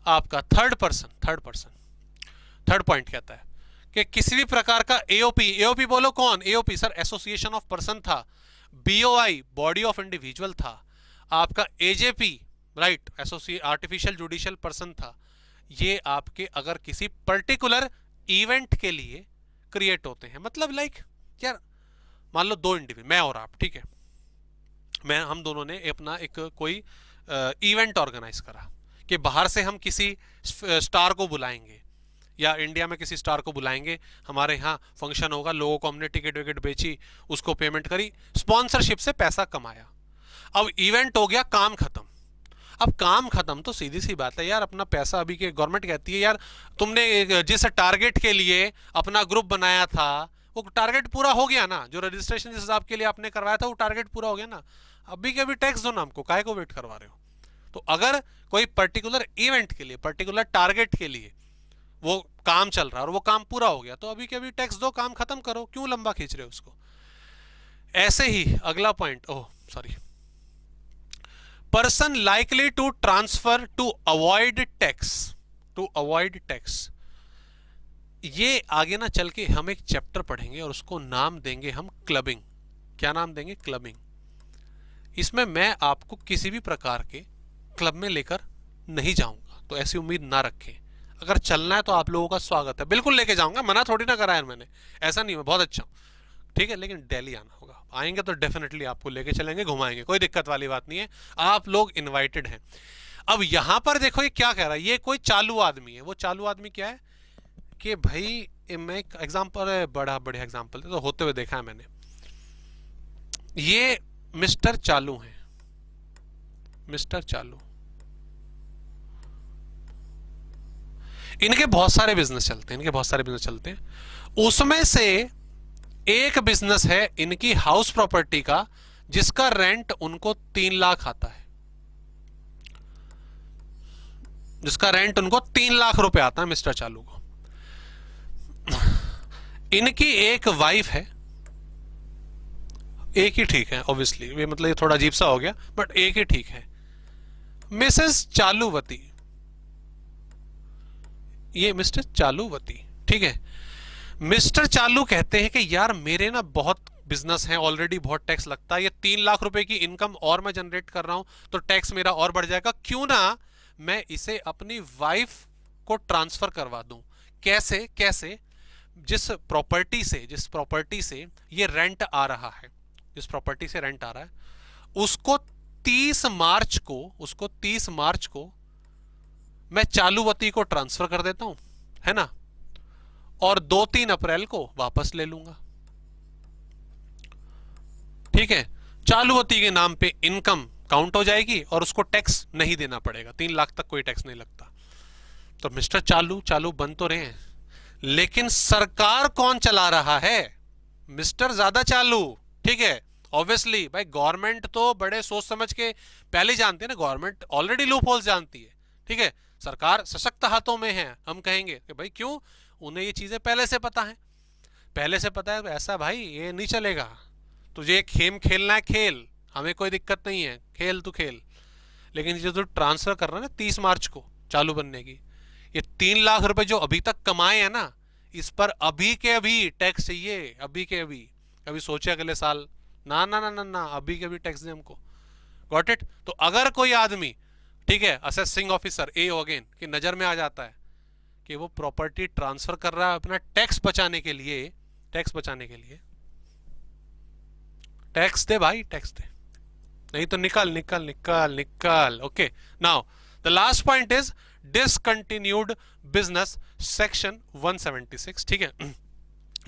आपका थर्ड पॉइंट कहता है कि किसी भी प्रकार का एओपी, एओपी बोलो कौन, AOP sir association of person था, बीओआई बॉडी ऑफ इंडिविजुअल था, आपका AJP right associate artificial judicial person था। ये आपके अगर किसी पर्टिकुलर इवेंट के लिए क्रिएट होते हैं, मतलब लाइक यार मान लो दो इंडिविजुअल, मैं और आप, ठीक है, हम दोनों ने अपना एक कोई इवेंट ऑर्गेनाइज करा कि बाहर से हम किसी स्टार को बुलाएंगे या इंडिया में किसी स्टार को बुलाएंगे, हमारे यहाँ फंक्शन होगा, लोगों को हमने टिकट विकेट बेची, उसको पेमेंट करी, स्पॉन्सरशिप से पैसा कमाया। अब इवेंट हो गया, काम खत्म। अब काम खत्म तो सीधी सी बात है यार, अपना पैसा अभी के गवर्नमेंट कहती है यार तुमने जिस टारगेट के लिए अपना ग्रुप बनाया था वो टारगेट पूरा हो गया ना, जो रजिस्ट्रेशन जिस हिसाब के लिए आपने करवाया था वो टारगेट पूरा हो गया ना, अभी के अभी टैक्स दो ना हमको, काहे को वेट करवा रहे हो। तो अगर कोई पर्टिकुलर इवेंट के लिए, पर्टिकुलर टारगेट के लिए वो काम चल रहा है और वो काम पूरा हो गया तो अभी के अभी टैक्स दो, काम खत्म करो, क्यों लंबा खींच रहे हो उसको। ऐसे ही अगला point, oh sorry, person likely to transfer to avoid tax, ये आगे ना चल के हम एक चैप्टर पढ़ेंगे और उसको नाम देंगे हम क्लबिंग। क्या नाम देंगे, क्लबिंग। इसमें मैं आपको किसी भी प्रकार के क्लब में लेकर नहीं जाऊंगा, तो ऐसी उम्मीद ना रखें। अगर चलना है तो आप लोगों का स्वागत है, बिल्कुल लेके जाऊंगा, मना थोड़ी ना करा है मैंने, ऐसा नहीं, मैं बहुत अच्छा हूं, ठीक है, लेकिन दिल्ली आना होगा, आएंगे तो डेफिनेटली आपको लेके चलेंगे, घुमाएंगे, कोई दिक्कत वाली बात नहीं है, आप लोग इनवाइटेड हैं। अब यहां पर देखो ये क्या कह रहा है, ये कोई चालू आदमी है। वो चालू आदमी क्या है कि भाई मैं एक एग्जाम्पल, बड़ा बढ़िया एग्जाम्पल तो होते हुए देखा है मैंने। ये मिस्टर चालू है, मिस्टर चालू, इनके बहुत सारे बिजनेस चलते हैं, इनके बहुत सारे बिजनेस चलते हैं। उसमें से एक बिजनेस है इनकी हाउस प्रॉपर्टी का, जिसका रेंट उनको 3 लाख आता है, जिसका रेंट उनको 3 लाख रुपए आता है मिस्टर चालू को। इनकी एक वाइफ है, एक ही ठीक है ऑब्वियसली, ये मतलब ये थोड़ा अजीब सा हो गया बट एक ही ठीक है, मिसेस चालूवती, ये मिस्टर चालूवती, ठीक है। मिस्टर चालू कहते हैं कि यार मेरे ना बहुत बिजनेस है, ऑलरेडी बहुत टैक्स लगता है, ये 3 लाख रुपए की इनकम और मैं जनरेट कर रहा हूं तो टैक्स मेरा और बढ़ जाएगा, क्यों ना मैं इसे अपनी वाइफ को ट्रांसफर करवा दूं। कैसे कैसे? जिस प्रॉपर्टी से ये रेंट आ रहा है, जिस प्रॉपर्टी से रेंट आ रहा है, उसको 30 मार्च को मैं चालूवती को ट्रांसफर कर देता हूं, है ना, और 2-3 अप्रैल को वापस ले लूंगा, ठीक है। चालूवती के नाम पे इनकम काउंट हो जाएगी और उसको टैक्स नहीं देना पड़ेगा, 3 लाख तक कोई टैक्स नहीं लगता। तो मिस्टर चालू बन तो रहे हैं, लेकिन सरकार कौन चला रहा है? मिस्टर ज्यादा चालू, ठीक है। ऑब्वियसली भाई गवर्नमेंट तो बड़े सोच समझ के पहले जानती है ना, गवर्नमेंट ऑलरेडी लूप होल्स जानती है, ठीक है। सरकार सशक्त हाथों में है, हम कहेंगे कि भाई क्यों, उन्हें ये चीजें पहले से पता है, पहले से पता है ऐसा भाई ये नहीं चलेगा, तुझे खेम खेलना है खेल, हमें कोई दिक्कत नहीं है, खेल तू खेल, लेकिन जो तू ट्रांसफर कर रहा है ना 30 मार्च को चालू बनने की, ये 3 लाख रुपए जो अभी तक कमाए हैं ना, इस पर अभी के अभी टैक्स चाहिए, अभी के अभी, कभी सोचे अगले साल, ना ना ना ना ना, अभी के अभी टैक्स दे हमको। Got it? तो अगर कोई आदमी, ठीक है, असेसिंग ऑफिसर ए अगेन की नजर में आ जाता है कि वो प्रॉपर्टी ट्रांसफर कर रहा है अपना टैक्स बचाने के लिए, टैक्स दे भाई, टैक्स दे, नहीं तो निकल निकल निकल निकल। Okay, now the last point is discontinued business section 176, ठीक है।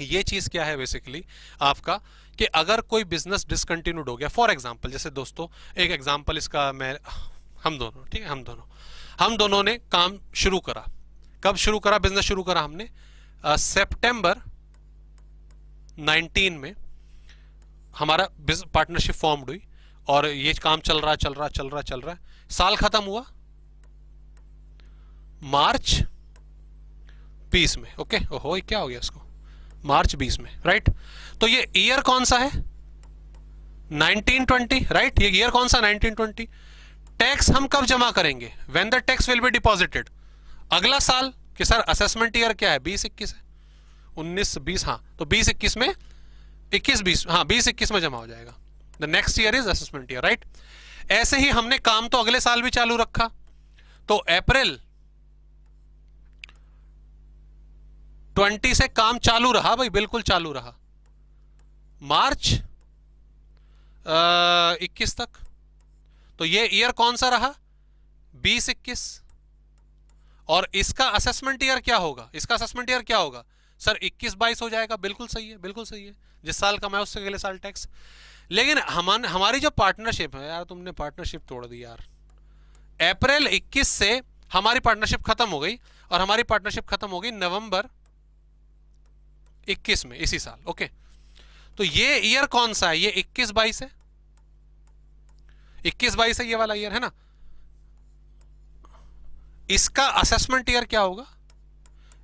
ये चीज क्या है बेसिकली आपका, कि अगर कोई बिजनेस डिसकंटिन्यूड हो गया, फॉर एग्जांपल, जैसे दोस्तों एक एग्जांपल इसका मैं, हम दोनों, ठीक है, हम दोनों ने काम शुरू करा, कब शुरू करा, बिजनेस शुरू करा हमने सितंबर 19 में हमारा पार्टनरशिप फॉर्म्ड हुई, और ये काम चल रहा है, साल खत्म हुआ मार्च 20 में। ओके, ओहो क्या हो गया इसको, मार्च 20 में, राइट। तो ये ईयर कौन सा है, 1920, राइट। ये ईयर कौन सा, 1920। टैक्स हम कब जमा करेंगे, when the tax will be deposited, अगला साल। कि सर असेसमेंट ईयर क्या है, 20-21 है, 19-20, हाँ, तो 20-21 में 21-20, हाँ 20-21 में जमा हो जाएगा। The next year is assessment year, right. ऐसे ही हमने काम तो अगले साल भी चालू रखा, तो अप्रैल 20 से काम चालू रहा भाई, बिल्कुल चालू रहा, मार्च 21 तक। तो ये ईयर कौन सा रहा, 20-21। और इसका असेसमेंट ईयर क्या होगा, सर 21-22 हो जाएगा। बिल्कुल सही है, बिल्कुल सही है, जिस साल कमाया उससे अगले साल टैक्स। लेकिन हमारी जो पार्टनरशिप है, यार तुमने पार्टनरशिप तोड़ दी यार, अप्रैल 21 से हमारी पार्टनरशिप खत्म हो गई, और हमारी पार्टनरशिप खत्म हो गई नवंबर 21 में, इसी साल। ओके, तो ये ईयर कौन सा है, ये 21-22 है, 21-22 है, ये वाला ईयर है ना। इसका असेसमेंट ईयर क्या होगा,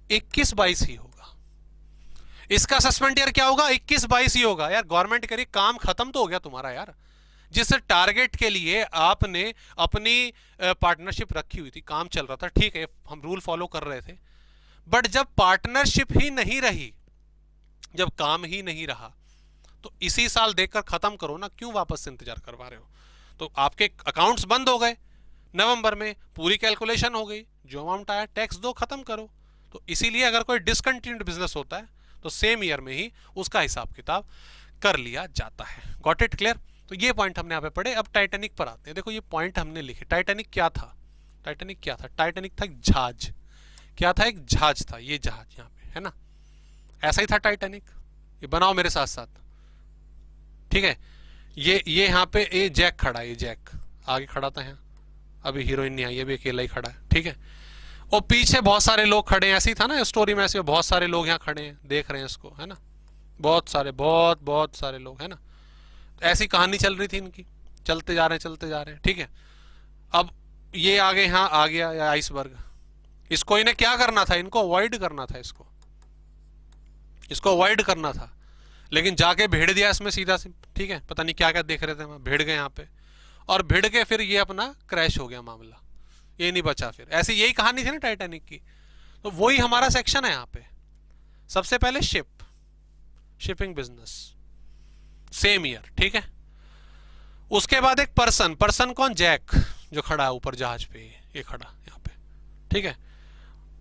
21-22 ही होगा। इसका असेसमेंट ईयर क्या होगा, 21-22 ही होगा। यार गवर्नमेंट करी, काम खत्म तो हो गया तुम्हारा यार, जिस टारगेट के लिए आपने अपनी पार्टनरशिप रखी हुई थी, काम चल रहा था, ठीक है, हम रूल फॉलो कर रहे थे, बट जब पार्टनरशिप ही नहीं रही, जब काम ही नहीं रहा, तो इसी साल देखकर खत्म करो ना, क्यों वापस से इंतजार करवा रहे हो। तो आपके अकाउंट्स बंद हो गए नवंबर में, पूरी कैलकुलेशन हो गई, जो अमाउंट आया टैक्स दो, खत्म करो। तो इसीलिए अगर कोई डिसकंटिन्यूड बिजनेस होता है तो सेम ईयर में ही उसका हिसाब किताब कर लिया जाता है। Got it, clear. तो ये पॉइंट हमने यहाँ पे पढ़े। अब टाइटैनिक पर आते हैं। देखो ये पॉइंट हमने लिखे, टाइटैनिक क्या था, टाइटैनिक था एक जहाज। क्या था, एक जहाज था, ये जहाज यहाँ पे है ना, ऐसा ही था टाइटैनिक, ये बनाओ मेरे साथ साथ, ठीक है। ये यहाँ पे ये जैक खड़ा है, ये जैक आगे खड़ा था यहाँ, अभी हीरोइन नहीं आई, अभी अकेला ही खड़ा है, ठीक है। और पीछे बहुत सारे लोग खड़े हैं, ऐसे ही था ना स्टोरी में, ऐसे बहुत सारे लोग यहाँ खड़े हैं देख रहे हैं इसको, है ना, बहुत सारे, बहुत सारे लोग, है ना। ऐसी कहानी चल रही थी इनकी, चलते जा रहे हैं चलते जा रहे हैं, ठीक है। अब ये आगे यहाँ आ गया या आइसबर्ग, इसको इन्हें क्या करना था, इनको अवॉइड करना था, इसको अवॉइड करना था, लेकिन जाके भिड़ दिया इसमें सीधा से, ठीक है। पता नहीं क्या क्या देख रहे थे वहां, भिड़ गए यहाँ पे, और भिड़ के फिर ये अपना क्रैश हो गया मामला, ये नहीं बचा फिर। ऐसी यही कहानी थी ना टाइटैनिक की, तो वही हमारा सेक्शन है यहाँ पे। सबसे पहले शिपिंग बिजनेस, सेम ईयर, ठीक है। उसके बाद एक पर्सन कौन, जैक जो खड़ा है ऊपर जहाज पे, ये खड़ा यहाँ पे, ठीक है।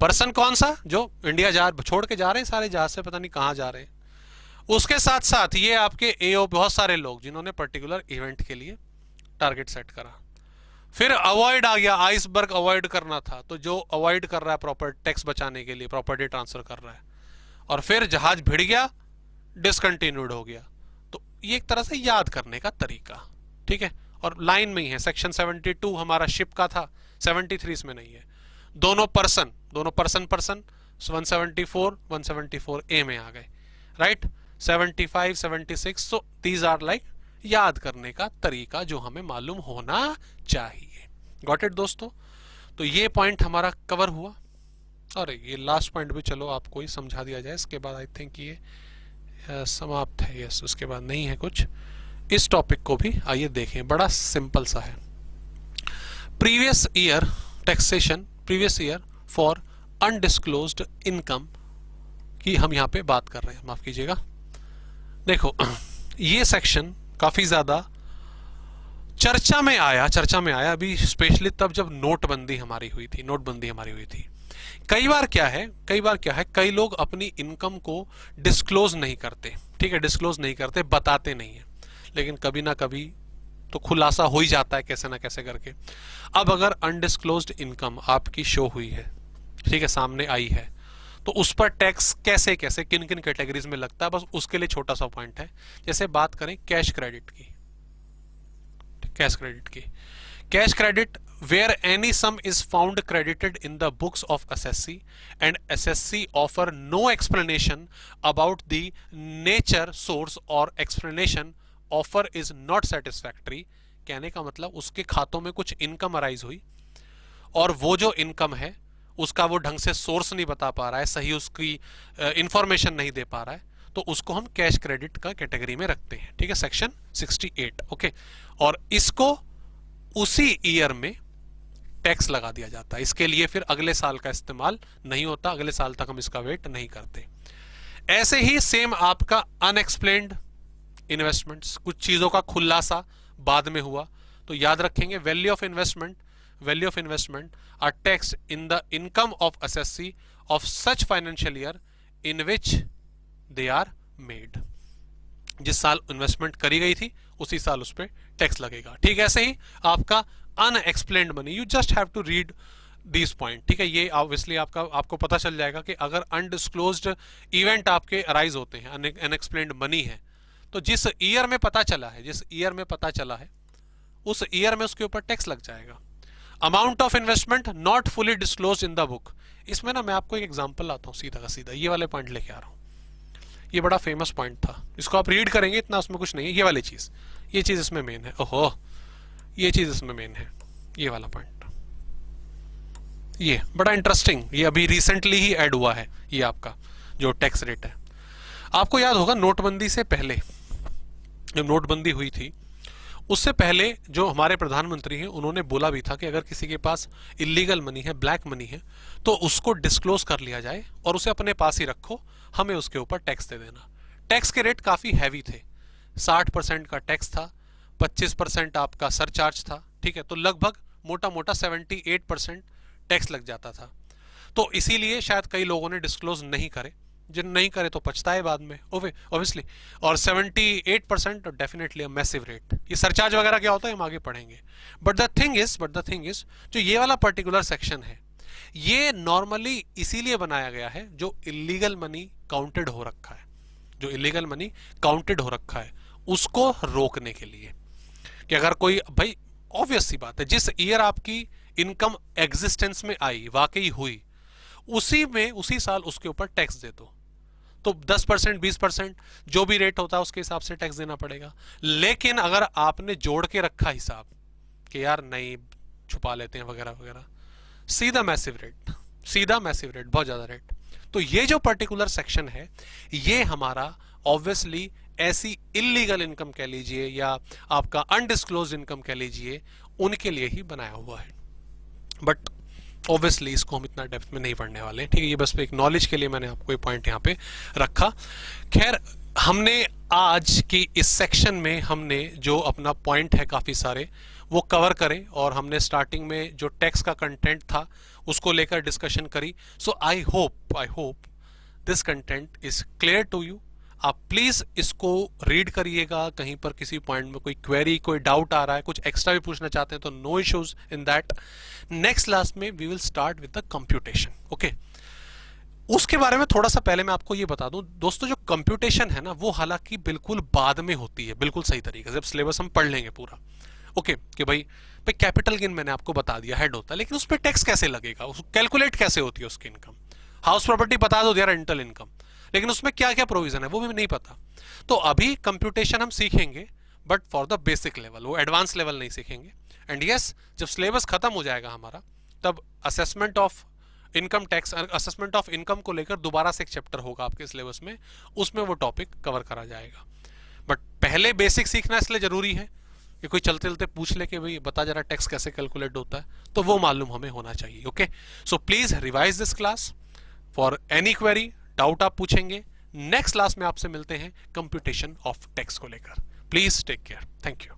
पर्सन कौन सा, जो इंडिया छोड़ के जा रहे हैं सारे जहाज से, पता नहीं कहां जा रहे हैं। उसके साथ साथ ये आपके एओ बहुत सारे लोग जिन्होंने पर्टिकुलर इवेंट के लिए टारगेट सेट करा। फिर अवॉइड आ गया, आइसबर्ग अवॉइड करना था, तो जो अवॉइड कर रहा है प्रॉपर टैक्स बचाने के लिए प्रॉपर्टी ट्रांसफर कर रहा है, और फिर जहाज भिड़ गया, डिसकंटिन्यूड हो गया। तो ये एक तरह से याद करने का तरीका, ठीक है। और लाइन में ही है, सेक्शन 72 हमारा शिप का था, 73 इसमें नहीं है। दोनों पर्सन 174 ए में आ गए, right. 75 76, so these are like याद करने का तरीका जो हमें मालूम होना चाहिए। गॉट इट दोस्तों। तो ये पॉइंट हमारा कवर हुआ, और ये लास्ट पॉइंट भी चलो आपको ही समझा दिया जाए, इसके बाद आई थिंक ये समाप्त है। यस, उसके बाद नहीं है कुछ। इस टॉपिक को भी आइए देखें, बड़ा सिंपल सा है। Previous year taxation, previous year for undisclosed income की हम यहाँ पे बात कर रहे हैं, माफ कीजिएगा। देखो ये सेक्शन काफी ज्यादा चर्चा में आया अभी, स्पेशली तब जब नोटबंदी हमारी हुई थी। कई बार क्या है, कई लोग अपनी इनकम को डिस्क्लोज नहीं करते, ठीक है, डिस्क्लोज नहीं करते, बताते नहीं है, लेकिन कभी ना कभी तो खुलासा हो ही जाता है कैसे ना कैसे करके। अब अगर अनडिस्क्लोज्ड इनकम आपकी शो हुई है, ठीक है, सामने आई है, तो उस पर टैक्स कैसे कैसे किन किन कैटेगरीज में लगता है, बस उसके लिए छोटा सा पॉइंट है। जैसे बात करें कैश क्रेडिट की, cash credit where any sum is found credited in the books of assessee and assessee offer no explanation about the nature, source or explanation offer is not satisfactory। कहने का मतलब उसके खातों में कुछ इनकम अराइज हुई, और वो जो इनकम है उसका वो ढंग से सोर्स नहीं बता पा रहा है, सही उसकी इंफॉर्मेशन नहीं दे पा रहा है, तो उसको हम कैश क्रेडिट का कैटेगरी में रखते हैं, ठीक है, सेक्शन 68। ओके, और इसको उसी ईयर में टैक्स लगा दिया जाता है, इसके लिए फिर अगले साल का इस्तेमाल नहीं होता, अगले साल तक हम इसका वेट नहीं करते। ऐसे ही सेम आपका अनएक्सप्लेन्ड इन्वेस्टमेंट्स, कुछ चीजों का खुलासा बाद में हुआ, तो याद रखेंगे value of investment are taxed in the income of assessee of such financial year in which they are made. जिस साल इन्वेस्टमेंट करी गई थी उसी साल उस पर टैक्स लगेगा, ठीक है। ऐसे ही आपका unexplained money, you just have to read this point, ठीक है। ये ऑब्वियसली आपको पता चल जाएगा कि अगर अनडिस्क्लोज्ड इवेंट आपके अराइज होते हैं, अनएक्सप्लेन्ड मनी है, तो जिस ईयर में पता चला है उस ईयर में उसके ऊपर टैक्स लग जाएगा। Amount of investment not fully disclose in the book, इसमें ना मैं आपको एक एग्जांपल लाता हूं, सीधा का सीधा ये वाले पॉइंट लेके आ रहा हूं। ये बड़ा फेमस पॉइंट था, इसको आप रीड करेंगे, इतना उसमें कुछ नहीं है, ये वाली चीज, ये चीज इसमें मेन है। ओहो, ये चीज इसमें मेन है, ये वाला पॉइंट, ये बड़ा इंटरेस्टिंग, ये अभी रिसेंटली ही ऐड हुआ है, ये आपका जो टैक्स रेट है। आपको याद होगा नोटबंदी से पहले, जब नोटबंदी हुई थी उससे पहले जो हमारे प्रधानमंत्री हैं उन्होंने बोला भी था कि अगर किसी के पास इलीगल मनी है, ब्लैक मनी है, तो उसको डिस्क्लोज कर लिया जाए और उसे अपने पास ही रखो, हमें उसके ऊपर टैक्स दे देना। टैक्स के रेट काफी हैवी थे, 60% का टैक्स था, 25% आपका सरचार्ज था, ठीक है, तो लगभग मोटा मोटा 78% टैक्स लग जाता था। तो इसीलिए शायद कई लोगों ने डिस्क्लोज नहीं करे, जिन नहीं करे तो पछताए बाद में ऑब्वियसली। और 78% डेफिनेटली मैसिव रेट। ये सरचार्ज वगैरह क्या होता है हम आगे पढ़ेंगे। बट द थिंग इज जो ये वाला पर्टिकुलर सेक्शन है ये नॉर्मली इसीलिए बनाया गया है जो इलीगल मनी काउंटेड हो रखा है, जो इलीगल मनी काउंटेड हो रखा है, उसको रोकने के लिए कि अगर कोई, भाई ऑब्वियस सी बात है, जिस ईयर आपकी इनकम एग्जिस्टेंस में आई, वाकई हुई, उसी साल उसके ऊपर टैक्स दे दो, तो 10%, 20% जो भी रेट होता है उसके हिसाब से टैक्स देना पड़ेगा। लेकिन अगर आपने जोड़ के रखा हिसाब कि यार नहीं छुपा लेते हैं वगैरह वगैरह, सीधा मैसिव रेट, बहुत ज्यादा रेट। तो ये जो पर्टिकुलर सेक्शन है, ये हमारा ऑब्वियसली ऐसी इलीगल इनकम कह लीजिए या आपका अनडिस्क्लोज इनकम कह लीजिए, उनके लिए ही बनाया हुआ है। बट ऑब्वियसली इसको हम इतना डेप्थ में नहीं पढ़ने वाले, ठीक है, ये बस एक नॉलेज के लिए मैंने आपको ये पॉइंट यहाँ पे रखा। खैर, हमने आज की इस सेक्शन में हमने जो अपना पॉइंट है काफी सारे वो कवर करें, और हमने स्टार्टिंग में जो टेक्स्ट का कंटेंट था उसको लेकर डिस्कशन करी। So I hope this content is clear to you. आप प्लीज इसको रीड करिएगा, कहीं पर किसी पॉइंट में कोई क्वेरी, कोई डाउट आ रहा है, कुछ एक्स्ट्रा भी पूछना चाहते हैं तो no issues in that. Next class में we will start with the computation. Okay, उसके बारे में थोड़ा सा पहले मैं आपको ये बता दूं दोस्तों, जो कंप्यूटेशन है ना, वो हालांकि बिल्कुल बाद में होती है, बिल्कुल सही तरीके से, जब सिलेबस हम पढ़ लेंगे पूरा। ओके, कि भाई कैपिटल गेन मैंने आपको बता दिया, हेड होता है, लेकिन उस पर टैक्स कैसे लगेगा, उसको कैलकुलेट कैसे होती है उसकी इनकम। हाउस प्रॉपर्टी बता दो, दिया रेंटल इनकम, लेकिन उसमें क्या क्या प्रोविजन है वो भी नहीं पता। तो अभी कंप्यूटेशन हम सीखेंगे, but for the basic level, वो एडवांस लेवल नहीं सीखेंगे। एंड यस, जब सिलेबस खत्म हो जाएगा हमारा, तब assessment of income tax, assessment of income को लेकर दोबारा से एक चैप्टर होगा आपके सिलेबस में, उसमें वो टॉपिक कवर करा जाएगा। बट पहले बेसिक सीखना इसलिए जरूरी है कि कोई चलते चलते पूछ ले कि भाई बता जरा टैक्स कैसे कैलकुलेट होता है, तो वो मालूम हमें होना चाहिए। Okay, so please revise this class. For any query, doubt आप पूछेंगे, नेक्स्ट क्लास में आपसे मिलते हैं कंप्यूटेशन ऑफ टैक्स को लेकर। Please take care, thank you.